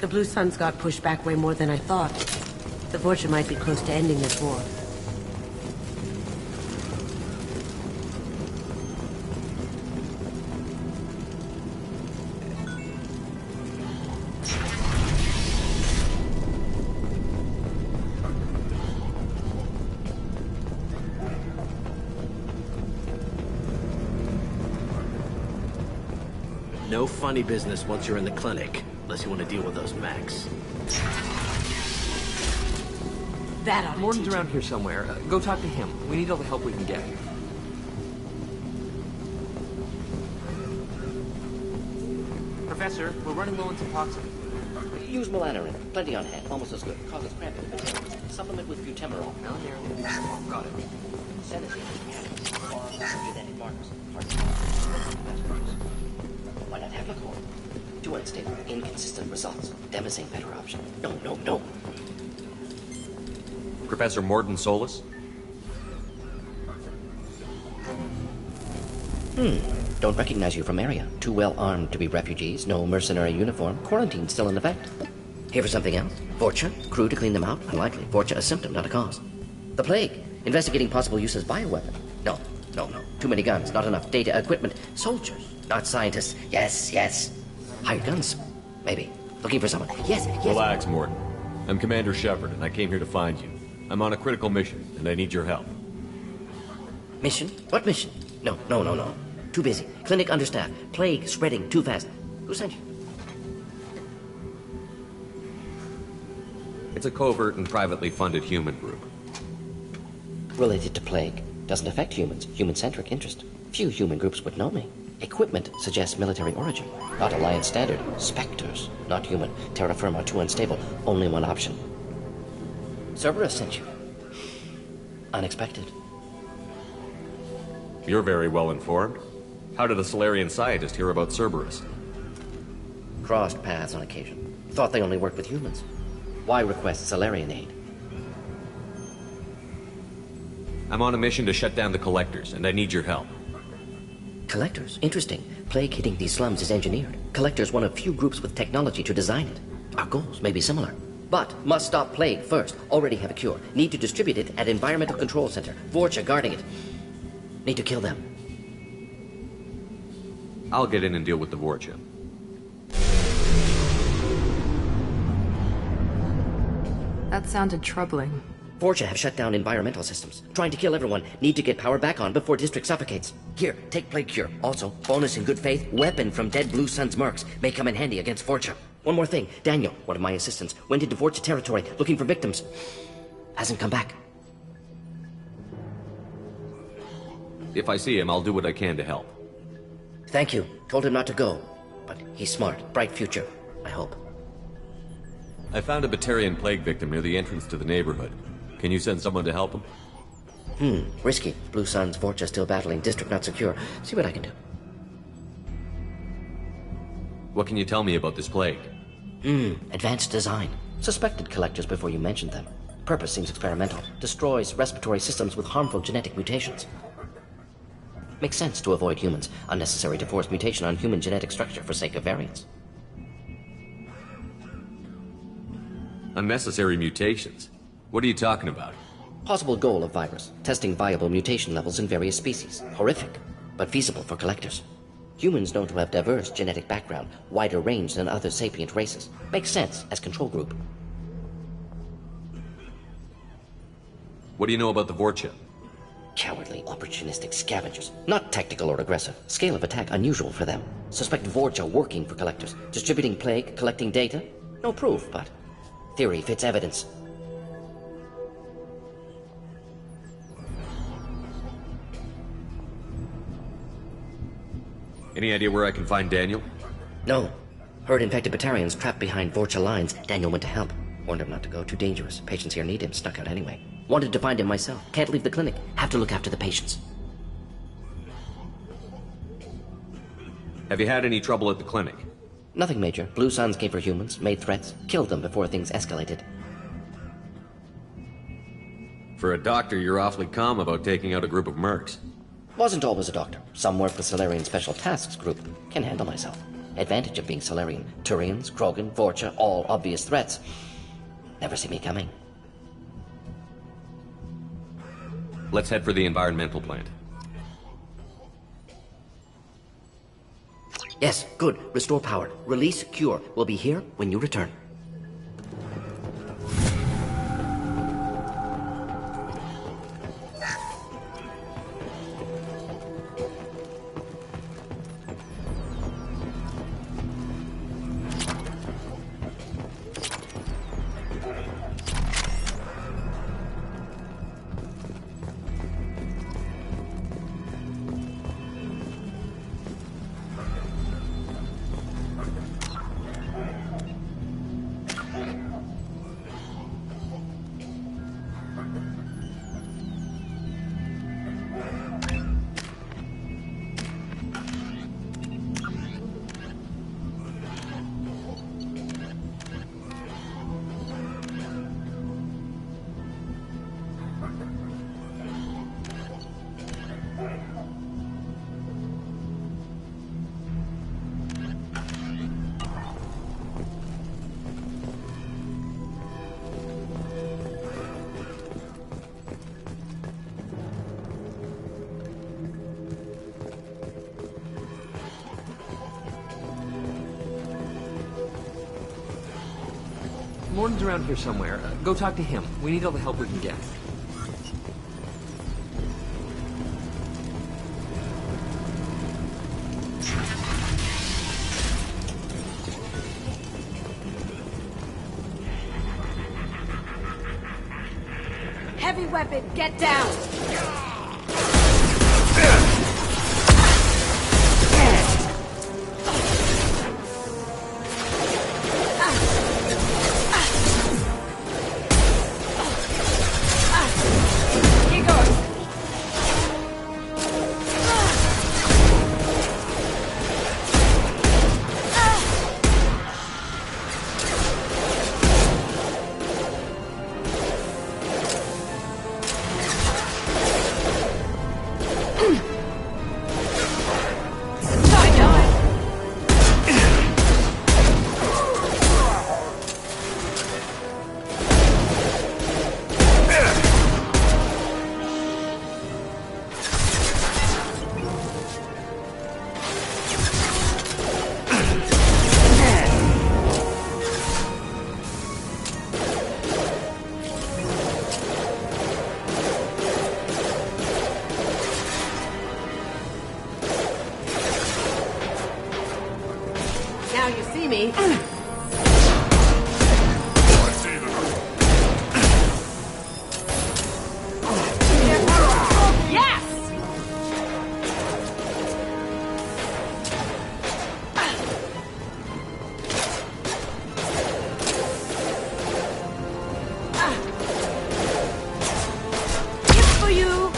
The Blue Suns got pushed back way more than I thought. The Vorcha might be close to ending this war. No funny business once you're in the clinic, unless you want to deal with those Masc. Morden's around here somewhere. Go talk to him. We need all the help we can get. Professor, we're running low on toxin. Use melanorin. Plenty on hand. Almost as good. Causes cramping. Supplement with butemerol. Got it. Sedative. Genetic markers. Why not have liquor? Too unstable. Inconsistent results. Demising better option. No. Professor Morton Solus? Don't recognize you from area. Too well armed to be refugees. No mercenary uniform. Quarantine still in effect. Here for something else? Vorcha? Crew to clean them out? Unlikely. Vorcha a symptom, not a cause. The plague. Investigating possible use as bioweapon. No. Too many guns, not enough data, equipment. Soldiers, not scientists. Yes. Hired guns. Maybe. Looking for someone. Yes. Relax, Morton. I'm Commander Shepard, and I came here to find you. I'm on a critical mission, and I need your help. Mission? What mission? No. Too busy. Clinic understaffed. Plague spreading too fast. Who sent you? It's a covert and privately funded human group. Related to plague. Doesn't affect humans. Human-centric interest. Few human groups would know me. Equipment suggests military origin. Not Alliance standard. Spectres. Not human. Terra firma too unstable. Only one option. Cerberus sent you. Unexpected. You're very well informed. How did a Solarian scientist hear about Cerberus? Crossed paths on occasion. Thought they only worked with humans. Why request Solarian aid? I'm on a mission to shut down the Collectors, and I need your help. Collectors? Interesting. Plague hitting these slums is engineered. Collectors one of few groups with technology to design it. Our goals may be similar. But must stop plague first. Already have a cure. Need to distribute it at Environmental Control Center. Vorcha guarding it. Need to kill them. I'll get in and deal with the Vorcha. That sounded troubling. Vorcha have shut down environmental systems. Trying to kill everyone. Need to get power back on before district suffocates. Here, take plague cure. Also, bonus in good faith, weapon from dead Blue Sun's mercs. May come in handy against Vorcha. One more thing. Daniel, one of my assistants, went into Vorcha territory looking for victims. Hasn't come back. If I see him, I'll do what I can to help. Thank you. Told him not to go. But he's smart. Bright future. I hope. I found a Batarian plague victim near the entrance to the neighborhood. Can you send someone to help him? Risky. Blue Sun's Vorcha still battling. District not secure. See what I can do. What can you tell me about this plague? Advanced design. Suspected collectors before you mentioned them. Purpose seems experimental. Destroys respiratory systems with harmful genetic mutations. Makes sense to avoid humans. Unnecessary to force mutation on human genetic structure for sake of variance. Unnecessary mutations? What are you talking about? Possible goal of virus. Testing viable mutation levels in various species. Horrific, but feasible for collectors. Humans known to have diverse genetic background, wider range than other sapient races. Makes sense as control group. What do you know about the Vorcha? Cowardly, opportunistic scavengers. Not tactical or aggressive. Scale of attack unusual for them. Suspect Vorcha working for collectors. Distributing plague, collecting data. No proof, but theory fits evidence. Any idea where I can find Daniel? No. Heard infected Batarians trapped behind Vorcha lines. Daniel went to help. Warned him not to go. Too dangerous. Patients here need him. Snuck out anyway. Wanted to find him myself. Can't leave the clinic. Have to look after the patients. Have you had any trouble at the clinic? Nothing major. Blue Suns came for humans, made threats, killed them before things escalated. For a doctor, you're awfully calm about taking out a group of mercs. Wasn't always a doctor. Some work for Solarian Special Tasks Group. Can handle myself. Advantage of being Solarian. Turians, Krogan, Vorcha, all obvious threats. Never see me coming. Let's head for the environmental plant. Yes, good. Restore power. Release cure. We'll be here when you return. Morden's around here somewhere. Go talk to him. We need all the help we can get. Heavy weapon, get down! Now you see me. Yes! It's for you.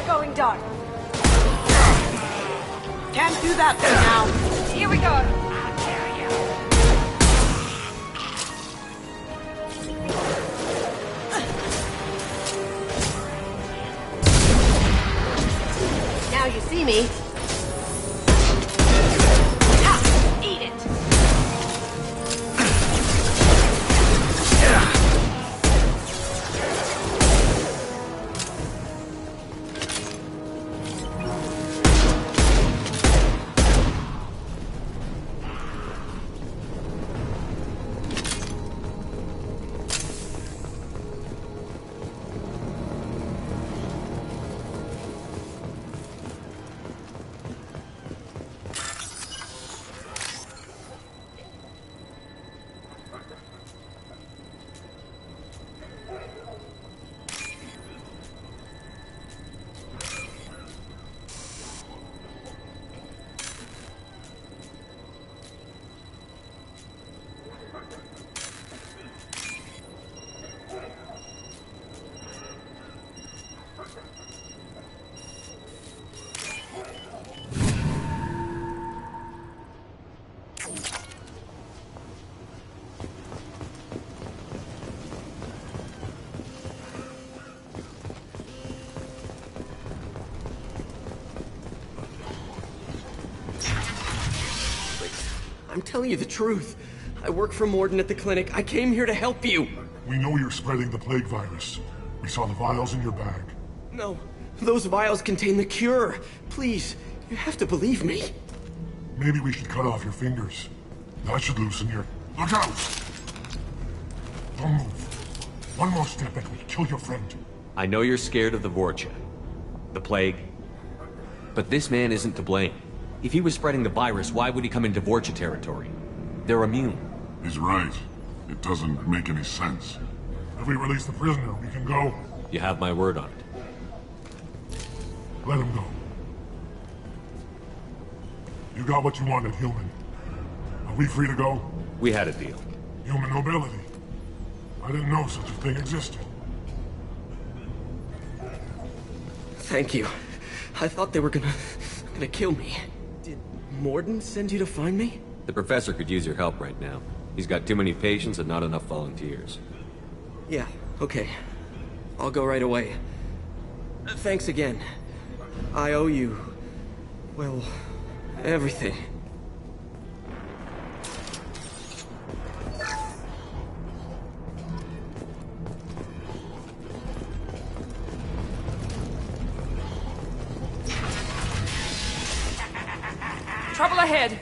Going dark. Can't do that for now. Here we go. Now you see me. Ha! Eat it. I'm telling you the truth. I work for Morden at the clinic. I came here to help you. We know you're spreading the plague virus. We saw the vials in your bag. No, those vials contain the cure. Please, you have to believe me. Maybe we should cut off your fingers. That should loosen your... Look out! Don't move. One more step and we kill your friend. I know you're scared of the Vorcha. The plague. But this man isn't to blame. If he was spreading the virus, why would he come into Vorcha territory? They're immune. He's right. It doesn't make any sense. If we release the prisoner, we can go. You have my word on it. Let him go. You got what you wanted, human. Are we free to go? We had a deal. Human nobility. I didn't know such a thing existed. Thank you. I thought they were gonna kill me. Did Morden send you to find me? The professor could use your help right now. He's got too many patients and not enough volunteers. Yeah, okay. I'll go right away. Thanks again. I owe you... well, everything. ahead.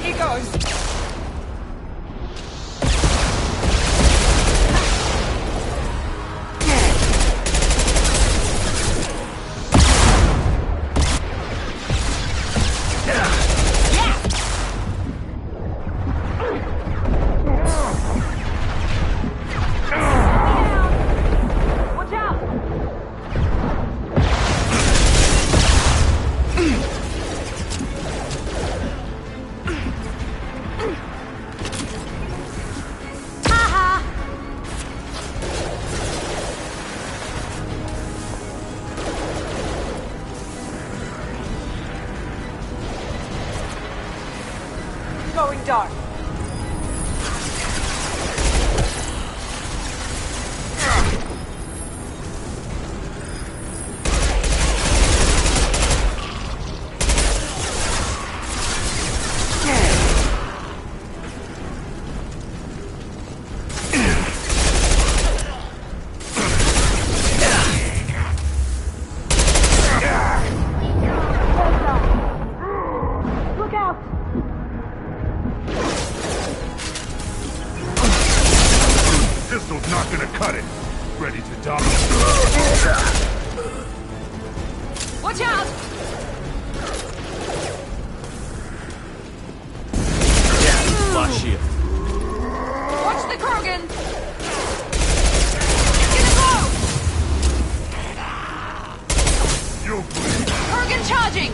Here goes. Watch out! Going dark. Look out! Pistol's not gonna cut it. Ready to die. Watch out! Lost shield. Watch the Krogan! It's gonna blow! You'll bleed. Krogan charging!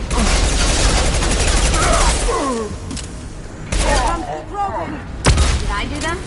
Here comes the Krogan. Did I do them?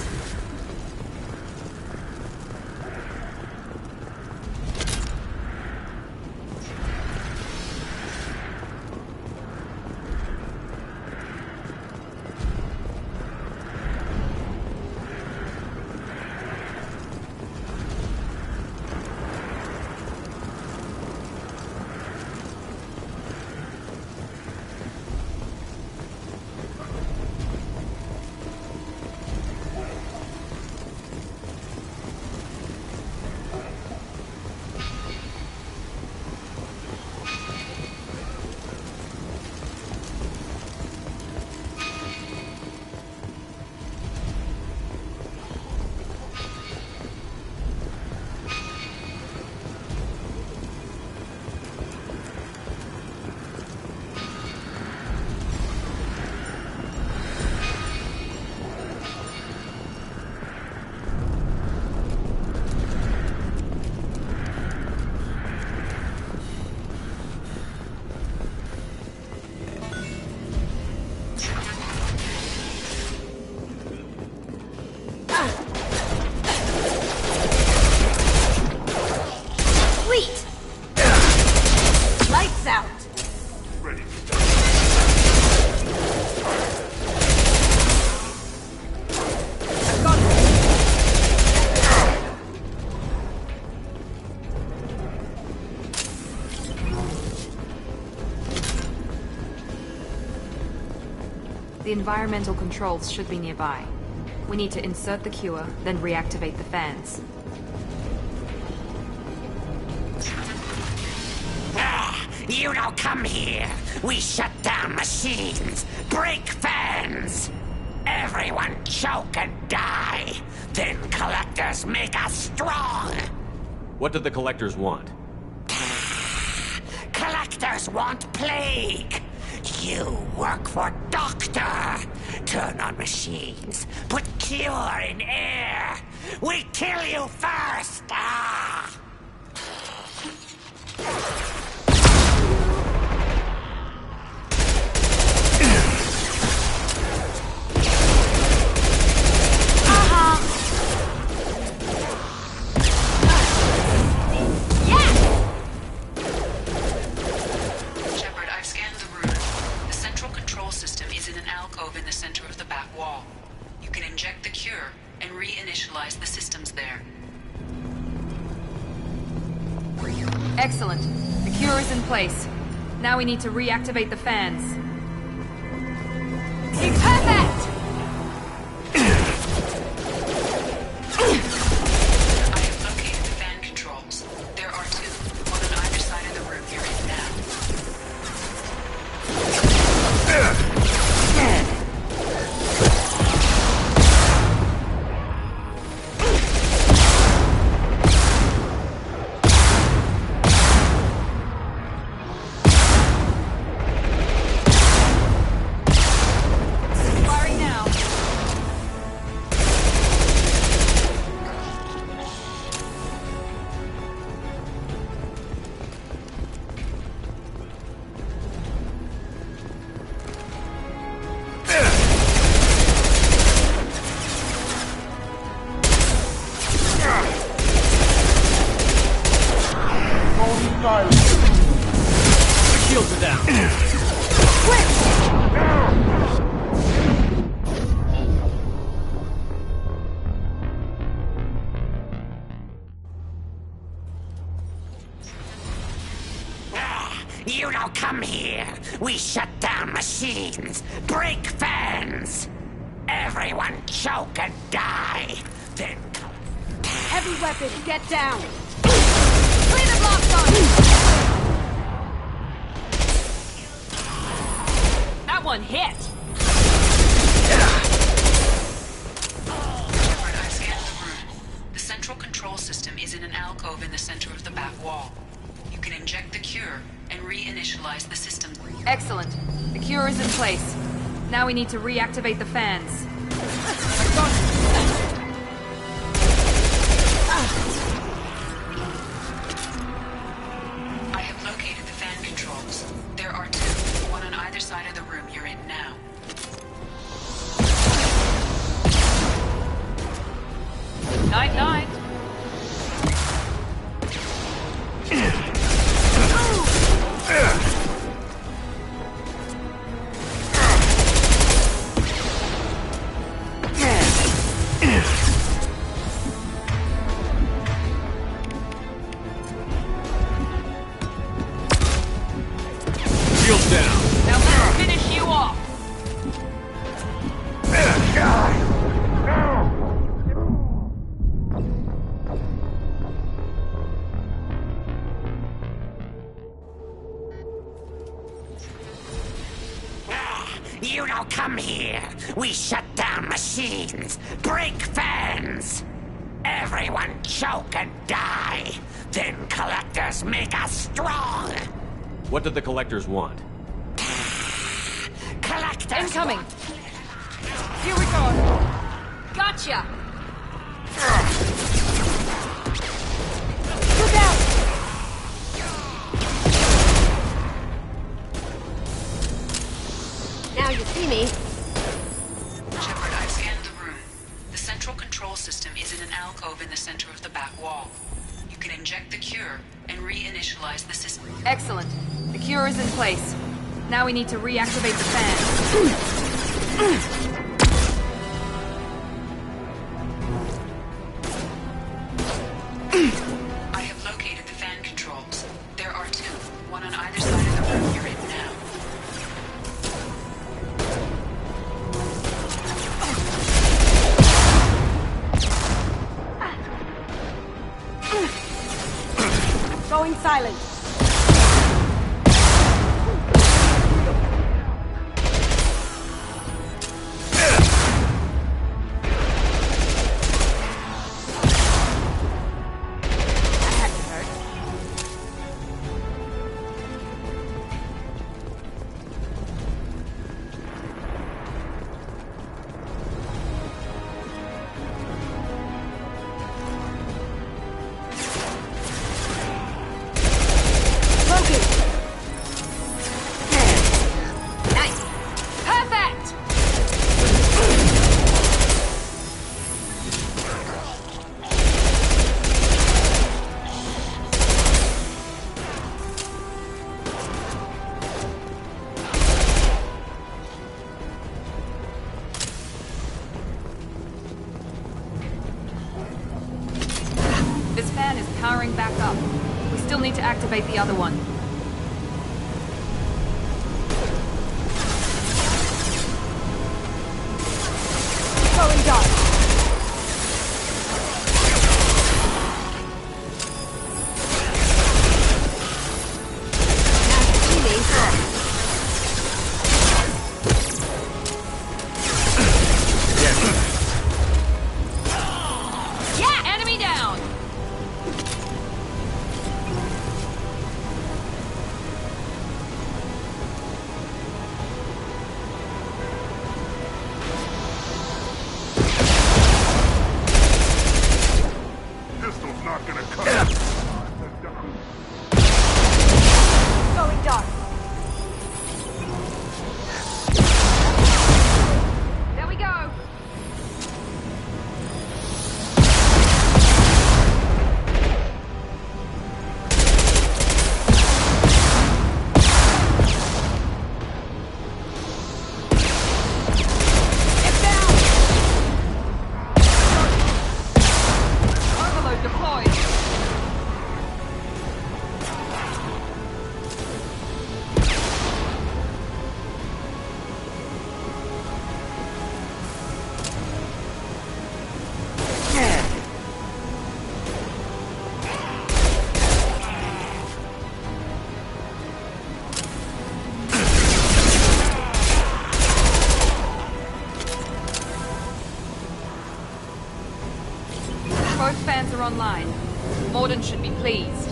The environmental controls should be nearby. We need to insert the cure, then reactivate the fans. You don't come here. We shut down machines, break fans. Everyone choke and die. Then collectors make us strong. What do the collectors want? Collectors want plague. You work for Doctor. Turn on machines. Put cure in air. We kill you first. Ah! system is in an alcove in the center of the back wall. You can inject the cure and reinitialize the systems there. Excellent. The cure is in place. Now we need to reactivate the fans. Perfect! I have located the fan controls. There are two, one on either side of the room you're in now. Firing now. The shields are down. You don't come here. We shut down machines, break fans. Everyone choke and die. Then Heavy weapon, get down! Clear the blast zone! That one hit! Shepard, I've scanned the room. The central control system is in an alcove in the center of the back wall. You can inject the cure and reinitialize the system. Excellent. The cure is in place. Now we need to reactivate the fans. I have located the fan controls. There are two, one on either side of the room you're in now. Night-night. Shields down. Now let's finish you off. you don't come here. We shut down machines, break fans. Everyone choke and die. Then collectors make us strong. What did the collectors want? Collectors. Incoming. Here we go. Gotcha. Look out! Now you see me. Shepard, I've scanned the room. The central control system is in an alcove in the center of the back wall. You can inject the cure and reinitialize the system. Excellent. The cure is in place. Now we need to reactivate the fan. I have located the fan controls. There are two, one on either side of the room you're in now. Going silent. activate the other one. Going dark. Yeah, enemy down! Pistol's not gonna cut it. Going dark. There we go! Overload deployed. Both fans are online. Morden should be pleased.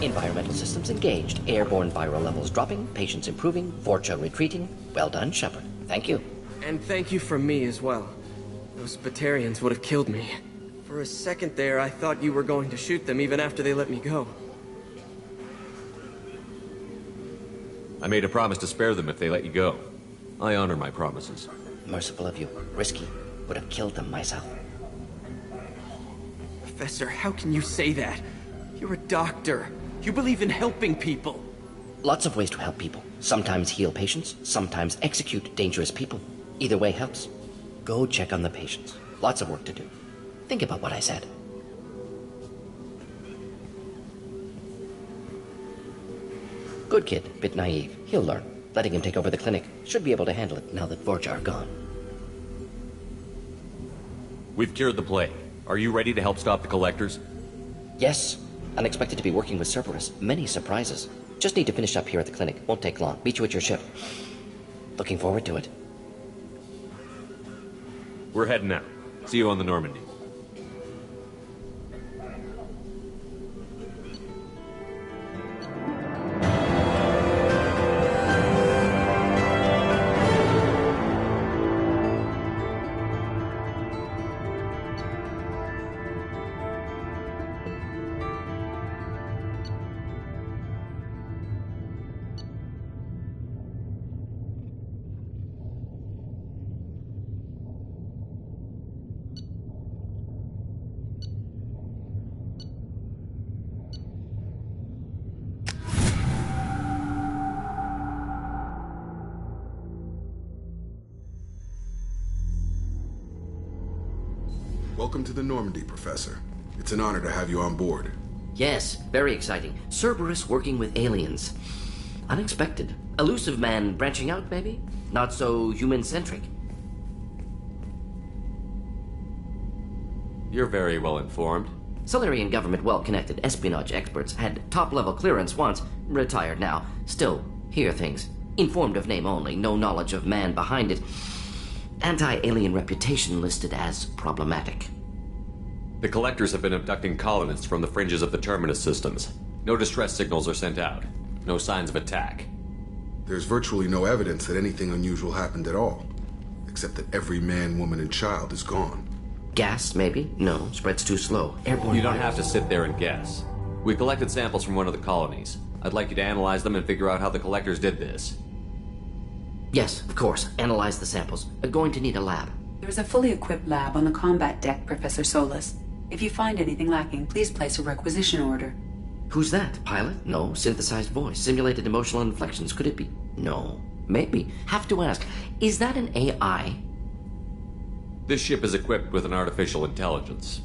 Environmental systems engaged. Airborne viral levels dropping. Patients improving. Vorcha retreating. Well done, Shepard. Thank you. And thank you from me as well. Those Batarians would have killed me. For a second there, I thought you were going to shoot them even after they let me go. I made a promise to spare them if they let you go. I honor my promises. Merciful of you. Risky. Would have killed them myself. Professor, how can you say that? You're a doctor. You believe in helping people. Lots of ways to help people. Sometimes heal patients, sometimes execute dangerous people. Either way helps. Go check on the patients. Lots of work to do. Think about what I said. Good kid, bit naive. He'll learn. Letting him take over the clinic. Should be able to handle it now that Vorcha are gone. We've cured the plague. Are you ready to help stop the collectors? Yes. Unexpected to be working with Cerberus. Many surprises. Just need to finish up here at the clinic. Won't take long. Meet you at your ship. Looking forward to it. We're heading out. See you on the Normandy. Welcome to the Normandy, Professor. It's an honor to have you on board. Yes, very exciting. Cerberus working with aliens. Unexpected. Elusive man branching out, maybe? Not so human-centric. You're very well informed. Solarian government well-connected espionage experts had top-level clearance once, retired now. Still, hear things. Informed of name only, no knowledge of man behind it. Anti-alien reputation listed as problematic. The collectors have been abducting colonists from the fringes of the Terminus systems. No distress signals are sent out. No signs of attack. There's virtually no evidence that anything unusual happened at all. Except that every man, woman, and child is gone. Gas, maybe? No, spreads too slow. Airborne. You don't have to sit there and guess. We collected samples from one of the colonies. I'd like you to analyze them and figure out how the collectors did this. Yes, of course. Analyze the samples. Going to need a lab. There's a fully equipped lab on the combat deck, Professor Solis. If you find anything lacking, please place a requisition order. Who's that? Pilot? No. Synthesized voice. Simulated emotional inflections. Could it be? No. Maybe. Have to ask. Is that an AI? This ship is equipped with an artificial intelligence.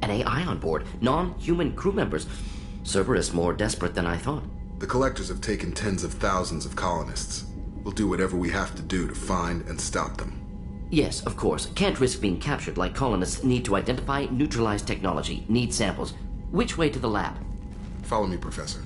An AI on board, non-human crew members. Cerberus more desperate than I thought. The Collectors have taken tens of thousands of colonists. We'll do whatever we have to do to find and stop them. Yes, of course. Can't risk being captured like colonists need to identify, neutralize technology, need samples. Which way to the lab? Follow me, Professor.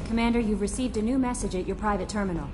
Commander, you've received a new message at your private terminal.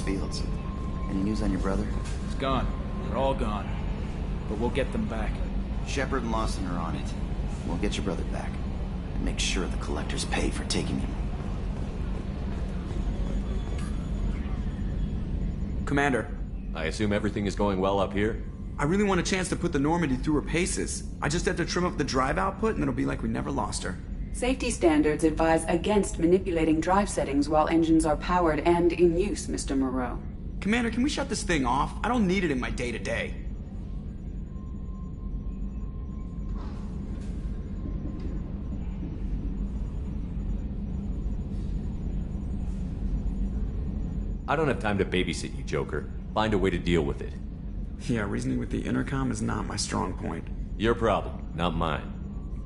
Fields. Any news on your brother? He's gone. They're all gone. But we'll get them back. Shepard and Lawson are on it. We'll get your brother back. And make sure the Collectors pay for taking him. Commander. I assume everything is going well up here? I really want a chance to put the Normandy through her paces. I just have to trim up the drive output and it'll be like we never lost her. Safety standards advise against manipulating drive settings while engines are powered and in use, Mr. Moreau. Commander, can we shut this thing off? I don't need it in my day-to-day. I don't have time to babysit you, Joker. Find a way to deal with it. Yeah, reasoning with the intercom is not my strong point. Your problem, not mine.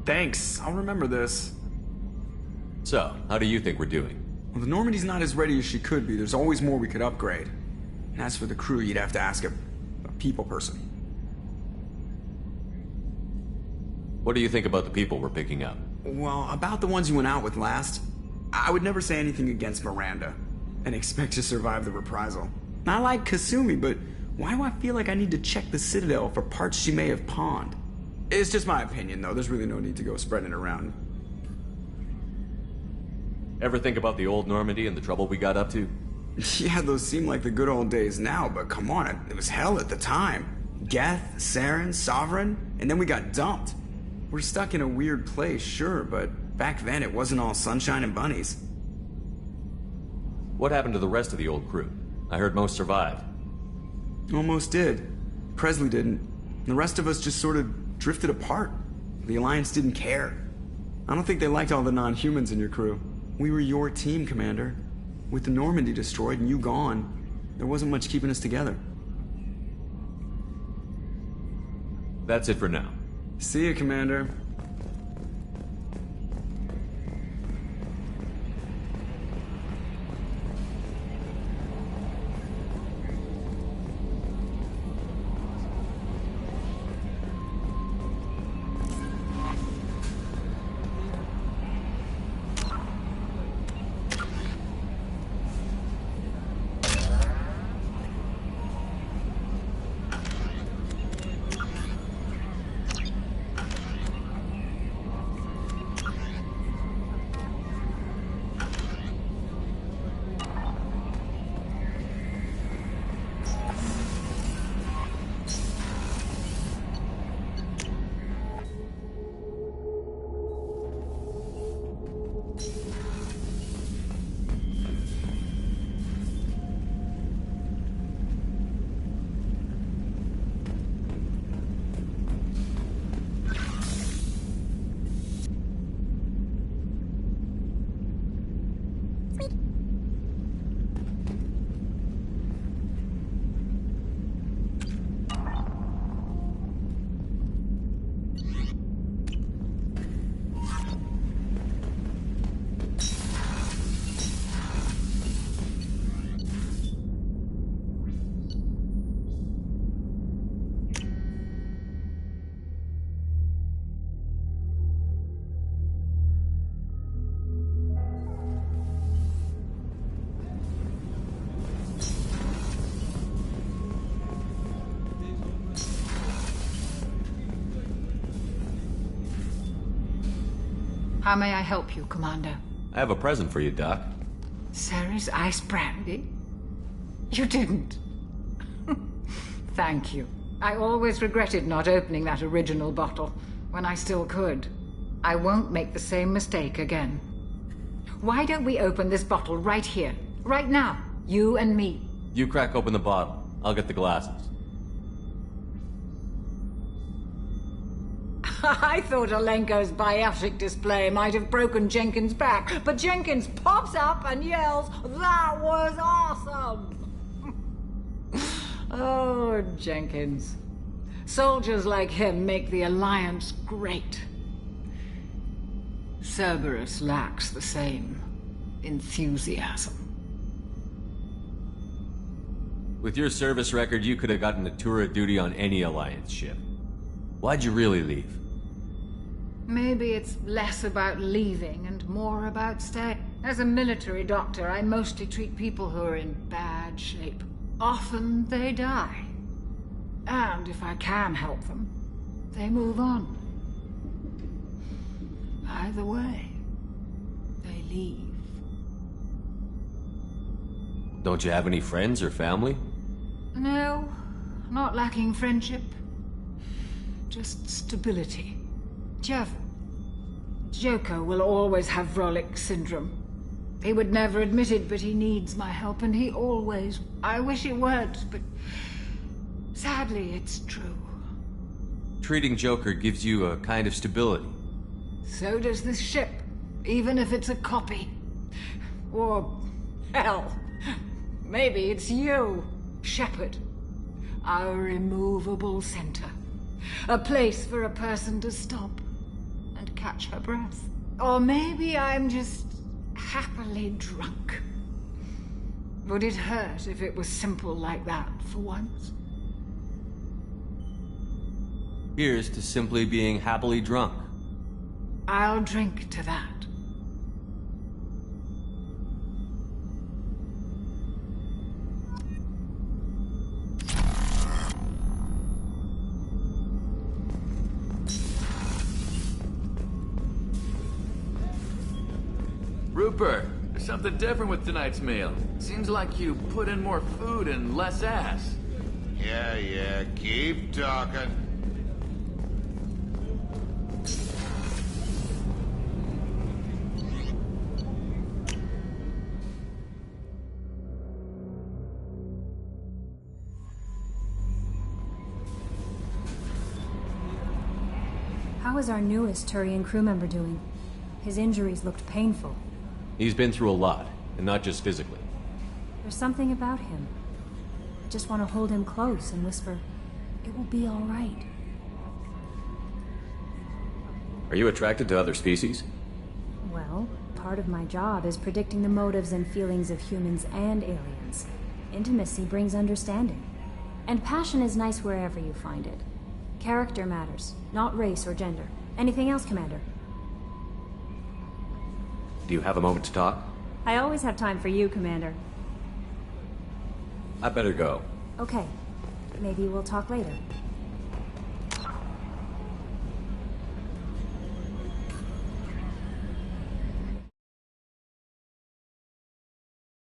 Thanks, I'll remember this. So, how do you think we're doing? Well, the Normandy's not as ready as she could be. There's always more we could upgrade. And as for the crew, you'd have to ask a people person. What do you think about the people we're picking up? Well, about the ones you went out with last, I would never say anything against Miranda and expect to survive the reprisal. I like Kasumi, but why do I feel like I need to check the Citadel for parts she may have pawned? It's just my opinion, though. There's really no need to go spreading it around. Ever think about the old Normandy and the trouble we got up to? Yeah, those seem like the good old days now, but come on, it was hell at the time. Geth, Saren, Sovereign, and then we got dumped. We're stuck in a weird place, sure, but back then it wasn't all sunshine and bunnies. What happened to the rest of the old crew? I heard most survived. Almost did. Presley didn't. The rest of us just sort of drifted apart. The Alliance didn't care. I don't think they liked all the non-humans in your crew. We were your team, Commander. With the Normandy destroyed and you gone, there wasn't much keeping us together. That's it for now. See you, Commander. How may I help you, Commander? I have a present for you, Doc. Sarah's ice brandy? You didn't. Thank you. I always regretted not opening that original bottle when I still could. I won't make the same mistake again. Why don't we open this bottle right here, right now? You and me. You crack open the bottle. I'll get the glasses. I thought Alenko's biotic display might have broken Jenkins' back, but Jenkins pops up and yells, "That was awesome!" Oh, Jenkins. Soldiers like him make the Alliance great. Cerberus lacks the same enthusiasm. With your service record, you could have gotten a tour of duty on any Alliance ship. Why'd you really leave? Maybe it's less about leaving and more about staying. As a military doctor, I mostly treat people who are in bad shape. Often they die. And if I can help them, they move on. Either way, they leave. Don't you have any friends or family? No, not lacking friendship. Just stability. Joker will always have Vrolic syndrome. He would never admit it, but he needs my help, and he always... I wish it weren't, but... sadly, it's true. Treating Joker gives you a kind of stability. So does this ship, even if it's a copy. Or... hell, maybe it's you, Shepard. Our immovable center. A place for a person to stop and catch her breath. Or maybe I'm just happily drunk. Would it hurt if it was simple like that for once? Here's to simply being happily drunk. I'll drink to that. Rupert, there's something different with tonight's meal. Seems like you put in more food and less ass. Yeah, keep talking. How is our newest Turian crew member doing? His injuries looked painful. He's been through a lot, and not just physically. There's something about him. I just want to hold him close and whisper, "It will be all right." Are you attracted to other species? Well, part of my job is predicting the motives and feelings of humans and aliens. Intimacy brings understanding. And passion is nice wherever you find it. Character matters, not race or gender. Anything else, Commander? Do you have a moment to talk? I always have time for you, Commander. I better go. Okay. Maybe we'll talk later.